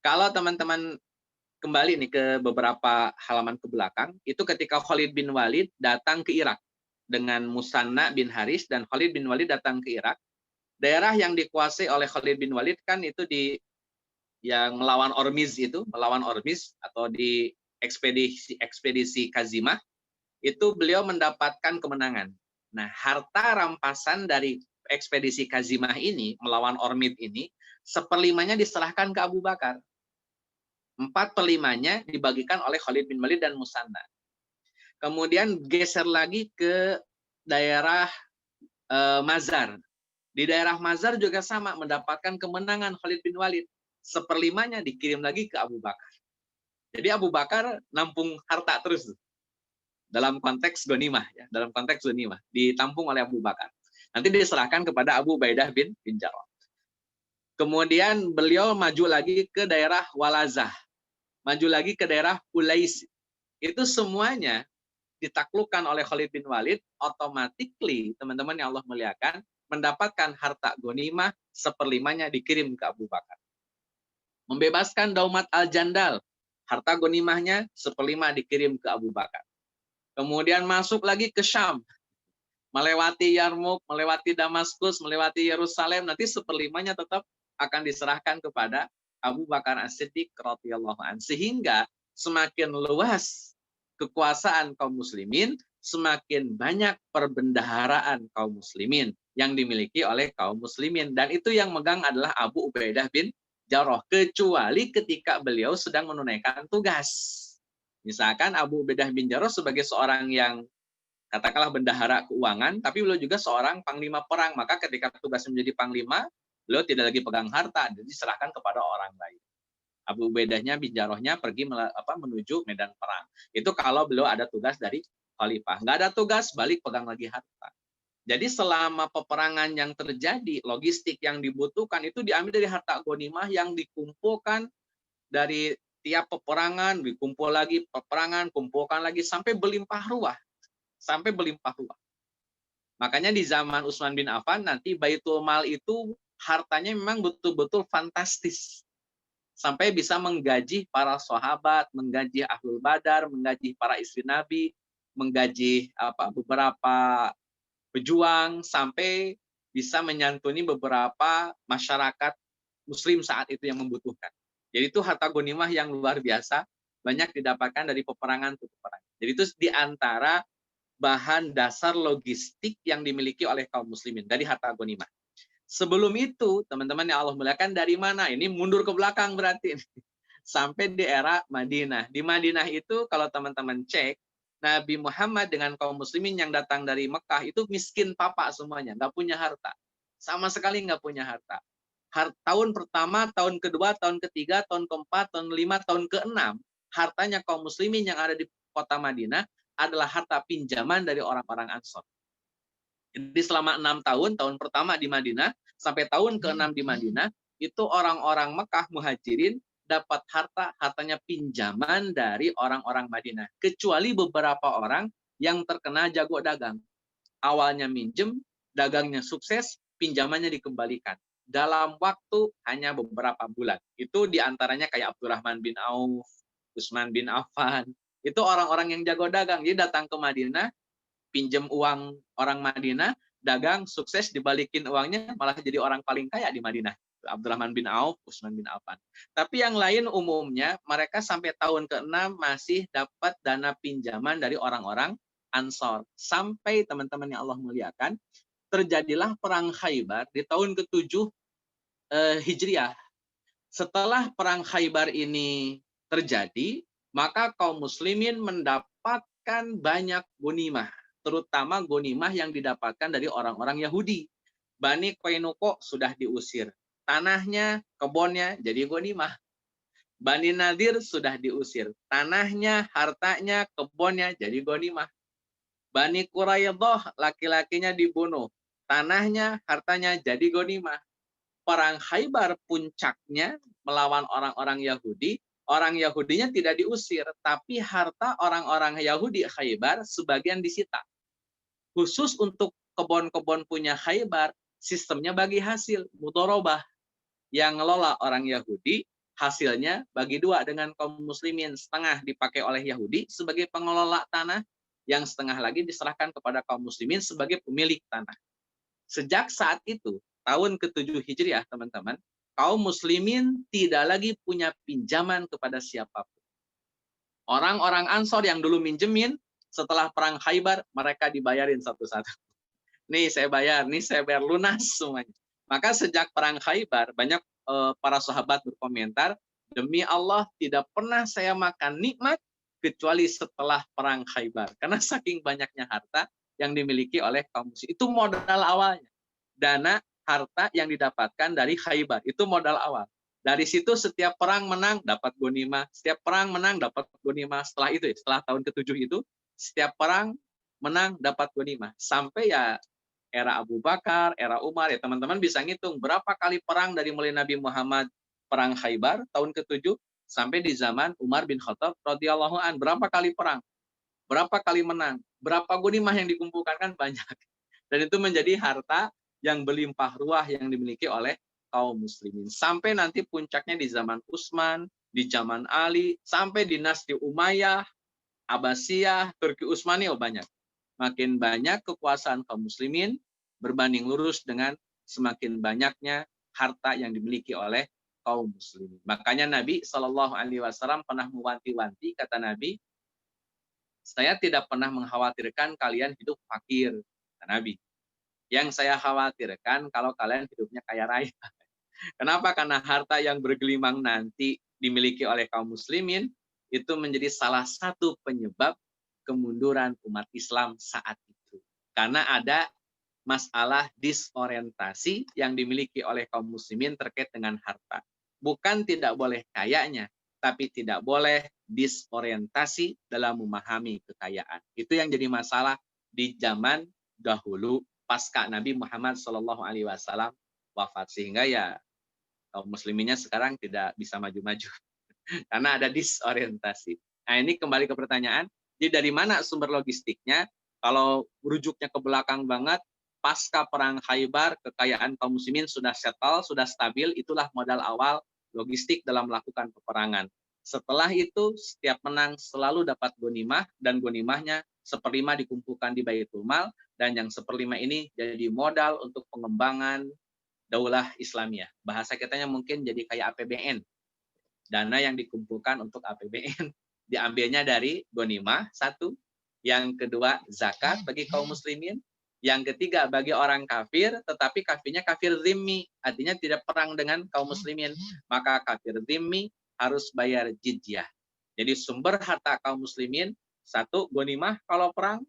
Speaker 2: Kalau teman-teman kembali nih ke beberapa halaman ke belakang, itu ketika Khalid bin Walid datang ke Irak dengan Musanna bin Haris dan Khalid bin Walid datang ke Irak, daerah yang dikuasai oleh Khalid bin Walid kan itu yang melawan Ormiz atau di ekspedisi Kazimah, itu beliau mendapatkan kemenangan. Nah, harta rampasan dari ekspedisi Kazimah ini melawan Ormiz ini 1/5-nya diserahkan ke Abu Bakar. 4/5-nya dibagikan oleh Khalid bin Walid dan Musanna. Kemudian geser lagi ke daerah Mazar. Di daerah Mazar juga sama, mendapatkan kemenangan Khalid bin Walid. 1/5-nya dikirim lagi ke Abu Bakar. Jadi Abu Bakar nampung harta terus. Dalam konteks ghanimah, ya, ditampung oleh Abu Bakar. Nanti diserahkan kepada Abu Ubaidah bin Jarrah. Kemudian beliau maju lagi ke daerah Walazah. Maju lagi ke daerah Ulais. Itu semuanya ditaklukkan oleh Khalid bin Walid, automatically teman-teman yang Allah muliakan mendapatkan harta ghanimah 1/5-nya dikirim ke Abu Bakar. Membebaskan Daumat al-Jandal, harta ghanimahnya 1/5 dikirim ke Abu Bakar. Kemudian masuk lagi ke Syam, melewati Yarmuk, melewati Damaskus, melewati Yerusalem, nanti 1/5-nya tetap akan diserahkan kepada Abu Bakar As-Siddiq radhiyallahu anhu. Sehingga semakin luas kekuasaan kaum muslimin, semakin banyak perbendaharaan kaum muslimin yang dimiliki oleh kaum muslimin. Dan itu yang megang adalah Abu Ubaidah bin Jarrah, kecuali ketika beliau sedang menunaikan tugas. Misalkan Abu Ubaidah bin Jarrah sebagai seorang yang katakanlah bendahara keuangan, tapi beliau juga seorang panglima perang. Maka ketika tugasnya menjadi panglima, beliau tidak lagi pegang harta, jadi diserahkan kepada orang lain. Abu Ubaidahnya bin Jarrahnya pergi menuju medan perang. Itu kalau beliau ada tugas dari khalifah. Nggak ada tugas, balik pegang lagi harta. Jadi selama peperangan yang terjadi, logistik yang dibutuhkan itu diambil dari harta ghanimah yang dikumpulkan dari tiap peperangan, dikumpul lagi peperangan, kumpulkan lagi sampai berlimpah ruah. Makanya di zaman Utsman bin Affan nanti Baitul Mal itu hartanya memang betul-betul fantastis. Sampai bisa menggaji para sahabat, menggaji Ahlul Badar, menggaji para istri Nabi, menggaji beberapa pejuang, sampai bisa menyantuni beberapa masyarakat Muslim saat itu yang membutuhkan. Jadi itu harta ghanimah yang luar biasa, banyak didapatkan dari peperangan ke peperangan. Jadi itu di antara bahan dasar logistik yang dimiliki oleh kaum muslimin dari harta ghanimah. Sebelum itu, teman-teman yang Allah muliakan, dari mana? Ini mundur ke belakang berarti. Sampai di era Madinah. Di Madinah itu kalau teman-teman cek, Nabi Muhammad dengan kaum muslimin yang datang dari Mekah itu miskin papa semuanya, nggak punya harta. Sama sekali nggak punya harta. Tahun pertama, tahun kedua, tahun ketiga, tahun keempat, tahun kelima, tahun keenam, hartanya kaum muslimin yang ada di kota Madinah adalah harta pinjaman dari orang-orang Ansor. Jadi selama 6 tahun, tahun pertama di Madinah sampai tahun ke-6 di Madinah, itu orang-orang Mekah muhajirin dapat hartanya pinjaman dari orang-orang Madinah. Kecuali beberapa orang yang terkena jago dagang. Awalnya minjem, dagangnya sukses, pinjamannya dikembalikan. Dalam waktu hanya beberapa bulan. Itu diantaranya kayak Abdurrahman bin Auf, Utsman bin Affan. Itu orang-orang yang jago dagang. Jadi datang ke Madinah, pinjam uang orang Madinah, dagang, sukses, dibalikin uangnya, malah jadi orang paling kaya di Madinah. Abdurrahman bin Auf, Utsman bin Affan. Tapi yang lain umumnya, mereka sampai tahun ke-6 masih dapat dana pinjaman dari orang-orang Ansor. Sampai teman-teman yang Allah muliakan, terjadilah perang Khaybar di tahun ke-7 Hijriah. Setelah perang Khaybar ini terjadi, maka kaum muslimin mendapatkan banyak ghanimah, terutama ghanimah yang didapatkan dari orang-orang Yahudi. Bani Qainuqa sudah diusir. Tanahnya, kebunnya jadi ghanimah. Bani Nadir sudah diusir. Tanahnya, hartanya, kebunnya jadi ghanimah. Bani Quraidah, laki-lakinya dibunuh. Tanahnya, hartanya jadi ghanimah. Perang Khaybar puncaknya melawan orang-orang Yahudi. Orang Yahudinya tidak diusir, tapi harta orang-orang Yahudi Khaybar sebagian disita. Khusus untuk kebun-kebun punya Khaybar, sistemnya bagi hasil, mudharabah. Yang ngelola orang Yahudi, hasilnya bagi dua dengan kaum muslimin. Setengah dipakai oleh Yahudi sebagai pengelola tanah, yang setengah lagi diserahkan kepada kaum muslimin sebagai pemilik tanah. Sejak saat itu, tahun ke-7 Hijriah, teman-teman, kaum muslimin tidak lagi punya pinjaman kepada siapapun. Orang-orang Ansor yang dulu minjemin, setelah perang Khaybar, mereka dibayarin satu-satu. Nih saya bayar lunas semuanya. Maka sejak perang Khaybar, banyak para sahabat berkomentar, demi Allah tidak pernah saya makan nikmat kecuali setelah perang Khaybar. Karena saking banyaknya harta yang dimiliki oleh kaum muslimin. Itu modal awalnya. Dana harta yang didapatkan dari Khaybar. Itu modal awal. Dari situ setiap perang menang dapat ghanimah. Setiap perang menang dapat ghanimah. Setelah itu, setelah tahun ke-7 itu, setiap perang menang dapat ghanimah. Sampai ya era Abu Bakar, era Umar, ya teman-teman bisa ngitung berapa kali perang dari mulai Nabi Muhammad perang Khaybar tahun ke-7 sampai di zaman Umar bin Khattab radhiyallahu an, berapa kali perang? Berapa kali menang? Berapa ghanimah yang dikumpulkan, kan banyak. Dan itu menjadi harta yang berlimpah ruah yang dimiliki oleh kaum muslimin. Sampai nanti puncaknya di zaman Utsman, di zaman Ali, sampai dinasti Umayyah, Abbasiyah, Turki Utsmaniyah, banyak. Makin banyak kekuasaan kaum muslimin berbanding lurus dengan semakin banyaknya harta yang dimiliki oleh kaum muslimin. Makanya Nabi SAW pernah mewanti-wanti, kata Nabi, saya tidak pernah mengkhawatirkan kalian hidup fakir, kata Nabi. Yang saya khawatirkan kalau kalian hidupnya kaya raya. Kenapa? Karena harta yang bergelimang nanti dimiliki oleh kaum muslimin itu menjadi salah satu penyebab kemunduran umat Islam saat itu. Karena ada masalah disorientasi yang dimiliki oleh kaum muslimin terkait dengan harta. Bukan tidak boleh kayanya, tapi tidak boleh disorientasi dalam memahami kekayaan. Itu yang jadi masalah di zaman dahulu pasca Nabi Muhammad SAW wafat, sehingga ya kaum musliminnya sekarang tidak bisa maju-maju karena ada disorientasi. Nah, ini kembali ke pertanyaan, jadi dari mana sumber logistiknya? Kalau rujuknya ke belakang banget, pasca perang Khaybar, kekayaan kaum muslimin sudah settle, sudah stabil, itulah modal awal logistik dalam melakukan peperangan. Setelah itu, setiap menang selalu dapat ghanimah, dan ghanimahnya 1/5 dikumpulkan di Baitul Mal, dan yang 1/5 ini jadi modal untuk pengembangan Daulah Islamiyah. Bahasa kitanya mungkin jadi kayak APBN. Dana yang dikumpulkan untuk APBN. Diambilnya dari ghanimah, satu. Yang kedua, zakat bagi kaum muslimin. Yang ketiga, bagi orang kafir, tetapi kafirnya kafir zimmi. Artinya tidak perang dengan kaum muslimin. Maka kafir zimmi harus bayar jizyah. Jadi sumber harta kaum muslimin, satu, ghanimah kalau perang.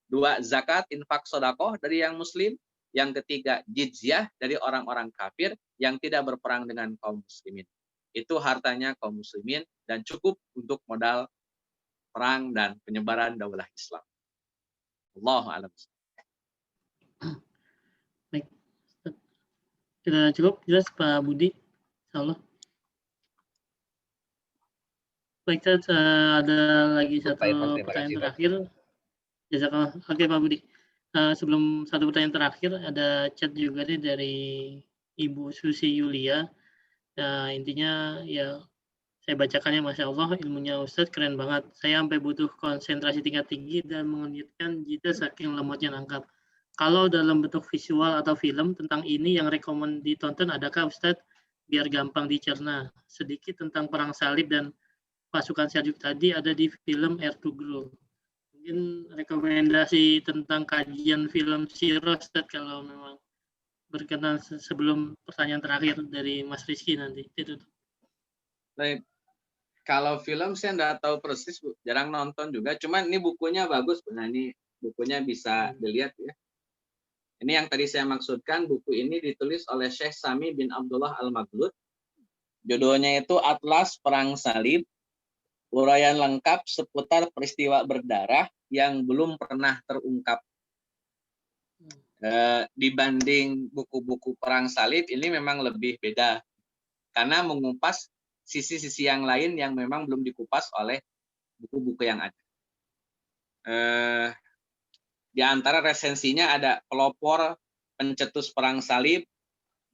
Speaker 2: Dua, zakat, infak, sodakoh dari yang muslim. Yang ketiga, jizyah dari orang-orang kafir yang tidak berperang dengan kaum muslimin. Itu hartanya kaum muslimin dan cukup untuk modal perang dan penyebaran daulah Islam. Allahu a'lam.
Speaker 1: Baik. Sudah cukup jelas Pak Budi? Insyaallah. Baik, ada lagi satu pertanyaan terakhir. Jazakallah. Oke Pak Budi. Sebelum satu pertanyaan terakhir, ada chat juga nih dari Ibu Susi Yulia. Intinya ya saya bacakannya, Masya Allah, ilmunya Ustadz keren banget. Saya sampai butuh konsentrasi tingkat tinggi dan mengernyitkan jika saking lemotnya nangkap. Kalau dalam bentuk visual atau film tentang ini yang rekomend ditonton, adakah Ustadz? Biar gampang dicerna. Sedikit tentang perang salib dan pasukan Seljuk tadi ada di film Ertugrul. Mungkin rekomendasi tentang kajian film Sirah, Ustadz, kalau memang berkenan, sebelum pertanyaan terakhir dari Mas Rizky nanti. Itu.
Speaker 2: Baik. Kalau film saya nggak tahu persis, Bu. Jarang nonton juga. Cuman ini bukunya bagus, Bu. Nah, ini bukunya bisa dilihat ya. Ini yang tadi saya maksudkan, buku ini ditulis oleh Syekh Sami bin Abdullah Al-Maghlud. Judulnya itu Atlas Perang Salib, uraian lengkap seputar peristiwa berdarah yang belum pernah terungkap. Dibanding buku-buku perang salib, ini memang lebih beda. Karena mengupas sisi-sisi yang lain yang memang belum dikupas oleh buku-buku yang ada. Di antara resensinya ada pelopor pencetus perang salib,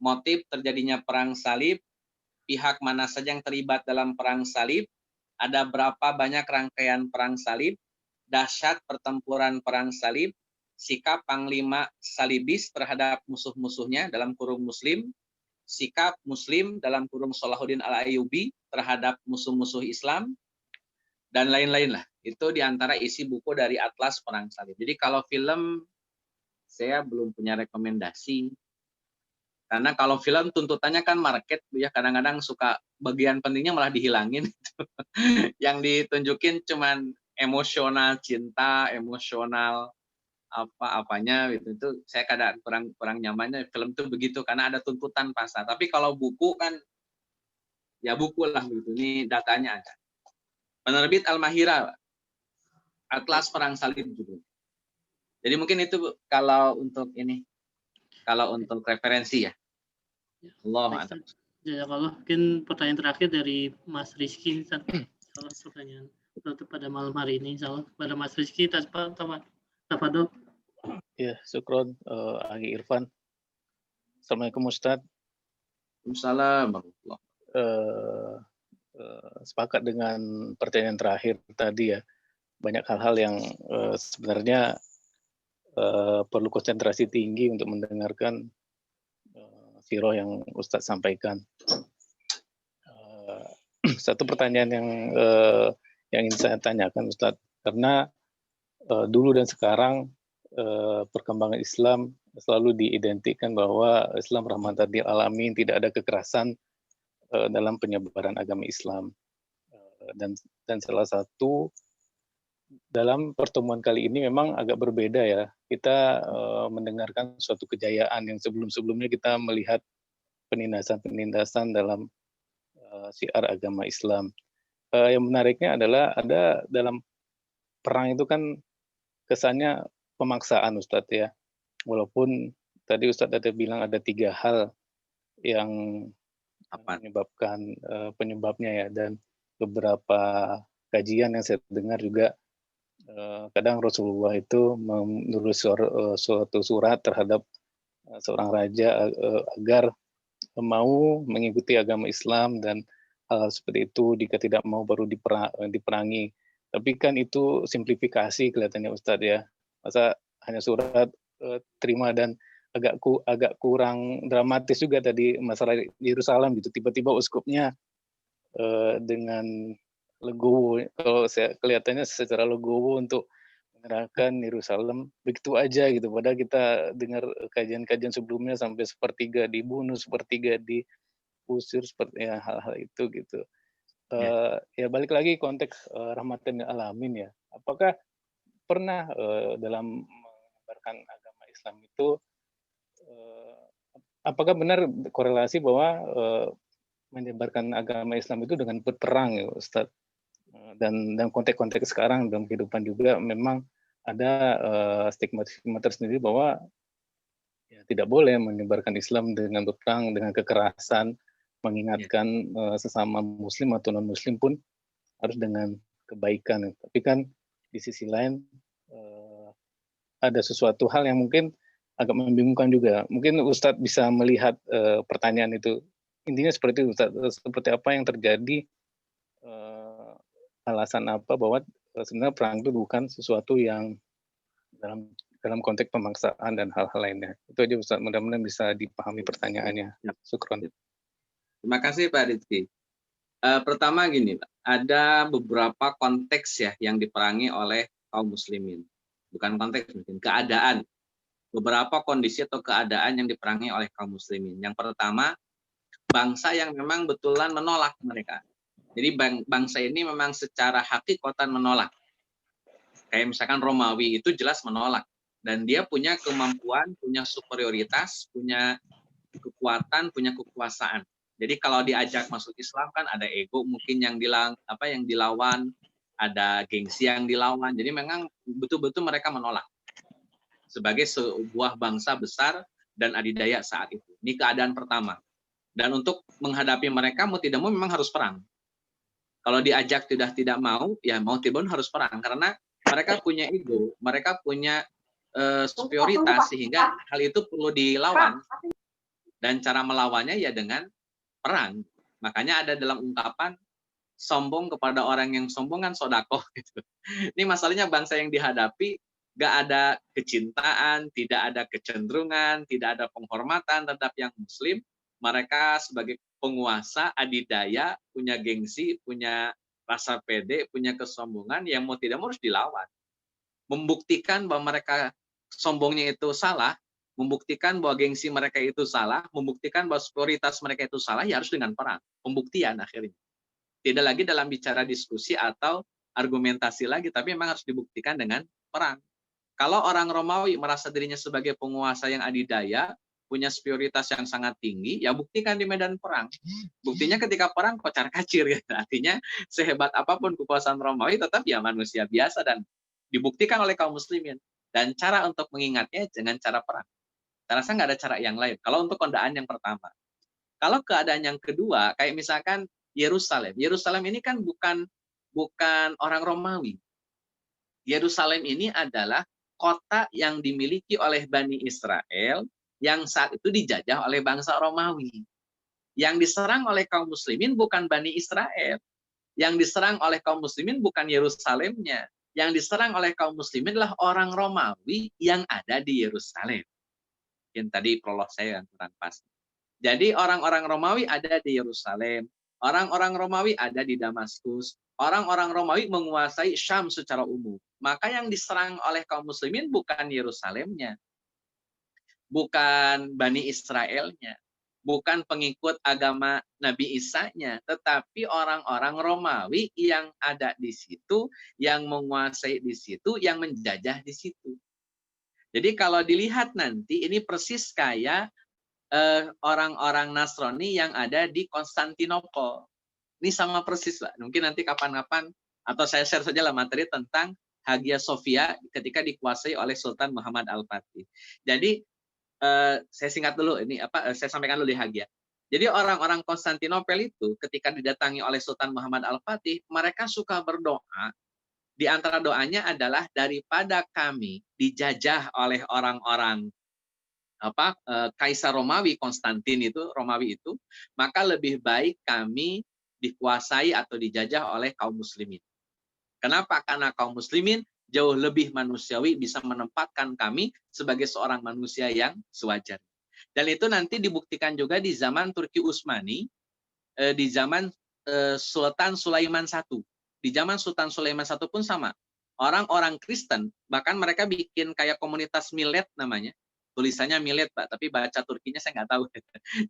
Speaker 2: motif terjadinya perang salib, pihak mana saja yang terlibat dalam perang salib, ada berapa banyak rangkaian perang salib, dahsyat pertempuran perang salib, sikap Panglima Salibis terhadap musuh-musuhnya dalam kurung Muslim, sikap Muslim dalam kurung Salahuddin Al-Ayyubi terhadap musuh-musuh Islam, dan lain-lain lah. Itu diantara isi buku dari Atlas Perang Salib. Jadi kalau film, saya belum punya rekomendasi. Karena kalau film tuntutannya kan market, ya kadang-kadang suka bagian pentingnya malah dihilangin. Yang ditunjukin cuman emosional cinta, emosional apa-apanya gitu. Itu saya kadang kurang nyamannya film tuh begitu karena ada tuntutan pasar. Tapi kalau buku kan ya buku lah gitu. Ini datanya ada. Penerbit Al-Mahira, Atlas Perang Salib juga. Jadi mungkin itu kalau untuk ini, kalau untuk referensi ya. Allah a'lam.
Speaker 1: Jazakallah. Mungkin pertanyaan terakhir dari Mas Rizky. Salah pertanyaan untuk pada malam hari ini. Salah pada Mas Rizky. Tafadol.
Speaker 5: Ya, syukron Agi Irfan. Assalamualaikum Ustadz.
Speaker 2: Waalaikumsalam.
Speaker 5: Sepakat dengan pertanyaan terakhir tadi ya. Banyak hal-hal yang sebenarnya perlu konsentrasi tinggi untuk mendengarkan sirah yang Ustadz sampaikan. Satu pertanyaan yang ingin saya tanyakan Ustadz, karena dulu dan sekarang perkembangan Islam selalu diidentikan bahwa Islam rahmatan lil alamin, tidak ada kekerasan dalam penyebaran agama Islam. Dan salah satu dalam pertemuan kali ini memang agak berbeda ya. Kita mendengarkan suatu kejayaan yang sebelum-sebelumnya kita melihat penindasan-penindasan dalam syiar agama Islam. Yang menariknya adalah ada dalam perang itu kan kesannya pemaksaan Ustadz ya. Walaupun tadi Ustadz ada bilang ada 3 hal yang menyebabkan penyebabnya ya, dan beberapa kajian yang saya dengar juga kadang Rasulullah itu menulis suatu surat terhadap seorang raja agar mau mengikuti agama Islam dan hal seperti itu, jika tidak mau baru diperangi. Tapi kan itu simplifikasi kelihatannya Ustadz ya. Masa hanya surat terima, dan agak kurang dramatis juga tadi masalah Yerusalem gitu. Tiba-tiba uskupnya dengan legowo, kalau saya kelihatannya secara legowo untuk menyerahkan Yerusalem begitu aja gitu. Padahal kita dengar kajian-kajian sebelumnya sampai sepertiga dibunuh, sepertiga diusir, seperti ya, hal-hal itu gitu. Ya balik lagi konteks rahmatan lil alamin ya. Apakah pernah dalam menyebarkan agama Islam itu apakah benar korelasi bahwa menyebarkan agama Islam itu dengan berperang ya Ustadz? Dan konteks-konteks sekarang dalam kehidupan juga memang ada stigma tersendiri bahwa ya, tidak boleh menyebarkan Islam dengan berperang, dengan kekerasan, mengingatkan sesama Muslim atau non Muslim pun harus dengan kebaikan. Tapi kan di sisi lain ada sesuatu hal yang mungkin agak membingungkan juga. Mungkin Ustadz bisa melihat pertanyaan itu. Intinya seperti itu, Ustadz. Seperti apa yang terjadi, alasan apa bahwa sebenarnya perang itu bukan sesuatu yang dalam konteks pemaksaan dan hal-hal lainnya. Itu aja Ustadz, mudah-mudahan bisa dipahami pertanyaannya. Syukron.
Speaker 2: Terima kasih Pak Rizky. Pertama gini, Pak, ada beberapa konteks ya yang diperangi oleh kaum muslimin. Bukan konteks, mungkin keadaan. Beberapa kondisi atau keadaan yang diperangi oleh kaum muslimin. Yang pertama, bangsa yang memang betulan menolak mereka. Jadi bangsa ini memang secara hakikatan menolak. Kayak misalkan Romawi itu jelas menolak. Dan dia punya kemampuan, punya superioritas, punya kekuatan, punya kekuasaan. Jadi kalau diajak masuk Islam kan ada ego mungkin yang dilawan, ada gengsi yang dilawan. Jadi memang betul-betul mereka menolak sebagai sebuah bangsa besar dan adidaya saat itu. Ini keadaan pertama. Dan untuk menghadapi mereka mau tidak mau memang harus perang. Kalau diajak tidak mau, ya mau tidak mau harus perang karena mereka punya ego, mereka punya superioritas sehingga hal itu perlu dilawan. Dan cara melawannya ya dengan perang. Makanya ada dalam ungkapan sombong kepada orang yang sombong kan sodakoh gitu. Ini masalahnya bangsa yang dihadapi gak ada kecintaan, tidak ada kecenderungan, tidak ada penghormatan terhadap yang muslim. Mereka sebagai penguasa adidaya, punya gengsi, punya rasa pede, punya kesombongan yang mau tidak mau harus dilawan. Membuktikan bahwa mereka sombongnya itu salah, membuktikan bahwa gengsi mereka itu salah, membuktikan bahwa superioritas mereka itu salah, ya harus dengan perang. Pembuktian akhirnya. Tidak lagi dalam bicara diskusi atau argumentasi lagi, tapi memang harus dibuktikan dengan perang. Kalau orang Romawi merasa dirinya sebagai penguasa yang adidaya, punya superioritas yang sangat tinggi, ya buktikan di medan perang. Buktinya ketika perang kocar-kacir, ya. Artinya sehebat apapun kekuasaan Romawi, tetap ya manusia biasa dan dibuktikan oleh kaum muslimin. Dan cara untuk mengingatnya dengan cara perang. Saya rasa nggak ada cara yang lain. Kalau untuk keadaan yang pertama. Kalau keadaan yang kedua, kayak misalkan Yerusalem. Yerusalem ini kan bukan orang Romawi. Yerusalem ini adalah kota yang dimiliki oleh Bani Israel yang saat itu dijajah oleh bangsa Romawi. Yang diserang oleh kaum muslimin bukan Bani Israel. Yang diserang oleh kaum muslimin bukan Yerusalemnya. Yang diserang oleh kaum muslimin adalah orang Romawi yang ada di Yerusalem. Yang tadi prolog saya yang kurang pas. Jadi orang-orang Romawi ada di Yerusalem. Orang-orang Romawi ada di Damaskus. Orang-orang Romawi menguasai Syam secara umum. Maka yang diserang oleh kaum muslimin bukan Yerusalemnya. Bukan Bani Israelnya, bukan pengikut agama Nabi Isa-nya, tetapi orang-orang Romawi yang ada di situ, yang menguasai di situ, yang menjajah di situ. Jadi kalau dilihat nanti, ini persis kayak orang-orang Nasrani yang ada di Konstantinopel. Ini sama persis, Pak. Mungkin nanti kapan-kapan, atau saya share saja lah materi tentang Hagia Sophia ketika dikuasai oleh Sultan Muhammad Al-Fatih. Jadi, saya singkat dulu ini saya sampaikan dulu di Hagia. Jadi orang-orang Konstantinopel itu ketika didatangi oleh Sultan Muhammad Al-Fatih, mereka suka berdoa Di antara doanya adalah daripada kami dijajah oleh orang-orang Kaisar Romawi, Konstantin itu, Romawi itu, maka lebih baik kami dikuasai atau dijajah oleh kaum muslimin. Kenapa? Karena kaum muslimin jauh lebih manusiawi, bisa menempatkan kami sebagai seorang manusia yang sewajarnya. Dan itu nanti dibuktikan juga di zaman Turki Utsmani, di zaman Sultan Sulaiman I. Di zaman Sultan Sulaiman I pun sama. Orang-orang Kristen, bahkan mereka bikin kayak komunitas millet namanya. Tulisannya millet, Pak, tapi baca Turkinya saya nggak tahu.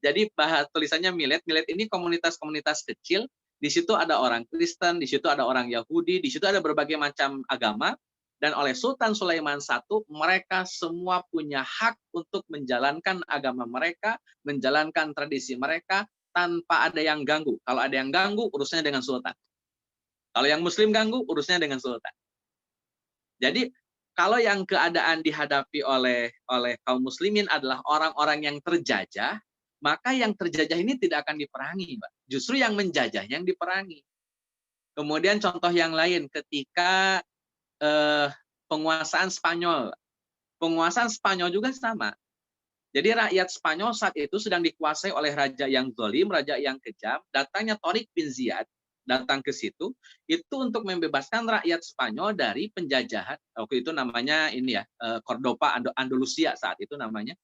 Speaker 2: Jadi tulisannya millet. Millet ini komunitas-komunitas kecil. Di situ ada orang Kristen, di situ ada orang Yahudi, di situ ada berbagai macam agama. Dan oleh Sultan Sulaiman I, mereka semua punya hak untuk menjalankan agama mereka, menjalankan tradisi mereka, tanpa ada yang ganggu. Kalau ada yang ganggu, urusnya dengan sultan. Kalau yang muslim ganggu, urusnya dengan sultan. Jadi, kalau yang keadaan dihadapi oleh kaum muslimin adalah orang-orang yang terjajah, maka yang terjajah ini tidak akan diperangi, Pak. Justru yang menjajah yang diperangi. Kemudian contoh yang lain, ketika penguasaan Spanyol. Penguasaan Spanyol juga sama. Jadi rakyat Spanyol saat itu sedang dikuasai oleh raja yang zalim, raja yang kejam. Datangnya Tariq bin Ziyad, datang ke situ, itu untuk membebaskan rakyat Spanyol dari penjajahan. Waktu itu namanya ini ya, Cordoba, Andalusia saat itu namanya.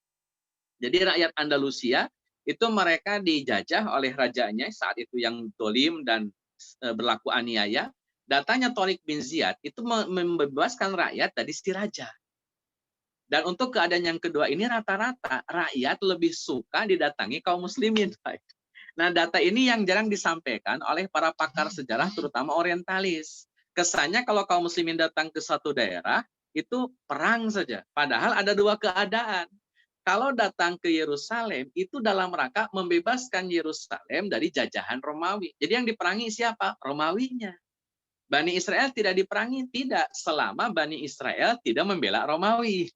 Speaker 2: Jadi rakyat Andalusia, itu mereka dijajah oleh rajanya saat itu yang zalim dan berlaku aniaya. Datangnya Tariq bin Ziyad, itu membebaskan rakyat dari si raja. Dan untuk keadaan yang kedua ini rata-rata rakyat lebih suka didatangi kaum muslimin. Nah, data ini yang jarang disampaikan oleh para pakar sejarah terutama orientalis. Kesannya kalau kaum muslimin datang ke satu daerah itu perang saja. Padahal ada dua keadaan. Kalau datang ke Yerusalem itu dalam rangka membebaskan Yerusalem dari jajahan Romawi. Jadi yang diperangi siapa? Romawinya. Bani Israel tidak diperangi, tidak, selama Bani Israel tidak membela Romawi.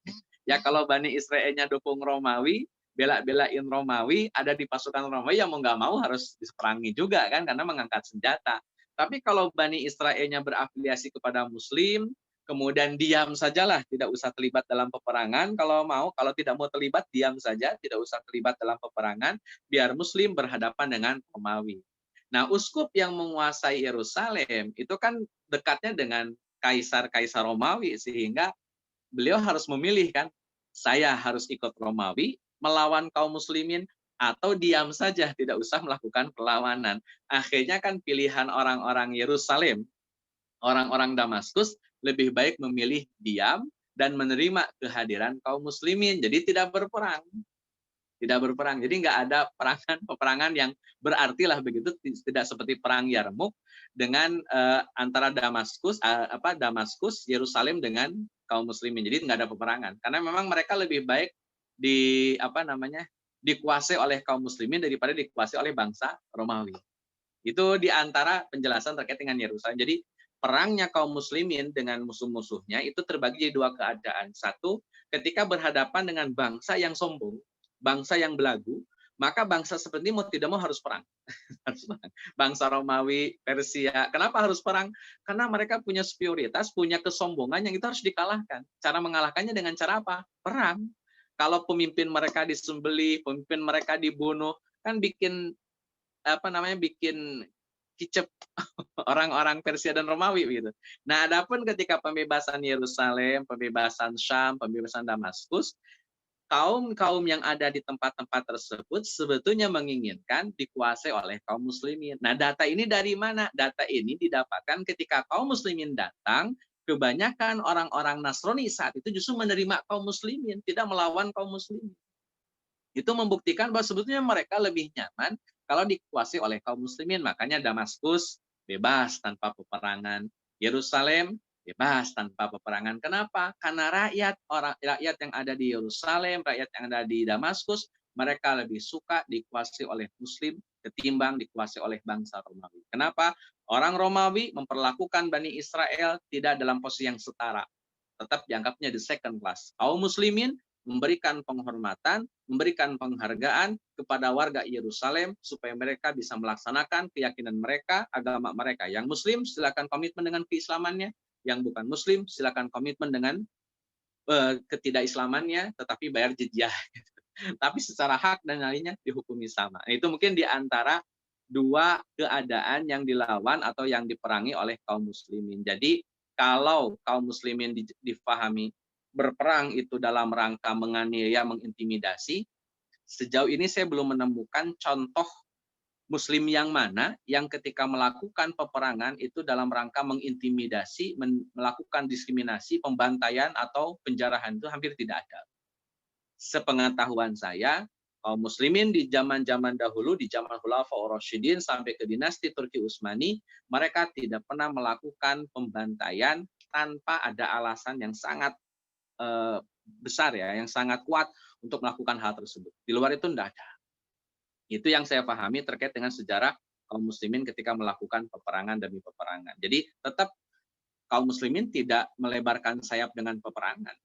Speaker 2: Ya kalau Bani Israelnya dukung Romawi, bela-belain Romawi, ada di pasukan Romawi yang mau nggak mau harus diperangi juga kan, karena mengangkat senjata. Tapi kalau Bani Israelnya berafiliasi kepada Muslim, kemudian diam sajalah, tidak usah terlibat dalam peperangan. Kalau mau, kalau tidak mau terlibat, diam saja, tidak usah terlibat dalam peperangan, biar Muslim berhadapan dengan Romawi. Nah, uskup yang menguasai Yerusalem itu kan dekatnya dengan kaisar-kaisar Romawi, sehingga beliau harus memilih kan, saya harus ikut Romawi melawan kaum muslimin atau diam saja, tidak usah melakukan perlawanan. Akhirnya kan pilihan orang-orang Yerusalem, orang-orang Damaskus lebih baik memilih diam dan menerima kehadiran kaum muslimin. Jadi tidak berperang. Tidak berperang. Jadi nggak ada peperangan yang berarti lah begitu, tidak seperti perang Yarmuk dengan antara Damaskus Yerusalem dengan kaum muslimin. Jadi nggak ada peperangan. Karena memang mereka lebih baik dikuasai oleh kaum muslimin daripada dikuasai oleh bangsa Romawi. Itu di antara penjelasan terkait dengan Yerusalem. Jadi perangnya kaum muslimin dengan musuh-musuhnya itu terbagi jadi dua keadaan. Satu, ketika berhadapan dengan bangsa yang sombong, bangsa yang belagu, maka bangsa seperti mau tidak mau harus perang. Bangsa Romawi, Persia, kenapa harus perang? Karena mereka punya superioritas, punya kesombongan yang itu harus dikalahkan. Cara mengalahkannya dengan cara apa? Perang. Kalau pemimpin mereka disembelih, pemimpin mereka dibunuh, kan bikin kicep orang-orang Persia dan Romawi gitu. Nah, adapun ketika pembebasan Yerusalem, pembebasan Syam, pembebasan Damaskus, kaum-kaum yang ada di tempat-tempat tersebut sebetulnya menginginkan dikuasai oleh kaum muslimin. Nah, data ini dari mana? Data ini didapatkan ketika kaum muslimin datang, kebanyakan orang-orang Nasrani saat itu justru menerima kaum muslimin, tidak melawan kaum muslimin. Itu membuktikan bahwa sebetulnya mereka lebih nyaman kalau dikuasai oleh kaum muslimin. Makanya Damaskus bebas tanpa peperangan, Yerusalem bebas tanpa peperangan. Kenapa? Karena rakyat yang ada di Yerusalem, rakyat yang ada di Damaskus, mereka lebih suka dikuasai oleh Muslim ketimbang dikuasai oleh bangsa Romawi. Kenapa? Orang Romawi memperlakukan Bani Israel tidak dalam posisi yang setara. Tetap dianggapnya the second class. Kaum Muslimin memberikan penghormatan, memberikan penghargaan kepada warga Yerusalem supaya mereka bisa melaksanakan keyakinan mereka, agama mereka. Yang Muslim silakan komitmen dengan keislamannya, yang bukan Muslim silakan komitmen dengan ketidakislamannya, tetapi bayar jizyah. Tapi secara hak dan lainnya dihukumi sama. Itu mungkin di antara dua keadaan yang dilawan atau yang diperangi oleh kaum muslimin. Jadi kalau kaum muslimin difahami berperang itu dalam rangka menganiaya, mengintimidasi, sejauh ini saya belum menemukan contoh Muslim yang mana yang ketika melakukan peperangan itu dalam rangka mengintimidasi, melakukan diskriminasi, pembantaian atau penjarahan, itu hampir tidak ada. Sepengetahuan saya, kaum muslimin di zaman-zaman dahulu, di zaman Khulafaur Rasyidin sampai ke dinasti Turki Utsmani, mereka tidak pernah melakukan pembantaian tanpa ada alasan yang sangat besar ya, yang sangat kuat untuk melakukan hal tersebut. Di luar itu tidak ada. Itu yang saya pahami terkait dengan sejarah kaum muslimin ketika melakukan peperangan demi peperangan. Jadi tetap kaum muslimin tidak melebarkan sayap dengan peperangan.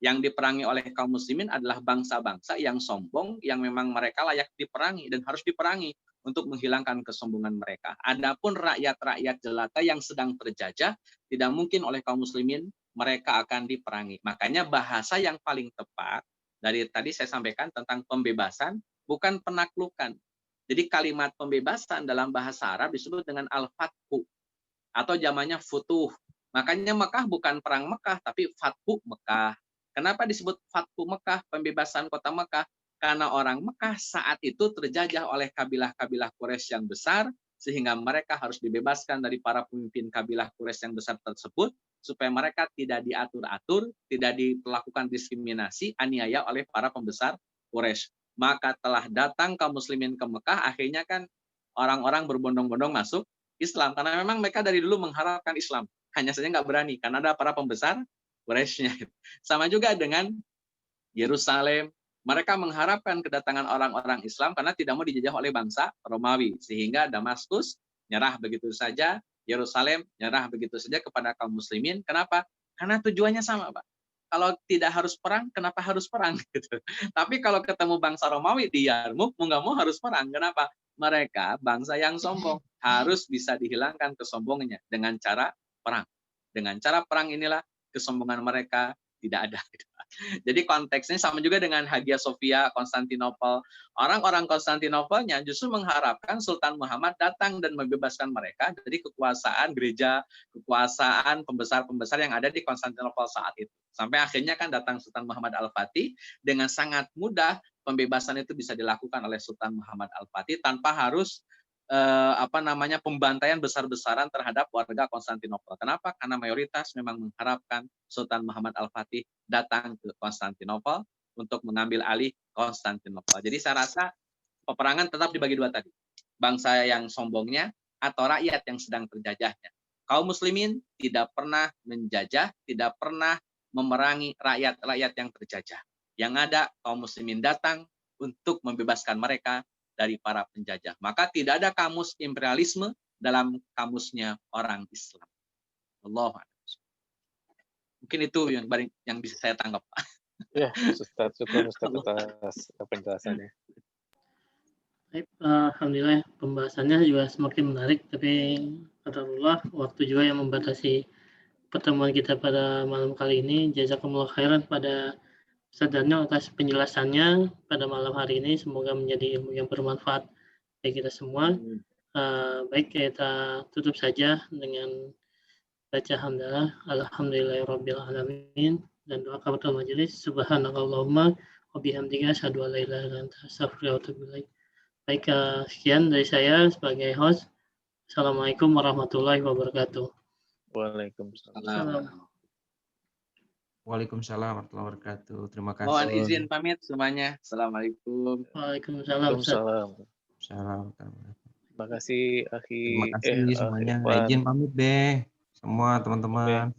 Speaker 2: Yang diperangi oleh kaum muslimin adalah bangsa-bangsa yang sombong, yang memang mereka layak diperangi dan harus diperangi untuk menghilangkan kesombongan mereka. Adapun rakyat-rakyat jelata yang sedang terjajah, tidak mungkin oleh kaum muslimin mereka akan diperangi. Makanya bahasa yang paling tepat, dari tadi saya sampaikan tentang pembebasan, bukan penaklukan. Jadi kalimat pembebasan dalam bahasa Arab disebut dengan al-fathu atau zamannya futuh. Makanya Mekah bukan perang Mekah tapi fathu Mekah. Kenapa disebut fathu Mekah, pembebasan kota Mekah? Karena orang Mekah saat itu terjajah oleh kabilah-kabilah Quraisy yang besar sehingga mereka harus dibebaskan dari para pemimpin kabilah Quraisy yang besar tersebut supaya mereka tidak diatur-atur, tidak dilakukan diskriminasi, aniaya oleh para pembesar Quraisy. Maka telah datang kaum muslimin ke Mekah, akhirnya kan orang-orang berbondong-bondong masuk Islam. Karena memang mereka dari dulu mengharapkan Islam. Hanya saja nggak berani, karena ada para pembesar Quraisy-nya. Sama juga dengan Yerusalem. Mereka mengharapkan kedatangan orang-orang Islam karena tidak mau dijajah oleh bangsa Romawi. Sehingga Damaskus nyerah begitu saja, Yerusalem nyerah begitu saja kepada kaum muslimin. Kenapa? Karena tujuannya sama, Pak. Kalau tidak harus perang, kenapa harus perang? Gitu. Tapi kalau ketemu bangsa Romawi di Yarmuk, mau nggak mau harus perang. Kenapa? Mereka bangsa yang sombong. Harus bisa dihilangkan kesombongannya dengan cara perang. Dengan cara perang inilah kesombongan mereka tidak ada. Jadi konteksnya sama juga dengan Hagia Sophia, Konstantinopel. Orang-orang Konstantinopelnya justru mengharapkan Sultan Muhammad datang dan membebaskan mereka dari kekuasaan gereja, kekuasaan pembesar-pembesar yang ada di Konstantinopel saat itu. Sampai akhirnya kan datang Sultan Muhammad Al-Fatih, dengan sangat mudah pembebasan itu bisa dilakukan oleh Sultan Muhammad Al-Fatih tanpa harus pembantaian besar-besaran terhadap warga Konstantinopel. Kenapa? Karena mayoritas memang mengharapkan Sultan Muhammad Al-Fatih datang ke Konstantinopel untuk mengambil alih Konstantinopel. Jadi saya rasa peperangan tetap dibagi dua tadi. Bangsa yang sombongnya atau rakyat yang sedang terjajahnya. Kaum muslimin tidak pernah menjajah, tidak pernah memerangi rakyat-rakyat yang terjajah. Yang ada kaum muslimin datang untuk membebaskan mereka dari para penjajah. Maka tidak ada kamus imperialisme dalam kamusnya orang Islam. Allah. Mungkin itu yang bisa saya tangkap.
Speaker 5: Ya, Ustaz, syukur Ustaz atas penjelasannya.
Speaker 1: Baik, alhamdulillah pembahasannya juga semakin menarik, tapi qadarullah waktu juga yang membatasi pertemuan kita pada malam kali ini. Jazakumullah khairan pada Ustaz Daniel atas penjelasannya pada malam hari ini. Semoga menjadi ilmu yang bermanfaat bagi kita semua. Baik, kita tutup saja dengan baca hamdalah alhamdulillahirabbil alamin dan doa kafatul majelis subhanakallahumma wa bihamdika asyhadu an la ilaha illa anta astaghfiruka wa atubu ilaik. Baik, sekian dari saya sebagai host. Assalamualaikum warahmatullahi wabarakatuh.
Speaker 5: Waalaikumsalam.
Speaker 6: Waalaikumsalam warahmatullahi wabarakatuh. Terima kasih.
Speaker 2: Mohon izin pamit semuanya. Assalamualaikum.
Speaker 1: Waalaikumsalam.
Speaker 6: Salam.
Speaker 5: Terima kasih, Akhi.
Speaker 6: Terima kasih semuanya. Izin pamit deh semua teman-teman.